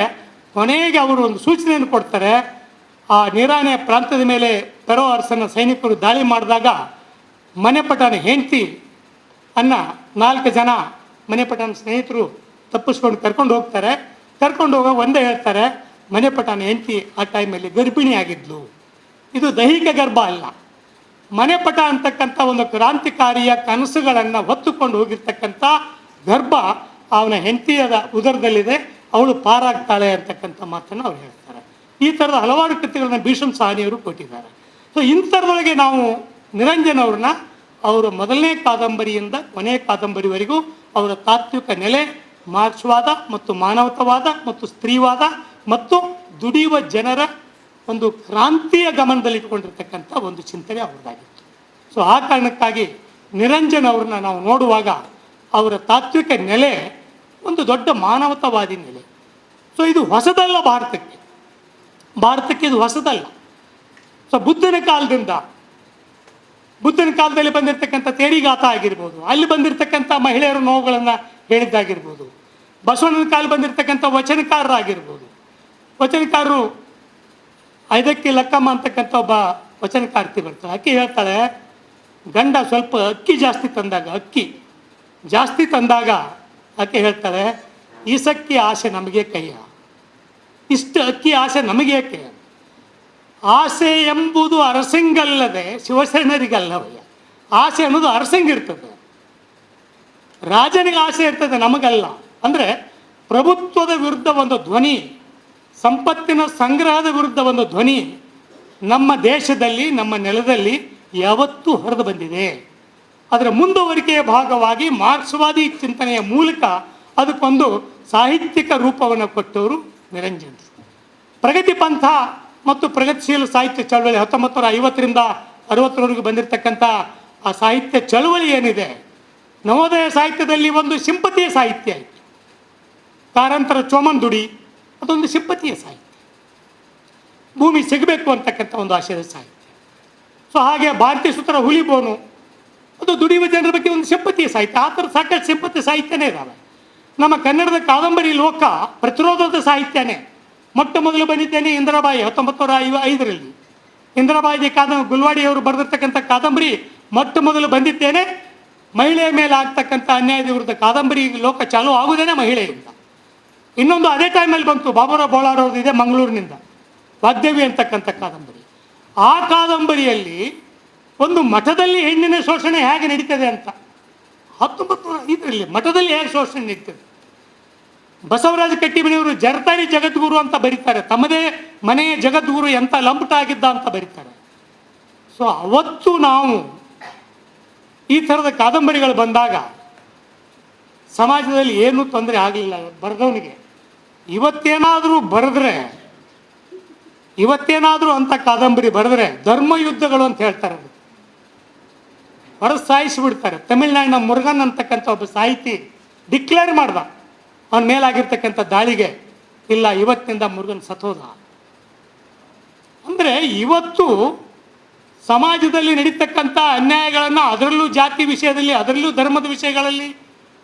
ಕೊನೆಗೆ ಅವರು ಒಂದು ಸೂಚನೆಯನ್ನು ಕೊಡ್ತಾರೆ. ಆ ನೀರಾನೆ ಪ್ರಾಂತದ ಮೇಲೆ ಫೆರೋ ಅರಸನ ಸೈನಿಕರು ದಾಳಿ ಮಾಡಿದಾಗ ಮನೆಪಟನ ಹೆಂಡತಿ ಅನ್ನ 4 ಜನ ಮನೆಪಟನ ಸ್ನೇಹಿತರು ತಪ್ಪಿಸ್ಕೊಂಡು ಕರ್ಕೊಂಡು ಹೋಗ್ತಾರೆ. ಕರ್ಕೊಂಡು ಹೋಗೋ ಒಂದೇ ಹೇಳ್ತಾರೆ, ಮನೆಪಟನ ಹೆಂಡತಿ ಆ ಟೈಮಲ್ಲಿ ಗರ್ಭಿಣಿ ಆಗಿದ್ಲು. ಇದು ದೈಹಿಕ ಗರ್ಭ ಅಲ್ಲ, ಮನೆಪಟ ಅಂತಕ್ಕಂಥ ಒಂದು ಕ್ರಾಂತಿಕಾರಿಯ ಕನಸುಗಳನ್ನು ಹೊತ್ತುಕೊಂಡು ಹೋಗಿರ್ತಕ್ಕಂಥ ಗರ್ಭ ಅವನ ಹೆಂಡತಿಯದ ಉದರದಲ್ಲಿದೆ, ಅವಳು ಪಾರಾಗ್ತಾಳೆ ಅಂತಕ್ಕಂಥ ಮಾತನ್ನು ಅವ್ರು ಹೇಳ್ತಾರೆ. ಈ ಥರದ ಹಲವಾರು ಕೃತಿಗಳನ್ನ ಭೀಷ್ಮ ಸಾಹನಿಯವರು ಕೊಟ್ಟಿದ್ದಾರೆ. ಸೊ ಇಂಥದ್ರೊಳಗೆ ನಾವು ನಿರಂಜನ್ ಅವ್ರನ್ನ ಅವರ ಮೊದಲನೇ ಕಾದಂಬರಿಯಿಂದ ಕೊನೆಯ ಕಾದಂಬರಿವರೆಗೂ ಅವರ ತಾತ್ವಿಕ ನೆಲೆ ಮಾರ್ಕ್ಸ್ವಾದ ಮತ್ತು ಮಾನವತಾವಾದ ಮತ್ತು ಸ್ತ್ರೀವಾದ ಮತ್ತು ದುಡಿಯುವ ಜನರ ಒಂದು ಕ್ರಾಂತಿಯ ಗಮನದಲ್ಲಿಟ್ಕೊಂಡಿರ್ತಕ್ಕಂಥ ಒಂದು ಚಿಂತನೆ ಅವ್ರದ್ದಾಗಿತ್ತು. ಸೊ ಆ ಕಾರಣಕ್ಕಾಗಿ ನಿರಂಜನ್ ಅವ್ರನ್ನ ನಾವು ನೋಡುವಾಗ ಅವರ ತಾತ್ವಿಕ ನೆಲೆ ಒಂದು ದೊಡ್ಡ ಮಾನವತಾವಾದಿ ನೆಲೆ. ಸೊ ಇದು ಹೊಸದಲ್ಲ, ಭಾರತಕ್ಕೆ ಇದು ಹೊಸದಲ್ಲ. ಸೊ ಬುದ್ಧನ ಕಾಲದಲ್ಲಿ ಬಂದಿರತಕ್ಕಂಥ ತೇರಿಗಾತ ಆಗಿರ್ಬೋದು, ಅಲ್ಲಿ ಬಂದಿರತಕ್ಕಂಥ ಮಹಿಳೆಯರ ನೋವುಗಳನ್ನು ಹೇಳಿದ್ದಾಗಿರ್ಬೋದು, ಬಸವಣ್ಣನ ಕಾಲ ಬಂದಿರತಕ್ಕಂಥ ವಚನಕಾರರಾಗಿರ್ಬೋದು. ವಚನಕಾರರು ಐದಕ್ಕಿ ಲಕ್ಕಮ್ಮ ಅಂತಕ್ಕಂಥ ಒಬ್ಬ ವಚನಕಾರ್ತಿ ಬರ್ತಾಳೆ. ಅಕ್ಕಿ ಹೇಳ್ತಾಳೆ, ಗಂಡ ಸ್ವಲ್ಪ ಅಕ್ಕಿ ಜಾಸ್ತಿ ತಂದಾಗ ಆಕೆ ಹೇಳ್ತಾಳೆ, ಈಸಕ್ಕಿ ಆಸೆ ನಮಗೆ ಕೈಯ, ಇಷ್ಟು ಅಕ್ಕಿ ಆಸೆ ನಮಗೇಕೆ? ಆಸೆ ಎಂಬುದು ಅರಸಂಗಲ್ಲದೆ ಶಿವಸೇನರಿಗಲ್ಲವಯ್ಯ. ಆಸೆ ಅನ್ನೋದು ಅರಸಂಗಿರ್ತದೆ, ರಾಜನಿಗೆ ಆಸೆ ಇರ್ತದೆ, ನಮಗಲ್ಲ. ಅಂದರೆ ಪ್ರಭುತ್ವದ ವಿರುದ್ಧ ಒಂದು ಧ್ವನಿ, ಸಂಪತ್ತಿನ ಸಂಗ್ರಹದ ವಿರುದ್ಧ ಒಂದು ಧ್ವನಿ ನಮ್ಮ ದೇಶದಲ್ಲಿ, ನಮ್ಮ ನೆಲದಲ್ಲಿ ಯಾವತ್ತೂ ಹೊರದು ಬಂದಿದೆ. ಅದರ ಮುಂದುವರಿಕೆಯ ಭಾಗವಾಗಿ ಮಾರ್ಕ್ಸ್ವಾದಿ ಚಿಂತನೆಯ ಮೂಲಕ ಅದಕ್ಕೊಂದು ಸಾಹಿತ್ಯಿಕ ರೂಪವನ್ನು ಕೊಟ್ಟವರು ನಿರಂಜನ್. ಪ್ರಗತಿ ಪಂಥ ಮತ್ತು ಪ್ರಗತಿಶೀಲ ಸಾಹಿತ್ಯ ಚಳವಳಿ 1950ರಿಂದ 60ರವರೆಗೂ ಬಂದಿರತಕ್ಕಂಥ ಆ ಸಾಹಿತ್ಯ ಚಳವಳಿ ಏನಿದೆ, ನವೋದಯ ಸಾಹಿತ್ಯದಲ್ಲಿ ಒಂದು ಸಿಂಪತಿಯ ಸಾಹಿತ್ಯ ಇತ್ತು. ಕಾರಂತರ ಚೋಮನ್-ದುಡಿ ಅದೊಂದು ಸಿಂಪತಿಯ ಸಾಹಿತ್ಯ, ಭೂಮಿ ಸಿಗಬೇಕು ಅಂತಕ್ಕಂಥ ಒಂದು ಆಶಯದ ಸಾಹಿತ್ಯ. ಸೊ ಹಾಗೆ ಭಾರತೀಯ ಸೂತ್ರ ಹುಲಿಬೋನು ಅದು ದುಡಿಯುವ ಜನರ ಬಗ್ಗೆ ಒಂದು ಸಿಂಪತಿಯ ಸಾಹಿತ್ಯ. ಆ ಥರ ಸಾಕಷ್ಟು ಸಿಂಪತಿ ಸಾಹಿತ್ಯನೇ ಇದ್ದಾವೆ. ನಮ್ಮ ಕನ್ನಡದ ಕಾದಂಬರಿ ಲೋಕ ಪ್ರತಿರೋಧದ ಸಾಹಿತ್ಯನೇ. ಮೊಟ್ಟ ಮೊದಲು ಬಂದಿದ್ದೇನೆ ಇಂದಿರಾಬಾಯಿ 1905ರಲ್ಲಿ. ಇಂದಿರಾಬಾಯಿ ಗುಲ್ವಾಡಿಯವರು ಬರೆದಿರ್ತಕ್ಕಂಥ ಕಾದಂಬರಿ ಮೊಟ್ಟ ಮೊದಲು ಬಂದಿದ್ದೇನೆ ಮಹಿಳೆಯ ಮೇಲೆ ಆಗ್ತಕ್ಕಂಥ ಅನ್ಯಾಯದ ವಿರುದ್ಧ. ಕಾದಂಬರಿ ಲೋಕ ಚಾಲೂ ಆಗುವುದೇನೆ ಮಹಿಳೆಯಿಂದ. ಇನ್ನೊಂದು ಅದೇ ಟೈಮಲ್ಲಿ ಬಂತು, ಬಾಬುರಾವ್ ಬೋಳಾರ್ ಅವ್ರದ್ದು ಇದೆ ಮಂಗಳೂರಿನಿಂದ, ವಾಗ್ದೇವಿ ಅಂತಕ್ಕಂಥ ಕಾದಂಬರಿ. ಆ ಕಾದಂಬರಿಯಲ್ಲಿ ಒಂದು ಮಠದಲ್ಲಿ ಹೆಣ್ಣಿನ ಶೋಷಣೆ ಹೇಗೆ ನಡೀತದೆ ಅಂತ, 1905ರಲ್ಲಿ ಮಠದಲ್ಲಿ ಹೇಗೆ ಶೋಷಣೆ ನಡೀತದೆ. ಬಸವರಾಜ ಕಟ್ಟಿಮನಿಯವರು ಜರತಾರಿ ಜಗದ್ಗುರು ಅಂತ ಬರೀತಾರೆ, ತಮ್ಮದೇ ಮನೆಯ ಜಗದ್ಗುರು ಎಂಥ ಲಂಪಟ ಆಗಿದ್ದ ಅಂತ ಬರೀತಾರೆ. ಸೊ ಅವತ್ತು ನಾವು ಈ ಥರದ ಕಾದಂಬರಿಗಳು ಬಂದಾಗ ಸಮಾಜದಲ್ಲಿ ಏನೂ ತೊಂದರೆ ಆಗಲಿಲ್ಲ ಬರೆದವನಿಗೆ. ಇವತ್ತೇನಾದರೂ ಅಂಥ ಕಾದಂಬರಿ ಬರೆದ್ರೆ ಧರ್ಮಯುದ್ಧಗಳು ಅಂತ ಹೇಳ್ತಾರೆ, ಹೊರಗೆ ಸಾಯಿಸಿಬಿಡ್ತಾರೆ. ತಮಿಳ್ನಾಡಿನ ಮುರುಗನ್ ಅಂತಕ್ಕಂಥ ಒಬ್ಬ ಸಾಹಿತಿ ಡಿಕ್ಲೇರ್ ಮಾಡ್ದ ಅವನ ಮೇಲಾಗಿರ್ತಕ್ಕಂಥ ದಾಳಿಗೆ, ಇಲ್ಲ ಇವತ್ತಿನಿಂದ ಮುರುಗನ್ ಸತ್ತೋದ. ಅಂದರೆ ಇವತ್ತು ಸಮಾಜದಲ್ಲಿ ನಡೀತಕ್ಕಂಥ ಅನ್ಯಾಯಗಳನ್ನು, ಅದರಲ್ಲೂ ಜಾತಿ ವಿಷಯದಲ್ಲಿ, ಅದರಲ್ಲೂ ಧರ್ಮದ ವಿಷಯಗಳಲ್ಲಿ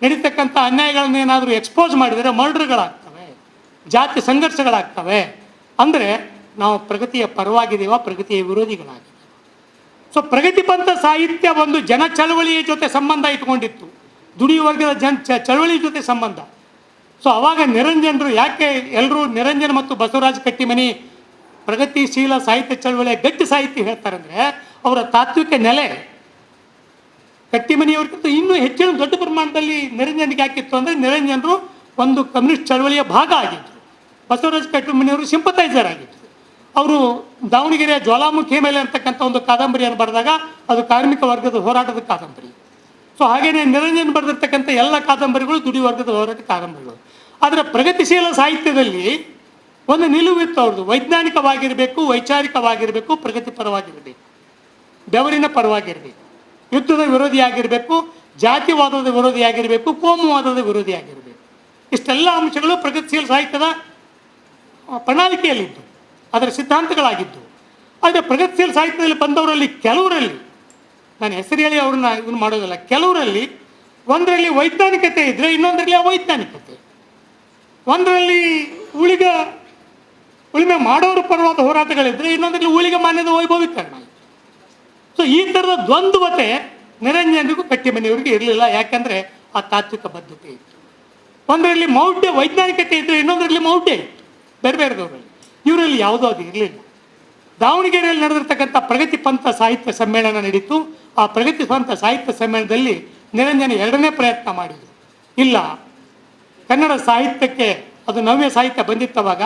ನಡೀತಕ್ಕಂಥ ಅನ್ಯಾಯಗಳನ್ನು ಏನಾದರೂ ಎಕ್ಸ್ಪೋಸ್ ಮಾಡಿದರೆ ಮರ್ಡರ್ಗಳಾಗ್ತವೆ, ಜಾತಿ ಸಂಘರ್ಷಗಳಾಗ್ತವೆ. ಅಂದರೆ ನಾವು ಪ್ರಗತಿಯ ಪರವಾಗಿದ್ದೀವ, ಪ್ರಗತಿಯ ವಿರೋಧಿಗಳಾಗಿದ್ದೇವೆ. ಸೊ ಪ್ರಗತಿಪಂಥ ಸಾಹಿತ್ಯ ಒಂದು ಜನ ಚಳವಳಿಯ ಜೊತೆ ಸಂಬಂಧ ಇಟ್ಕೊಂಡಿತ್ತು, ದುಡಿಯುವ ವರ್ಗದ ಚಳವಳಿ ಜೊತೆ ಸಂಬಂಧ. ಸೊ ಅವಾಗ ನಿರಂಜನರು, ಯಾಕೆ ಎಲ್ಲರೂ ನಿರಂಜನ್ ಮತ್ತು ಬಸವರಾಜ ಕಟ್ಟಿಮನಿ ಪ್ರಗತಿಶೀಲ ಸಾಹಿತ್ಯ ಚಳವಳಿಯ ಗಟ್ಟಿ ಸಾಹಿತ್ಯ ಹೇಳ್ತಾರೆ ಅಂದರೆ, ಅವರ ತಾತ್ವಿಕ ನೆಲೆ ಕಟ್ಟಿಮನಿಯವ್ರಿಗಿಂತ ಇನ್ನೂ ಹೆಚ್ಚಿನ ದೊಡ್ಡ ಪ್ರಮಾಣದಲ್ಲಿ ನಿರಂಜನಿಗೆ ಹಾಕಿತ್ತು. ಅಂದರೆ ನಿರಂಜನರು ಒಂದು ಕಮ್ಯುನಿಸ್ಟ್ ಚಳವಳಿಯ ಭಾಗ ಆಗಿದ್ದರು, ಬಸವರಾಜ ಕಟ್ಟಿಮನಿಯವರು ಸಿಂಪತೈಸರ್ ಆಗಿದ್ದರು. ಅವರು ದಾವಣಗೆರೆಯ ಜ್ವಾಲಾಮುಖಿ ಮೇಲೆ ಅಂತಕ್ಕಂಥ ಒಂದು ಕಾದಂಬರಿಯನ್ನು ಬರೆದಾಗ ಅದು ಕಾರ್ಮಿಕ ವರ್ಗದ ಹೋರಾಟದ ಕಾದಂಬರಿ. ಸೊ ಹಾಗೆಯೇ ನಿರಂಜನ್ ಬರೆದಿರ್ತಕ್ಕಂಥ ಎಲ್ಲ ಕಾದಂಬರಿಗಳು ದುಡಿ ವರ್ಗದ ಹೋರಾಟ ಕಾದಂಬರಿಗಳು. ಆದರೆ ಪ್ರಗತಿಶೀಲ ಸಾಹಿತ್ಯದಲ್ಲಿ ಒಂದು ನಿಲುವಿತ್ತು ಅವ್ರದ್ದು, ವೈಜ್ಞಾನಿಕವಾಗಿರಬೇಕು, ವೈಚಾರಿಕವಾಗಿರಬೇಕು, ಪ್ರಗತಿಪರವಾಗಿರಬೇಕು, ಬೆವರಿನ ಪರವಾಗಿರಬೇಕು, ಯುದ್ಧದ ವಿರೋಧಿಯಾಗಿರಬೇಕು, ಜಾತಿವಾದದ ವಿರೋಧಿಯಾಗಿರಬೇಕು, ಕೋಮುವಾದದ ವಿರೋಧಿಯಾಗಿರಬೇಕು. ಇಷ್ಟೆಲ್ಲ ಅಂಶಗಳು ಪ್ರಗತಿಶೀಲ ಸಾಹಿತ್ಯದ ಪ್ರಣಾಳಿಕೆಯಲ್ಲಿದ್ದು, ಅದರ ಸಿದ್ಧಾಂತಗಳಾಗಿದ್ದು. ಆದರೆ ಪ್ರಗತಿಶೀಲ ಸಾಹಿತ್ಯದಲ್ಲಿ ಬಂದವರಲ್ಲಿ ಕೆಲವರಲ್ಲಿ, ನಾನು ಹೆಸರು ಹೇಳಿ ಅವ್ರನ್ನ ಇದನ್ನು ಮಾಡೋದಿಲ್ಲ, ಕೆಲವರಲ್ಲಿ ಒಂದರಲ್ಲಿ ವೈಜ್ಞಾನಿಕತೆ ಇದ್ದರೆ ಇನ್ನೊಂದರಲ್ಲಿ ಅವೈಜ್ಞಾನಿಕತೆ, ಒಂದರಲ್ಲಿ ಉಳಿಮೆ ಮಾಡೋರ ಪರವಾದ ಹೋರಾಟಗಳಿದ್ದರೆ ಇನ್ನೊಂದರಲ್ಲಿ ಊಳಿಗೆ ಮಾನ್ಯದ ವೈಭವೀಕರಣ. ಸೊ ಈ ಥರದ ದ್ವಂದ್ವತೆ ನಿರಂಜನಿಗೂ ಕಟ್ಟಿಮನಿಯವರಿಗೆ ಇರಲಿಲ್ಲ, ಯಾಕೆಂದರೆ ಆ ತಾತ್ವಿಕ ಬದ್ಧತೆ ಇತ್ತು. ಒಂದರಲ್ಲಿ ಮೌಢ್ಯ ವೈಜ್ಞಾನಿಕತೆ ಇದ್ದರೆ ಇನ್ನೊಂದರಲ್ಲಿ ಮೌಢ್ಯ ಇತ್ತು, ಬೇರೆ ಬೇರೆದವರಲ್ಲಿ. ಇವರಲ್ಲಿ ಯಾವುದೋ ಅದು ಇರಲಿಲ್ಲ. ದಾವಣಗೆರೆಯಲ್ಲಿ ನಡೆದಿರ್ತಕ್ಕಂಥ ಪ್ರಗತಿ ಪಂಥ ಸಾಹಿತ್ಯ ಸಮ್ಮೇಳನ ನಡೀತು. ಆ ಪ್ರಗತಿ ಪಂಥ ಸಾಹಿತ್ಯ ಸಮ್ಮೇಳನದಲ್ಲಿ ನಿರಂಜನ ಎರಡನೇ ಪ್ರಯತ್ನ ಮಾಡಿದರು. ಇಲ್ಲ, ಕನ್ನಡ ಸಾಹಿತ್ಯಕ್ಕೆ ಅದು ನವ್ಯ ಸಾಹಿತ್ಯ ಬಂದಿತ್ತವಾಗ,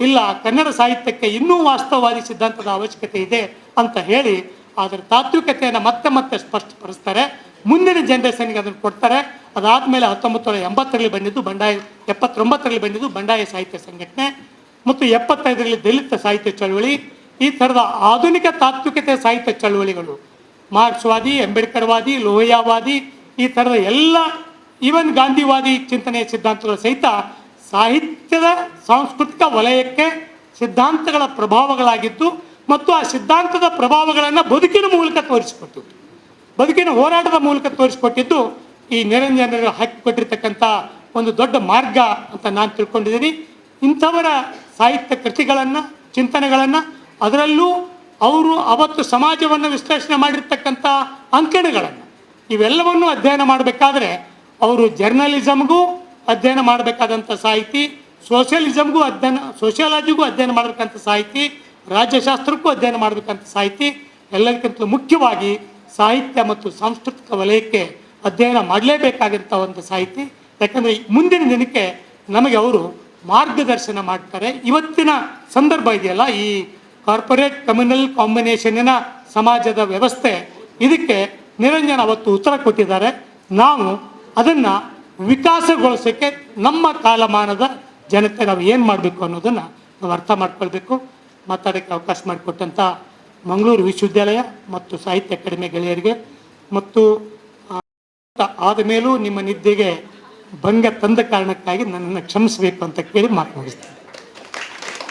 ಇಲ್ಲ ಕನ್ನಡ ಸಾಹಿತ್ಯಕ್ಕೆ ಇನ್ನೂ ವಾಸ್ತವವಾದಿ ಸಿದ್ಧಾಂತದ ಅವಶ್ಯಕತೆ ಇದೆ ಅಂತ ಹೇಳಿ ಅದರ ತಾತ್ವಿಕತೆಯನ್ನು ಮತ್ತೆ ಮತ್ತೆ ಸ್ಪಷ್ಟಪಡಿಸ್ತಾರೆ. ಮುಂದಿನ ಜನ್ರೇಷನ್ಗೆ ಅದನ್ನು ಕೊಡ್ತಾರೆ. ಅದಾದಮೇಲೆ 1980ರಲ್ಲಿ ಬಂದಿದ್ದು 79ರಲ್ಲಿ ಬಂದಿದ್ದು ಬಂಡಾಯ ಸಾಹಿತ್ಯ ಸಂಘಟನೆ ಮತ್ತು 75ರಲ್ಲಿ ದಲಿತ ಸಾಹಿತ್ಯ ಚಳವಳಿ. ಈ ಥರದ ಆಧುನಿಕ ತಾತ್ವಿಕತೆ ಸಾಹಿತ್ಯ ಚಳವಳಿಗಳು, ಮಾರ್ಕ್ಸ್ವಾದಿ, ಅಂಬೇಡ್ಕರ್ವಾದಿ, ಲೋಹಿಯಾವಾದಿ, ಈ ಥರದ ಎಲ್ಲ ಈವನ್ ಗಾಂಧಿವಾದಿ ಚಿಂತನೆಯ ಸಿದ್ಧಾಂತಗಳ ಸಹಿತ ಸಾಹಿತ್ಯದ ಸಾಂಸ್ಕೃತಿಕ ವಲಯಕ್ಕೆ ಸಿದ್ಧಾಂತಗಳ ಪ್ರಭಾವಗಳಾಗಿದ್ದು ಮತ್ತು ಆ ಸಿದ್ಧಾಂತದ ಪ್ರಭಾವಗಳನ್ನು ಬದುಕಿನ ಮೂಲಕ ತೋರಿಸಿಕೊಟ್ಟಿದ್ದು, ಬದುಕಿನ ಹೋರಾಟದ ಮೂಲಕ ತೋರಿಸಿಕೊಟ್ಟಿದ್ದು ಈ ನಿರಂಜನರು ಹಾಕಿಕೊಟ್ಟಿರ್ತಕ್ಕಂಥ ಒಂದು ದೊಡ್ಡ ಮಾರ್ಗ ಅಂತ ನಾನು ತಿಳ್ಕೊಂಡಿದ್ದೀನಿ. ಇಂಥವರ ಸಾಹಿತ್ಯ ಕೃತಿಗಳನ್ನು, ಚಿಂತನೆಗಳನ್ನು, ಅದರಲ್ಲೂ ಅವರು ಅವತ್ತು ಸಮಾಜವನ್ನು ವಿಶ್ಲೇಷಣೆ ಮಾಡಿರ್ತಕ್ಕಂಥ ಅಂಕಣಗಳನ್ನು, ಇವೆಲ್ಲವನ್ನು ಅಧ್ಯಯನ ಮಾಡಬೇಕಾದ್ರೆ ಅವರು ಜರ್ನಲಿಸಮ್ಗೂ ಅಧ್ಯಯನ ಮಾಡಬೇಕಾದಂಥ ಸಾಹಿತಿ, ಸೋಷಿಯಾಲಜಿಗೂ ಅಧ್ಯಯನ ಮಾಡಬೇಕಂತ ಸಾಹಿತಿ, ರಾಜ್ಯಶಾಸ್ತ್ರಕ್ಕೂ ಅಧ್ಯಯನ ಮಾಡಬೇಕಂತ ಸಾಹಿತಿ, ಎಲ್ಲದಕ್ಕಿಂತ ಮುಖ್ಯವಾಗಿ ಸಾಹಿತ್ಯ ಮತ್ತು ಸಾಂಸ್ಕೃತಿಕ ವಲಯಕ್ಕೆ ಅಧ್ಯಯನ ಮಾಡಲೇಬೇಕಾದಂಥ ಒಂದು ಸಾಹಿತಿ. ಯಾಕಂದರೆ ಮುಂದಿನ ದಿನಕ್ಕೆ ನಮಗೆ ಅವರು ಮಾರ್ಗದರ್ಶನ ಮಾಡ್ತಾರೆ. ಇವತ್ತಿನ ಸಂದರ್ಭ ಇದೆಯಲ್ಲ, ಈ ಕಾರ್ಪೊರೇಟ್ ಕಮ್ಯುನಲ್ ಕಾಂಬಿನೇಷನ್ನಿನ ಸಮಾಜದ ವ್ಯವಸ್ಥೆ, ಇದಕ್ಕೆ ನಿರಂಜನ ಅವತ್ತು ಉತ್ತರ ಕೊಟ್ಟಿದ್ದಾರೆ. ನಾವು ಅದನ್ನು ವಿಕಾಸಗೊಳಿಸೋಕ್ಕೆ ನಮ್ಮ ಕಾಲಮಾನದ ಜನತೆ ನಾವು ಏನು ಮಾಡಬೇಕು ಅನ್ನೋದನ್ನು ನಾವು ಅರ್ಥ ಮಾಡ್ಕೊಳ್ಬೇಕು. ಮಾತಾಡೋಕ್ಕೆ ಅವಕಾಶ ಮಾಡಿಕೊಟ್ಟಂಥ ಮಂಗಳೂರು ವಿಶ್ವವಿದ್ಯಾಲಯ ಮತ್ತು ಸಾಹಿತ್ಯ ಅಕಾಡೆಮಿ ಗೆಳೆಯರಿಗೆ ಮತ್ತು ಆದ ಮೇಲೂ ನಿಮ್ಮ ನಿದ್ದೆಗೆ ಭಂಗ ತಂದ ಕಾರಣಕ್ಕಾಗಿ ನನ್ನನ್ನು ಕ್ಷಮಿಸಬೇಕು ಅಂತ ಕೇಳಿ ಮಾತನಾಡಿಸ್ತೇನೆ.